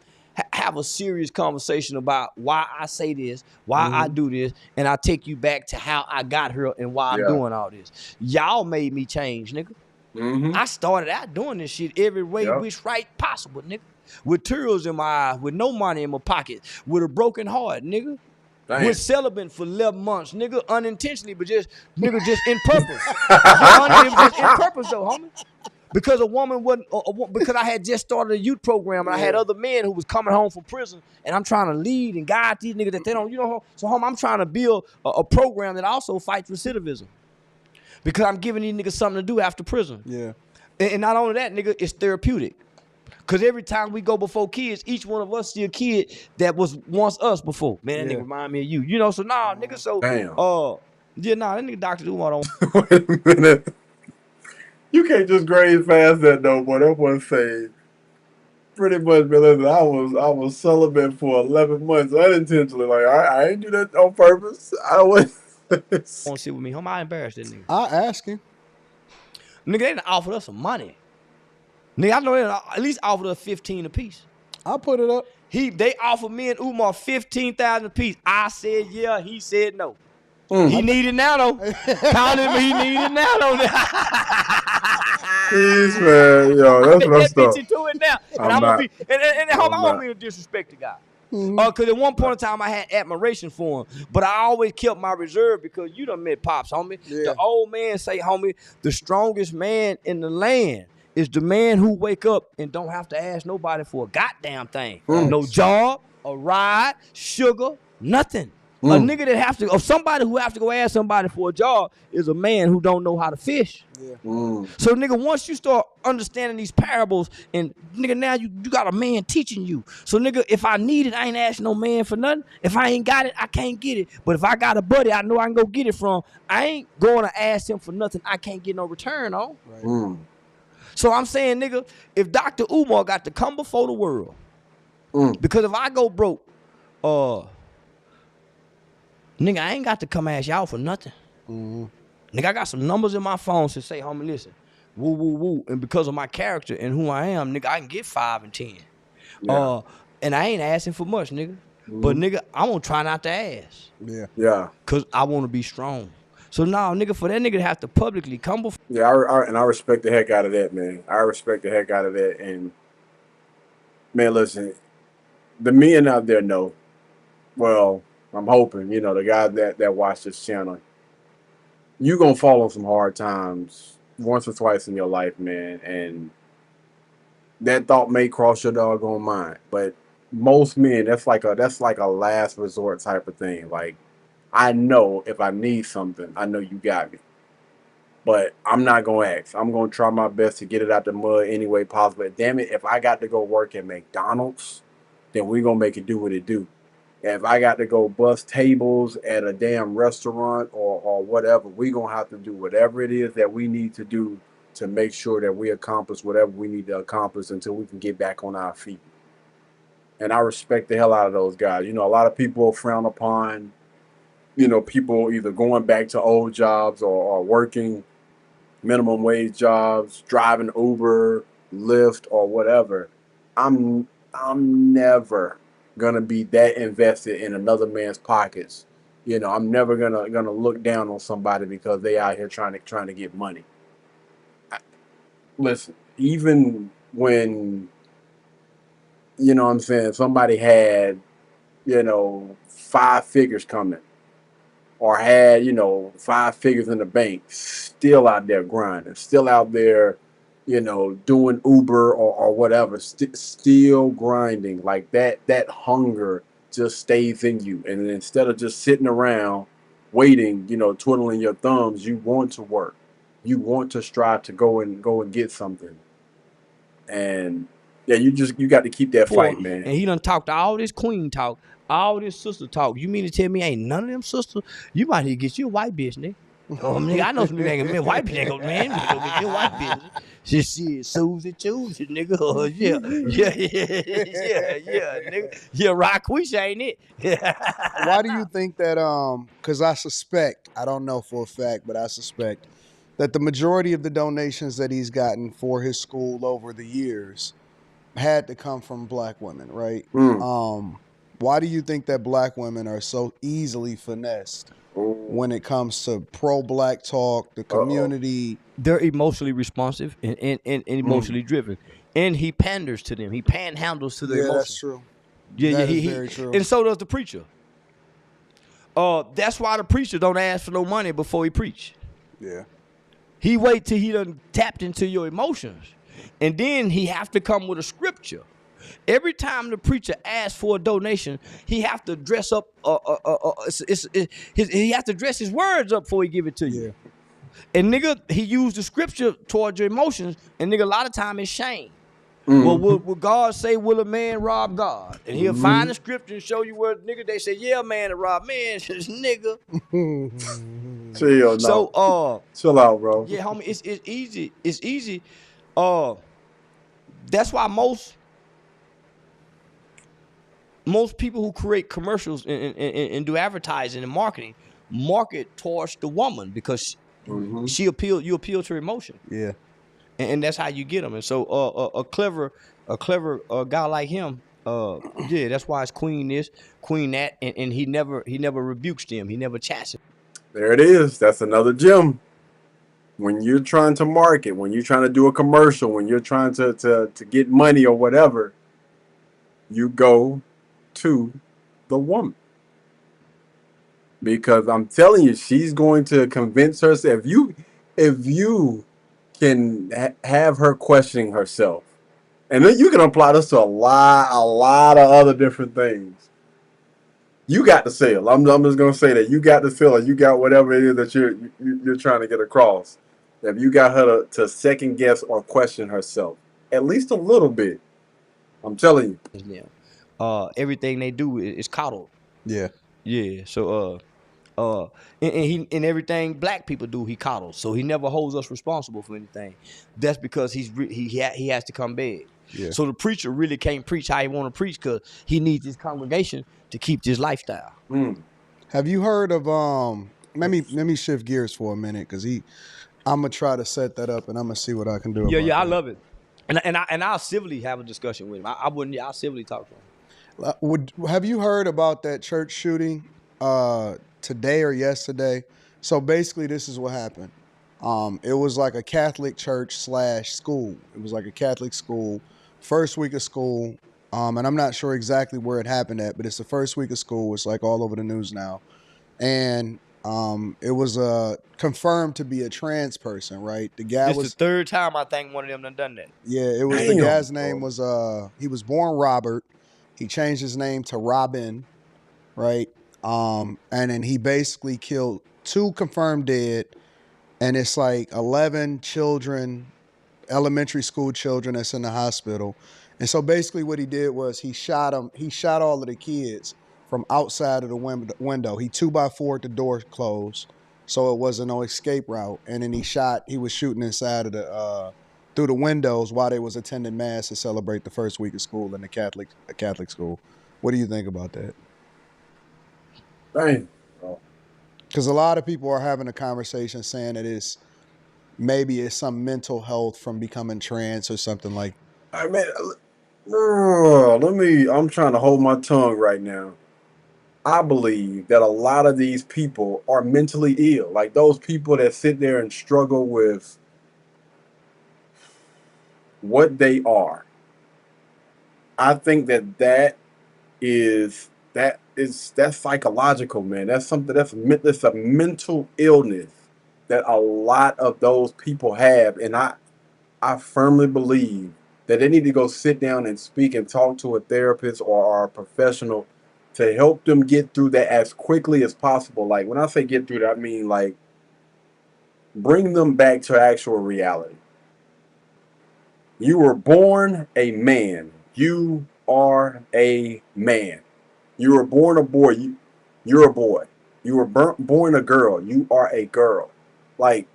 have a serious conversation about why I say this, why I do this, and I take you back to how I got here and why I'm doing all this. Y'all made me change, nigga. I started out doing this shit every way, which right possible, nigga. With tears in my eyes, with no money in my pocket, with a broken heart, nigga. Damn. Was celibate for 11 months, nigga, unintentionally, but just in purpose. It was just in purpose, though, homie. Because a woman wasn't, because I had just started a youth program and I had other men who was coming home from prison, and I'm trying to lead and guide these niggas that they don't, so homie, I'm trying to build a program that also fights recidivism. Because I'm giving these niggas something to do after prison. Yeah. And not only that, nigga, it's therapeutic. Because every time we go before kids, each one of us see a kid that was once us before. Man, that nigga remind me of you. So nah, nigga, so Damn. that nigga Dr. Umar don't. Wait a minute. You can't just graze past that though, boy. That one say pretty much, man. Listen, I was celibate for 11 months unintentionally. Like I ain't do that on purpose. I was. Want to sit with me? Homie, I embarrassed that nigga. I ask him. Nigga, they done offered us some money. Nigga, I know they done at least offered us 15 apiece. I put it up. They offered me and Umar 15,000 apiece. I said yeah. He said no. He needed now though. Called him. He needed now though. Please, man, yo, that's messed up. To it now, and I'm gonna be. And I don't mean to disrespect the guy. Because at one point in time I had admiration for him, but I always kept my reserve because you done met Pops, homie. Yeah. The old man say, homie, the strongest man in the land is the man who wake up and don't have to ask nobody for a goddamn thing. No job, a ride, sugar, nothing. A nigga that have to, or somebody who have to go ask somebody for a job is a man who don't know how to fish. Yeah. So nigga, once you start understanding these parables, and nigga, now you got a man teaching you. So nigga, if I need it, I ain't asking no man for nothing. If I ain't got it, I can't get it. But if I got a buddy I know I can go get it from, I ain't going to ask him for nothing I can't get no return on. Right. So I'm saying, nigga, if Dr. Umar got to come before the world, because if I go broke, nigga, I ain't got to come ask y'all for nothing. Nigga, I got some numbers in my phone to say, homie, listen, woo, woo, woo. And because of my character and who I am, nigga, I can get 5 and 10. Yeah. And I ain't asking for much, nigga. But nigga, I'm gonna try not to ask. Yeah. Cause I wanna be strong. So now, nigga, for that nigga to have to publicly come before. Yeah, I respect the heck out of that, man. I respect the heck out of that. And man, listen, the men out there know. Well, I'm hoping, the guys that watch this channel, you gonna fall on some hard times once or twice in your life, man. And that thought may cross your doggone mind. But most men, that's like a last resort type of thing. Like, I know if I need something, I know you got me. But I'm not gonna ask. I'm gonna try my best to get it out the mud any way possible. Damn it, if I got to go work at McDonald's, then we gonna make it do what it do. If I got to go bust tables at a damn restaurant or whatever, we going to have to do whatever it is that we need to do to make sure that we accomplish whatever we need to accomplish until we can get back on our feet. And I respect the hell out of those guys. A lot of people frown upon, people either going back to old jobs or working minimum wage jobs, driving Uber, Lyft, or whatever. I'm never gonna be that invested in another man's pockets. I'm never gonna look down on somebody because they out here trying to get money. Listen, even when what I'm saying, somebody had 5 figures coming or had 5 figures in the bank, still out there grinding, still out there doing Uber or whatever, still grinding. Like that hunger just stays in you. And instead of just sitting around waiting, twiddling your thumbs, you want to work. You want to strive to go and get something. And Yeah, you got to keep that For fight, man. and he done talked all this queen talk, all this sister talk. You mean to tell me ain't none of them sisters? You might need to get you a white bitch, nigga. Nigga, I know some nigga ain't gonna white bitch ain't gonna man. You go get you a white bitch. She Susie chooses, nigga. Yeah, nigga. Yeah, Raquisha ain't it? Why do you think that? Because I suspect, I don't know for a fact, but I suspect that the majority of the donations that he's gotten for his school over the years had to come from black women, right? Why do you think that black women are so easily finessed when it comes to pro-black talk, the community? They're emotionally responsive and emotionally driven, and he panders to them. He panhandles to their Yeah, emotions. that's true. Yeah, That yeah, is very true. And so does the preacher. That's why the preacher don't ask for no money before he preach. Yeah. He wait till he done tapped into your emotions, and then he have to come with a scripture. Every time the preacher asks for a donation, he have to dress up. He have to dress his words up before he give it to you. Yeah. And nigga, he used the scripture towards your emotions, and nigga, a lot of time it's shame. Well, will God say, will a man rob God? And he'll find the scripture and show you where nigga they say, yeah, man, to rob man, nigga. Chill, no. So chill out, bro. yeah, homie, it's easy. It's easy. That's why most people who create commercials and do advertising and marketing market towards the woman because you appeal to her emotion. Yeah. And that's how you get them. And so a clever guy like him, yeah, that's why it's queen this, queen that, and he never rebukes them. He never chastens. There it is. That's another gem. When you're trying to market, when you're trying to do a commercial, when you're trying to get money or whatever, you go to the woman. Because I'm telling you, she's going to convince herself. If you can have her questioning herself, and then you can apply this to a lot of other different things. You got the sale. I'm just gonna say that you got the sale. You got whatever it is that you're trying to get across. If you got her to second guess or question herself, at least a little bit, I'm telling you. Everything they do is coddled. Yeah. Yeah. So and everything black people do, he coddles. So he never holds us responsible for anything. That's because he has to come big. Yeah. So the preacher really can't preach how he want to preach because he needs his congregation to keep this lifestyle. Have you heard of let me shift gears for a minute because I'm gonna try to set that up and I'm gonna see what I can do. Yeah, I love it. And I'll civilly have a discussion with him. I'll civilly talk to him. Have you heard about that church shooting today or yesterday? So basically, this is what happened. It was like a Catholic church / school. It was like a Catholic school, first week of school. And I'm not sure exactly where it happened at, but it's the first week of school. It's like all over the news now. And it was confirmed to be a trans person, right? The guy was the third time I think one of them done that. Yeah, it was the guy's name was he was born Robert. He changed his name to Robin, right? And then he basically killed 2 confirmed dead, and it's like 11 children, elementary school children that's in the hospital. And so basically what he did was he shot all of the kids from outside of the window. He 2x4'd the door closed, so it wasn't no escape route. And then he was shooting inside of the through the windows while they was attending mass to celebrate the first week of school in a Catholic school. What do you think about that? Dang. Because a lot of people are having a conversation saying that maybe it's some mental health from becoming trans or something like. I mean, I'm trying to hold my tongue right now. I believe that a lot of these people are mentally ill. Like those people that sit there and struggle with what they are. I think that's psychological, man. That's something that's a mental illness that a lot of those people have. And I firmly believe that they need to go sit down and speak and talk to a therapist or a professional to help them get through that as quickly as possible. Like when I say get through that, I mean like bring them back to actual reality. You were born a man. You are a man. You were born a boy. You're a boy. You were born a girl. You are a girl. Like,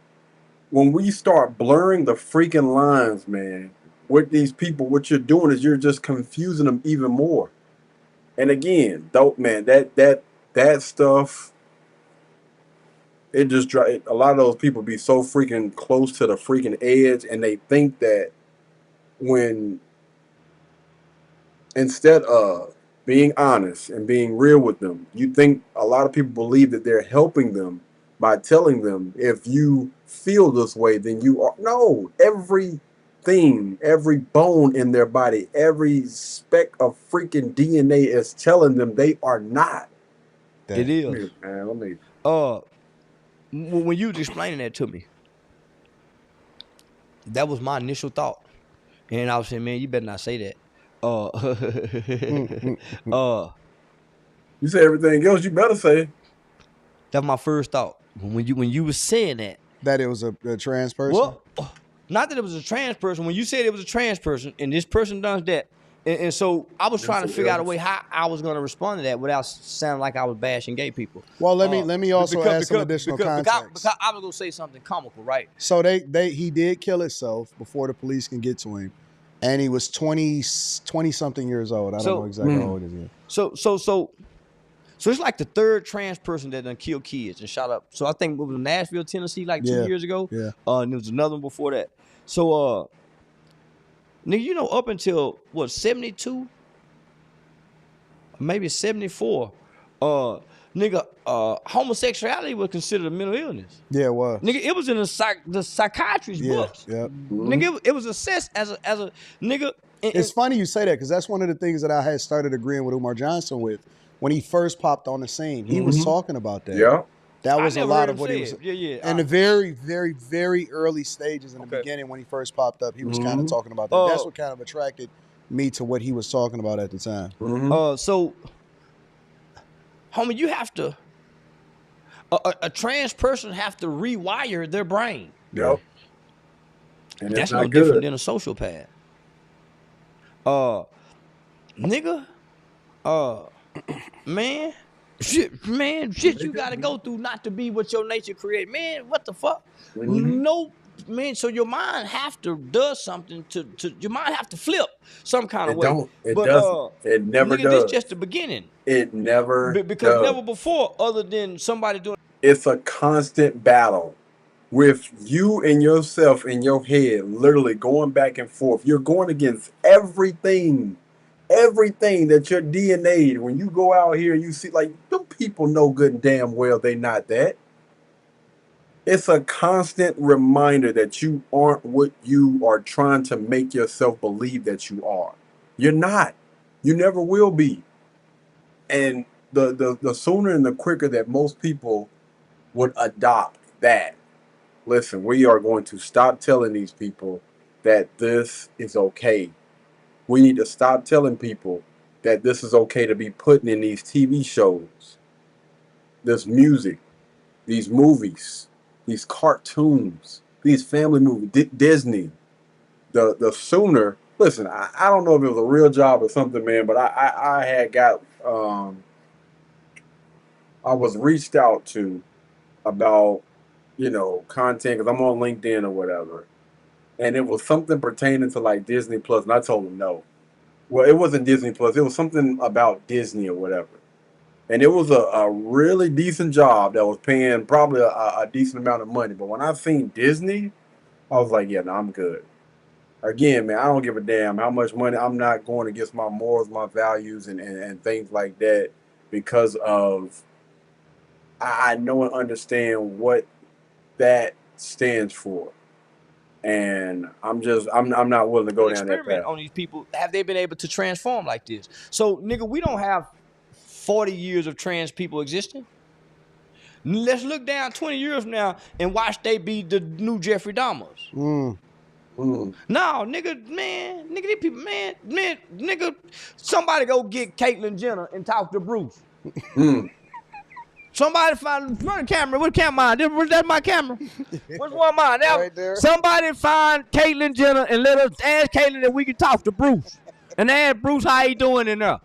when we start blurring the freaking lines, man, with these people, what you're doing is you're just confusing them even more. And again, dope, man, that stuff, it just a lot of those people be so freaking close to the freaking edge, and they think that when instead of being honest and being real with them, you think a lot of people believe that they're helping them by telling them, if you feel this way, then you are. No, everything, every bone in their body, every speck of freaking DNA is telling them they are not. It is. Man, let me. When you was explaining that to me, that was my initial thought, and I was saying, man, you better not say that. You say everything else, you better say. That's my first thought when you was saying that it was a trans person. Well, not that it was a trans person. When you said it was a trans person and this person does that, and so I was trying to figure out a way how I was going to respond to that without sounding like I was bashing gay people. Well, let me also add some additional context. Because I was going to say something comical, right? So he did kill himself before the police can get to him, and he was 20 something years old. I don't know exactly how old he is. So it's like the third trans person that done killed kids and shot up. So I think it was Nashville, Tennessee, like 2 years ago. Yeah. And there was another one before that. So, nigga, you know, up until, 72? Maybe 74. Nigga, homosexuality was considered a mental illness. Yeah, it was. Nigga, it was in the psychiatrist's books. Yeah. Nigga, it was assessed as a nigga. It's funny you say that, because that's one of the things that I had started agreeing with Umar Johnson with. When he first popped on the scene, he was talking about that. Yeah. That was a lot of what he was. Yeah. In the very, very, very early stages in the beginning, when he first popped up, he was kind of talking about that. That's what kind of attracted me to what he was talking about at the time. So, homie, you have to, a trans person have to rewire their brain. Yep. And that's no different than a sociopath. Nigga, man, shit you gotta go through not to be what your nature create. Man, what the fuck? No, man, so your mind have to do something to your mind have to flip some kind of way. It doesn't. It never nigga, does. This just the beginning. It never because does. never before, other than somebody doing. It's a constant battle with you and yourself in your head, literally going back and forth. You're going against everything that your DNA, when you go out here and you see, like, them people know good and damn well they not that. It's a constant reminder that you aren't what you are trying to make yourself believe that you are. You're not. You never will be. And the sooner and the quicker that most people would adopt that, listen, we are going to stop telling these people that this is okay. We need to stop telling people that this is okay to be putting in these TV shows, this music, these movies, these cartoons, these family movies, Disney. The sooner, listen, I don't know if it was a real job or something, man, but I had got, I was reached out to about, content, because I'm on LinkedIn or whatever. And it was something pertaining to like Disney Plus, and I told him no. Well, it wasn't Disney Plus. It was something about Disney or whatever. And it was a really decent job that was paying probably a decent amount of money. But when I seen Disney, I was like, yeah, no, I'm good. Again, man, I don't give a damn how much money. I'm not going against my morals, my values, and things like that, because of I know and understand what that stands for. And I'm not willing to go down that path. On these people, have they been able to transform like this? So, nigga, we don't have 40 years of trans people existing. Let's look down 20 years from now and watch they be the new Jeffrey Dahmers. No, nigga, these people, nigga, somebody go get Caitlyn Jenner and talk to Bruce. Somebody find the camera. What camera? That's my camera. What's one of mine? Now, Right there. somebody find Caitlyn Jenner and let us ask Caitlyn that we can talk to Bruce. And ask Bruce how he doing in there.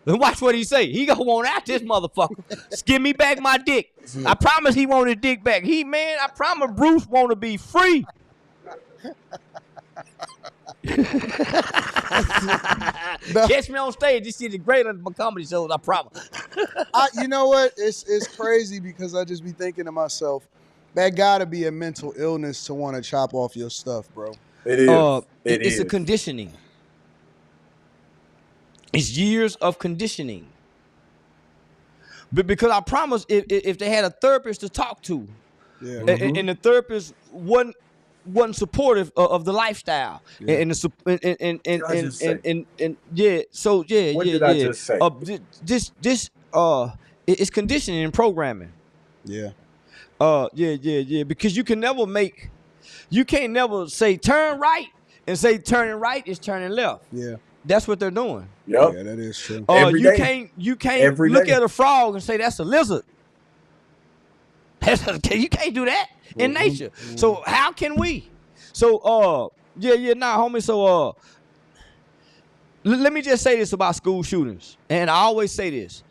And watch what he say. He gonna want out this motherfucker. Give me back my dick. I promise he want his dick back. I promise Bruce want to be free. Catch me on stage. This shit is great on my comedy shows. I promise. You know what? It's crazy because I just be thinking to myself, that gotta be a mental illness to want to chop off your stuff, bro. It is. It's a conditioning. It's years of conditioning. But because I promise, if they had a therapist to talk to, and the therapist wasn't supportive of the lifestyle, and just say? It's conditioning and programming. Because you can't never say turn right and say turning right is turning left. That's what they're doing. Yep. Yeah, that is true. You can't look at a frog and say that's a lizard. You can't do that in nature. So how can we? So homie. So let me just say this about school shootings, and I always say this.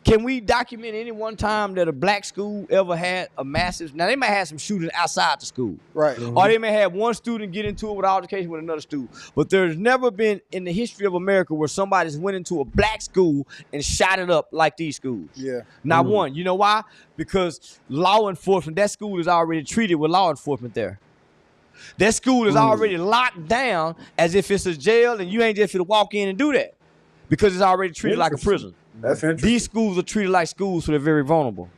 Can we document any one time that a black school ever had a massive? Now, they may have some shootings outside the school. Right. Or they may have one student get into it with altercation with another student. But there's never been in the history of America where somebody's went into a black school and shot it up like these schools. Yeah. Not one. You know why? Because law enforcement, that school is already treated with law enforcement there. That school is already locked down as if it's a jail, and you ain't just finna walk in and do that because it's already treated like a prison. That's interesting. These schools are treated like schools, so they're very vulnerable.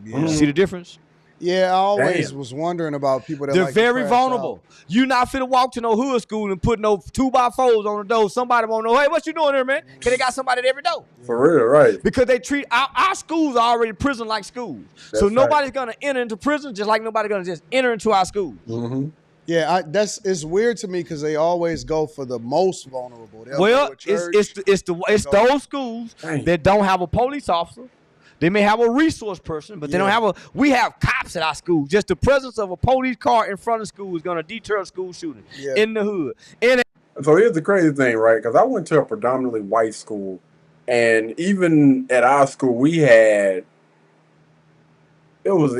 You see the difference? Yeah, I always was wondering about people that they're very vulnerable. Out. You not finna walk to no hood school and put no 2x4s on the door. Somebody won't know, hey, what you doing there, man? Because they got somebody at every door. For real, right. Because they treat our schools are already prison-like schools. That's so nobody's going to enter into prison just like nobody's going to just enter into our schools. Mm-hmm. Yeah, it's weird to me because they always go for the most vulnerable. It's those schools that don't have a police officer. They may have a resource person, but they don't have we have cops at our school. Just the presence of a police car in front of school is going to deter a school shooting in the hood. So here's the crazy thing, right? Because I went to a predominantly white school, and even at our school, we had it was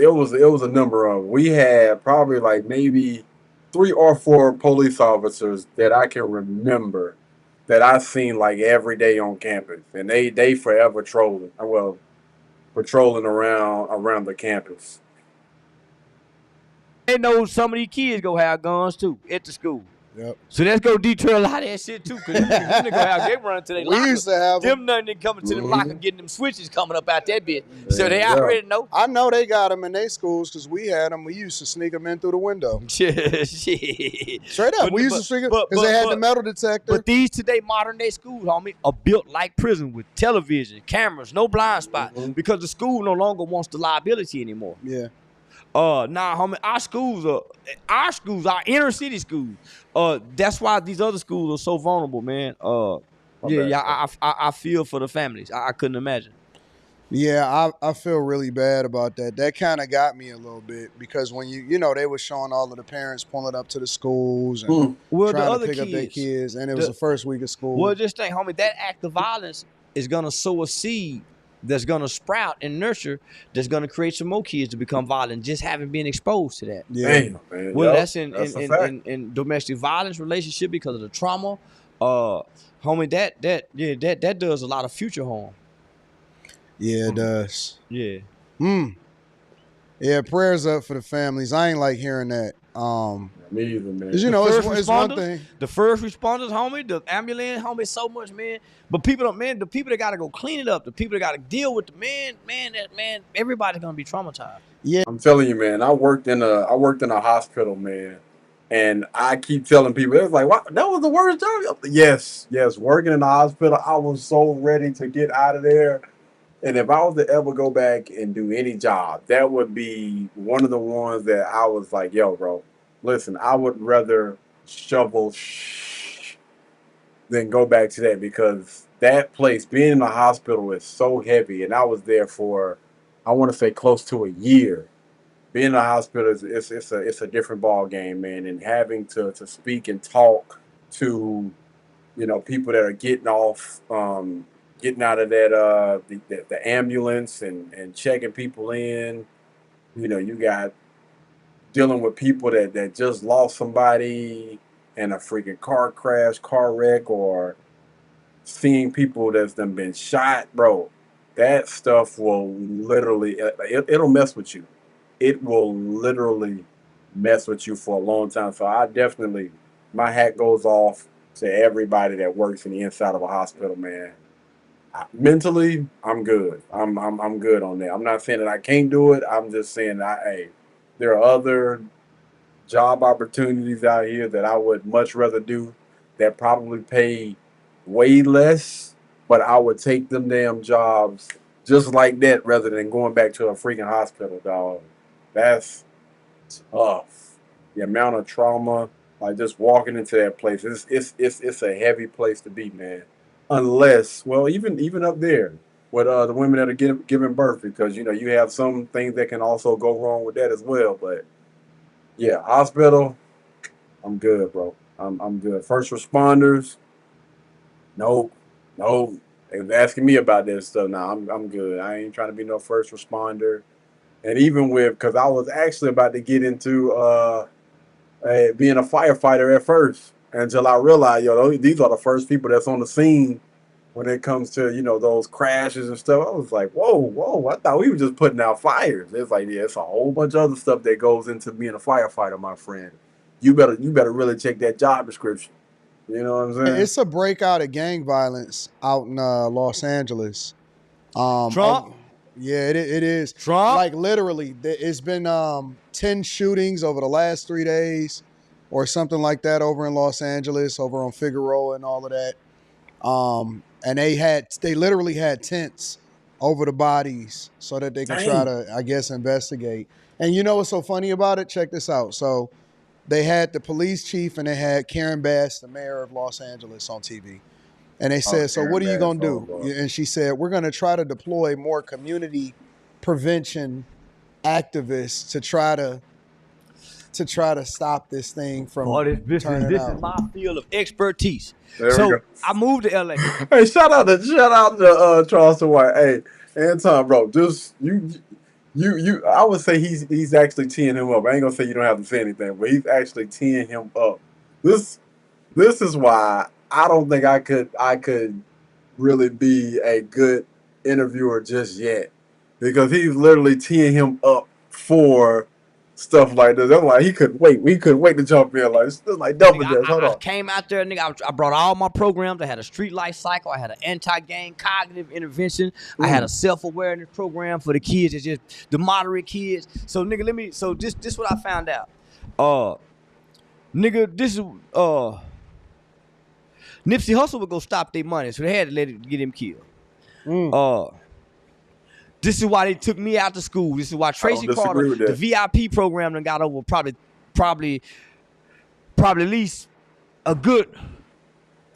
a number of we had probably like maybe 3 or 4 police officers that I can remember that I seen like every day on campus, and they forever patrolling around the campus. They know some of these kids go have guns too at the school. Yep. So let's go deter a lot of that shit too. Cause they run to their locker. We used to have them nothing coming to the locker, getting them switches coming up out that bitch. So they already know. I know they got them in their schools because we had them. We used to sneak them in through the window. Shit. Straight up, we used to sneak them because they had the metal detector. But these today modern day schools, homie, are built like prison with television, cameras, no blind spot, because the school no longer wants the liability anymore. Yeah. Homie, our schools, our inner city schools. That's why these other schools are so vulnerable, man. I feel for the families. I couldn't imagine. Yeah, I feel really bad about that. That kind of got me a little bit because when they were showing all of the parents pulling up to the schools and trying to pick up their kids, and it was the first week of school. Well, just think, homie, that act of violence is gonna sow a seed that's going to sprout and nurture, that's going to create some more kids to become violent, just having been exposed to that. Yeah. Man. Well, that's in domestic violence relationship because of the trauma. Homie, that does a lot of future harm. Yeah, it does. Yeah. Yeah, prayers up for the families. I ain't like hearing that. Me either, man. It's one thing. The first responders, homie, the ambulance, homie, so much, man. But the people that got to go clean it up, the people that got to deal with the man, everybody's gonna be traumatized. Yeah, I'm telling you, man. I worked in a hospital, man, and I keep telling people it's like, what? That was the worst job. Yes. Working in the hospital, I was so ready to get out of there. And if I was to ever go back and do any job, that would be one of the ones that I was like, yo, bro, listen, I would rather shovel than go back to that, because that place, being in the hospital, is so heavy. And I was there for, I want to say, close to a year. Being in the hospital is it's a different ball game, man. And having to speak and talk to, people that are getting off, getting out of that the ambulance, and checking people in. You got dealing with people that just lost somebody in a freaking car crash, car wreck, or seeing people that's done been shot, bro. That stuff will literally, it'll mess with you. It will literally mess with you for a long time. So I definitely, my hat goes off to everybody that works in the inside of a hospital, man. Mentally, I'm good. I'm good on that. I'm not saying that I can't do it. I'm just saying hey, there are other job opportunities out here that I would much rather do, that probably pay way less, but I would take them damn jobs just like that rather than going back to a freaking hospital, dog. That's tough. The amount of trauma, like just walking into that place, it's a heavy place to be, man. Unless, well, even up there with the women that are giving birth, because you have some things that can also go wrong with that as well. But yeah, hospital, I'm good, bro. I'm good. First responders, no, no. They was asking me about that stuff. Now I'm good. I ain't trying to be no first responder. And even because I was actually about to get into being a firefighter at first, until I realized, these are the first people that's on the scene when it comes to those crashes and stuff. I was like, whoa! I thought we were just putting out fires. It's like, yeah, it's a whole bunch of other stuff that goes into being a firefighter, my friend. You better really check that job description. You know what I'm saying? It's a breakout of gang violence out in Los Angeles. Trump? Yeah, it is. Trump? Like literally, it's been 10 shootings over the last 3 days or something like that over in Los Angeles, over on Figueroa and all of that. And they literally had tents over the bodies so that they could try to, I guess, investigate. And you know what's so funny about it? Check this out. So they had the police chief and they had Karen Bass, the mayor of Los Angeles, on TV. And they said, so what are you going to do? And she said, we're going to try to deploy more community prevention activists to try to stop this thing from turning this out. is my field of expertise. There So we go. I moved to LA. Hey, shout out to Charleston White. Hey, Anton, bro, just you. I would say he's actually teeing him up. I ain't gonna say you don't have to say anything, but he's actually teeing him up. This is why I don't think I could really be a good interviewer just yet, because he's literally teeing him up for stuff like this. I'm like, he couldn't wait. We couldn't wait to jump in. Like, it's like double dutch. Hold on. I came out there, nigga. I brought all my programs. I had a street life cycle. I had an anti-gang cognitive intervention. I had a self-awareness program for the kids. It's just the moderate kids. So, nigga, so this what I found out. Nigga, this is Nipsey Hussle would go stop their money, so they had to get him killed. This is why they took me out to school. This is why Tracy Carter, the VIP program, done got over probably at least a good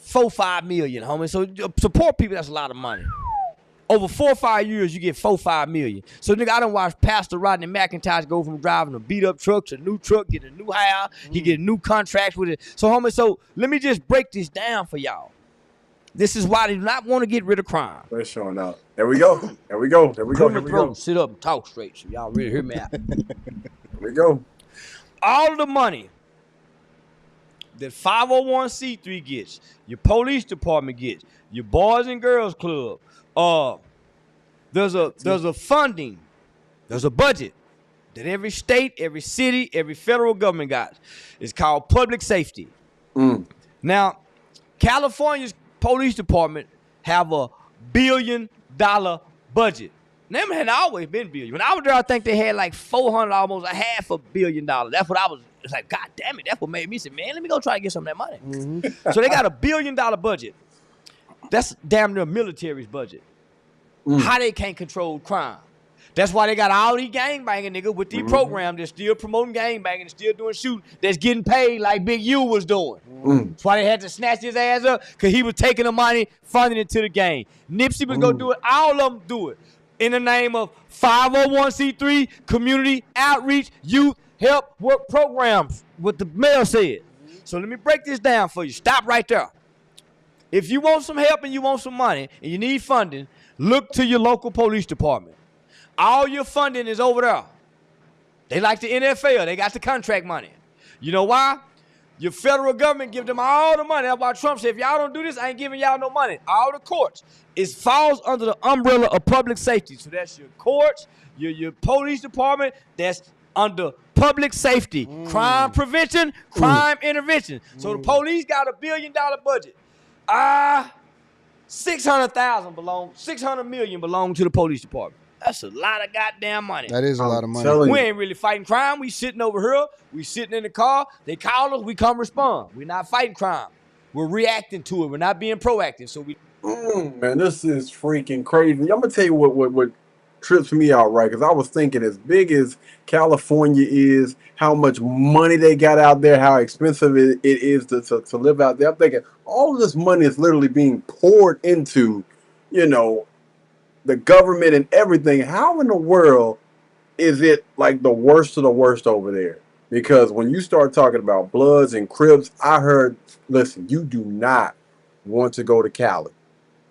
4-5 million, homie. So support people, that's a lot of money. Over 4 or 5 years, you get 4-5 million. So nigga, I done watched Pastor Rodney McIntosh go from driving a beat up truck to a new truck, get a new house, he get new contracts with it. So homie, so let me just break this down for y'all. This is why they do not want to get rid of crime. They're showing up. There we go. There we go. There we go. Here we go. Sit up and talk straight so y'all really hear me out. There we go. All of the money that 501c3 gets, your police department gets, your boys and girls club, there's a funding, there's a budget that every state, every city, every federal government got. It's called public safety. Now, California's police department have $1 billion budget. Them had always been billion. When I was there, I think they had like 400, almost $500 million. That's what I was. It's like, God damn it, that's what made me say, man, let me go try to get some of that money. So they got $1 billion budget. That's damn near military's budget. How they can't control crime. That's why they got all these gangbanging niggas with these programs that's still promoting gangbanging and still doing shooting that's getting paid like Big U was doing. That's why they had to snatch his ass up, because he was taking the money, funding it to the gang. Nipsey was going to do it. All of them do it in the name of 501c3, community outreach, youth help work programs, what the mayor said. So let me break this down for you. Stop right there. If you want some help and you want some money and you need funding, look to your local police department. All your funding is over there. They like the NFL. They got the contract money. You know why? Your federal government give them all the money. That's why Trump said, if y'all don't do this, I ain't giving y'all no money. All the courts. It falls under the umbrella of public safety. So that's your courts, your police department. That's under public safety. Crime prevention, crime intervention. So the police got $1 billion budget. $600 million belong to the police department. That's a lot of goddamn money. That is a lot of money. We ain't really fighting crime. We sitting over here. We sitting in the car. They call us. We come respond. We're not fighting crime. We're reacting to it. We're not being proactive. So we. Man, this is freaking crazy. I'm gonna tell you what trips me out, right? Because I was thinking, as big as California is, how much money they got out there, how expensive it is to live out there. I'm thinking all of this money is literally being poured into, the government and everything. How in the world is it like the worst of the worst over there? Because when you start talking about Bloods and Crips, I heard, listen, you do not want to go to Cali.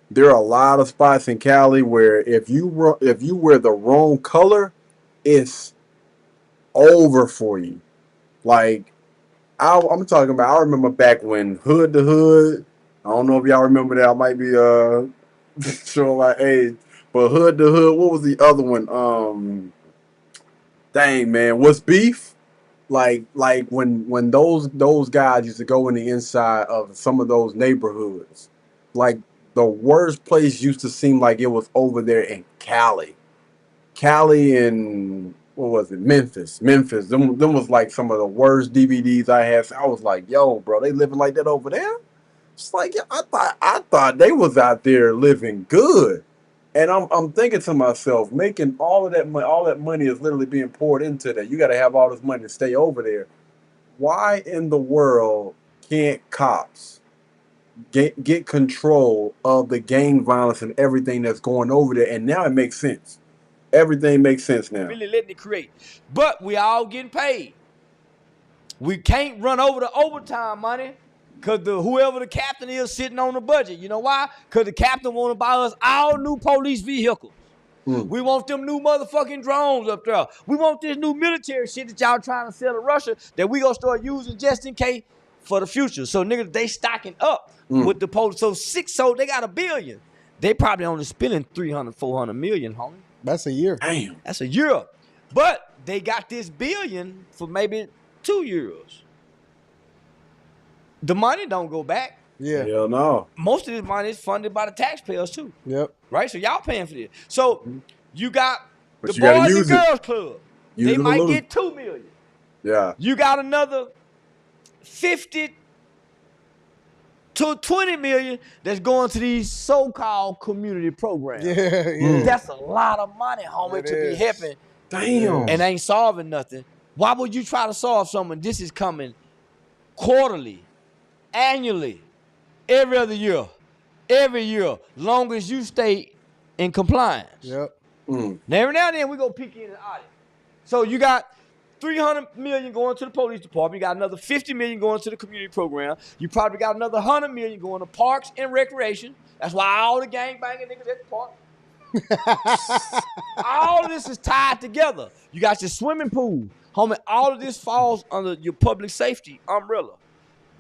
There are a lot of spots in Cali where if you wear the wrong color, it's over for you. Like, I'm talking about, I remember back when Hood to Hood, I don't know if y'all remember that. I might be showing my age. But Hood to Hood, what was the other one? Dang, man, what's beef? Like when those guys used to go in the inside of some of those neighborhoods, like the worst place used to seem like it was over there in Cali and what was it? Memphis. Them was like some of the worst DVDs I had. I was like, yo, bro, they living like that over there? It's like, yeah, I thought they was out there living good. And I'm thinking to myself, making all that money is literally being poured into that. You got to have all this money to stay over there. Why in the world can't cops get control of the gang violence and everything that's going over there? And now it makes sense. Everything makes sense now. Really letting it create. But we all getting paid. We can't run over the overtime money. Because whoever the captain is sitting on the budget. You know why? Because the captain want to buy us all new police vehicles. We want them new motherfucking drones up there. We want this new military shit that y'all trying to sell to Russia that we going to start using just in case for the future. So, niggas, they stocking up with the police. So they got $1 billion. They probably only spending 300, 400 million, homie. That's a year. Damn. That's a year. But they got this $1 billion for maybe 2 years. The money don't go back. Yeah. Hell no. Most of this money is funded by the taxpayers too. Yep. Right? So y'all paying for this. So you got the Boys and Girls Club. They might get $2 million. Yeah. You got another 50 to $20 million that's going to these so-called community programs. Yeah. That's a lot of money, homie, to be helping. Damn. And ain't solving nothing. Why would you try to solve something? This is coming quarterly, annually, every other year, long as you stay in compliance. Yep. Now, every now and then we go peek in the audit. So you got $300 million going to the police department. You got another $50 million going to the community program. You probably got another $100 million going to parks and recreation. That's why all the gangbanging niggas at the park. All of this is tied together. You got your swimming pool. Homie, all of this falls under your public safety umbrella.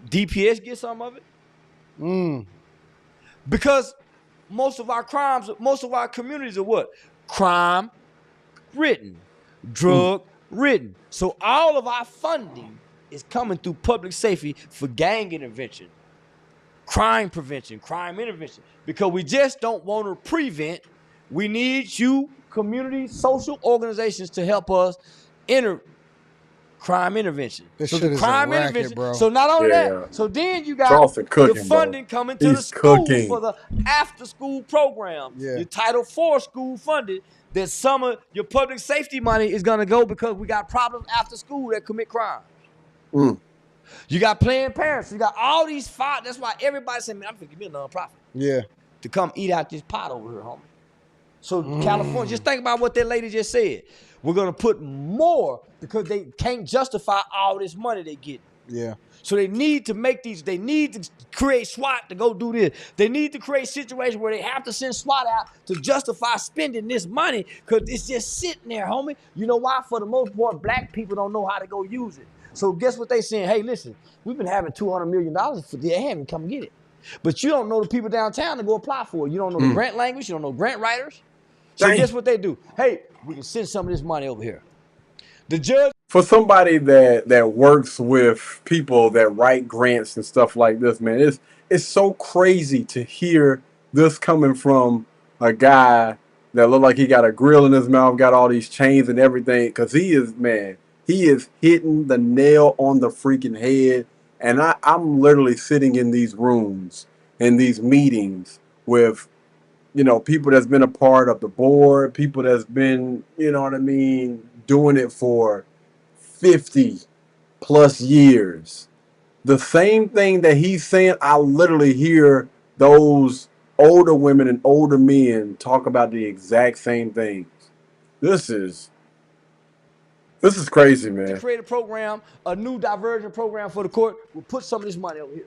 DPS get some of it. Because most of our crimes, most of our communities are what? Crime ridden, drug ridden. So all of our funding is coming through public safety for gang intervention, crime prevention, crime intervention. Because we just don't want to prevent. We need you, community, social organizations to help us crime intervention. This So shit the is a crime racket, intervention. bro. So not only Yeah. that, so then you got Charleston the cooking, bro. funding coming to He's the schools cooking. for the after school program. Yeah. Your Title IV school funded. That some of your public safety money is gonna go because we got problems after school that commit crimes. You got Planned Parenthood. You got all these five. That's why everybody saying, man, I'm gonna give me a nonprofit. Yeah. To come eat out this pot over here, homie. So California, just think about what that lady just said. We're gonna put more because they can't justify all this money they get. Yeah. So they need to make these, they need to create SWAT to go do this. They need to create situations where they have to send SWAT out to justify spending this money because it's just sitting there, homie. You know why? For the most part, black people don't know how to go use it. So guess what they saying? Hey, listen, we've been having $200 million for the haven't come get it. But you don't know the people downtown to go apply for it. You don't know the grant language. You don't know grant writers. So guess what they do? Hey, we can send some of this money over here. The judge. For somebody that works with people that write grants and stuff like this, man, it's so crazy to hear this coming from a guy that look like he got a grill in his mouth, got all these chains and everything, because he is hitting the nail on the freaking head. And I'm literally sitting in these rooms, in these meetings with, you know, people that's been a part of the board, people that's been, you know what I mean, doing it for 50 plus years. The same thing that he's saying, I literally hear those older women and older men talk about the exact same things. This is crazy, man. To create a program, a new diversion program for the court, we'll put some of this money over here.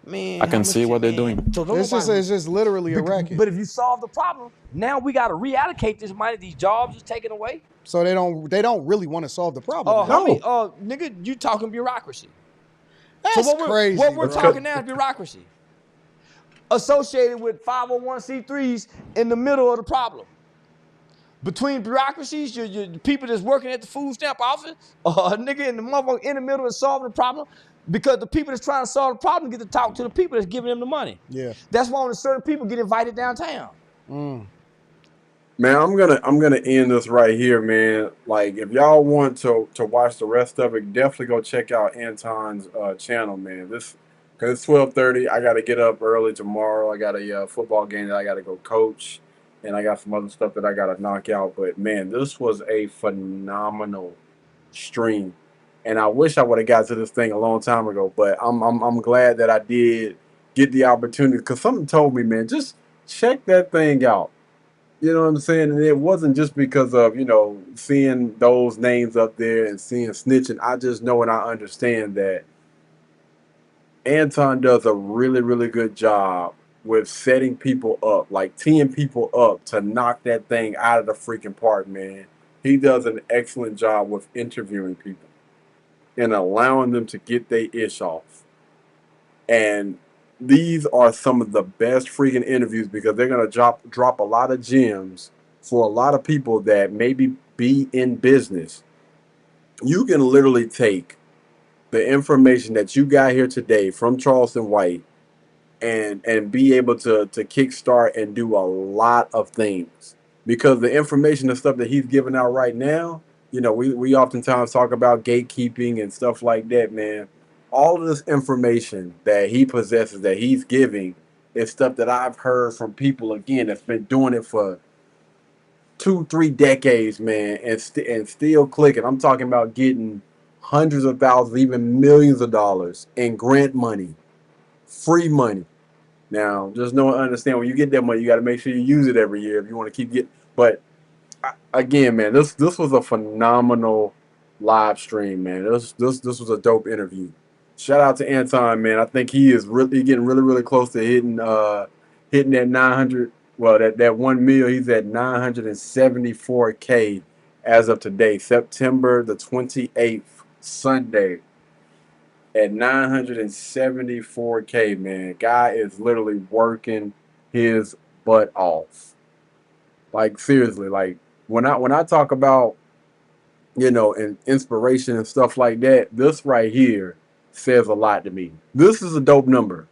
Man, I can see what they're doing. So It's just literally a racket. But if you solve the problem, now we got to reallocate this money. These jobs is taken away. So they don't really want to solve the problem. Homie, nigga, you talking bureaucracy. That's crazy. What we're talking now is bureaucracy. Associated with 501c3s in the middle of the problem. Between bureaucracies, your people that's working at the food stamp office, a nigga in the motherfucker in the middle of solving the problem, because the people that's trying to solve the problem get to talk to the people that's giving them the money. Yeah. That's why only certain people get invited downtown. Man, I'm gonna end this right here, man. Like, if y'all want to watch the rest of it, definitely go check out Anton's channel, man. Because it's 12:30. I gotta get up early tomorrow. I got a football game that I gotta go coach, and I got some other stuff that I gotta knock out. But man, this was a phenomenal stream, and I wish I would have got to this thing a long time ago. But I'm glad that I did get the opportunity, because something told me, man, just check that thing out. You know what I'm saying? And it wasn't just because of, you know, seeing those names up there and seeing Snitching. I just know and I understand that Anton does a really, really good job with setting people up, like teeing people up to knock that thing out of the freaking park, man. He does an excellent job with interviewing people and allowing them to get their ish off. And these are some of the best freaking interviews, because they're going to drop a lot of gems for a lot of people that maybe be in business. You can literally take the information that you got here today from Charleston White and be able to kickstart and do a lot of things, because the information and stuff that he's giving out right now, you know, we oftentimes talk about gatekeeping and stuff like that, man. All of this information that he possesses, that he's giving, is stuff that I've heard from people, again, that's been doing it for 2-3 decades, man, and still clicking. I'm talking about getting hundreds of thousands, even millions of dollars in grant money, free money. Now, just know and understand, when you get that money, you got to make sure you use it every year if you want to keep getting. But again, man, this was a phenomenal live stream, man. This was a dope interview. Shout out to Anton, man. I think he is really getting really close to hitting that 900. Well, that 1 mil. He's at 974K as of today, September the 28th, Sunday, at 974K, man. Guy is literally working his butt off. Like, seriously, like when I talk about, you know, and inspiration and stuff like that, this right here says a lot to me. This is a dope number.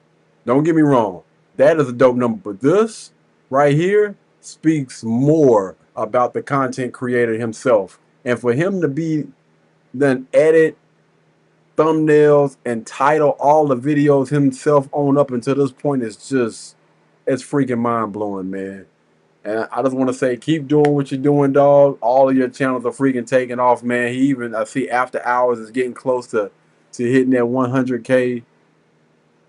Don't get me wrong. That is a dope number. But this right here speaks more about the content creator himself. And for him to be then edit thumbnails and title all the videos himself on up until this point is just, it's freaking mind blowing, man. And I just want to say, keep doing what you're doing, dog. All of your channels are freaking taking off, man. He even, I see After Hours is getting close to hitting that 100K.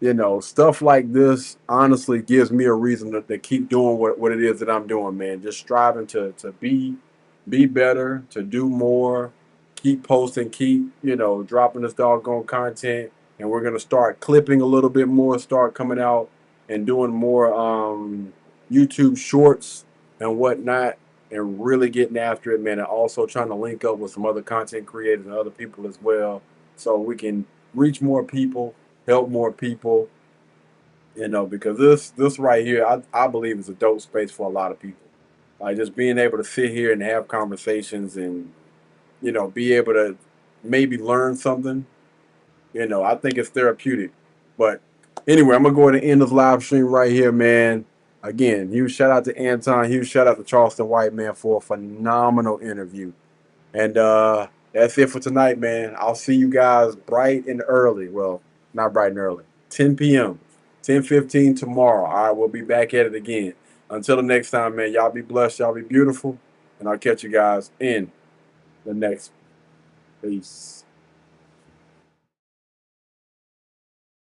You know, stuff like this honestly gives me a reason to keep doing what it is that I'm doing, man. Just striving to be better, to do more, keep posting, keep, dropping this doggone content. And we're gonna start clipping a little bit more, start coming out and doing more YouTube shorts and whatnot, and really getting after it, man. And also trying to link up with some other content creators and other people as well, so we can reach more people, help more people, because this right here, I believe is a dope space for a lot of people. Like just being able to sit here and have conversations and be able to maybe learn something. I think it's therapeutic. But anyway, I'm gonna go ahead and end this live stream right here, man. Again, huge shout out to Anton, huge shout out to Charleston White, man, for a phenomenal interview. And that's it for tonight, man. I'll see you guys bright and early. Well, not bright and early. 10 p.m. 10:15 tomorrow. All right, we'll be back at it again. Until the next time, man, y'all be blessed, y'all be beautiful, and I'll catch you guys in the next. Peace.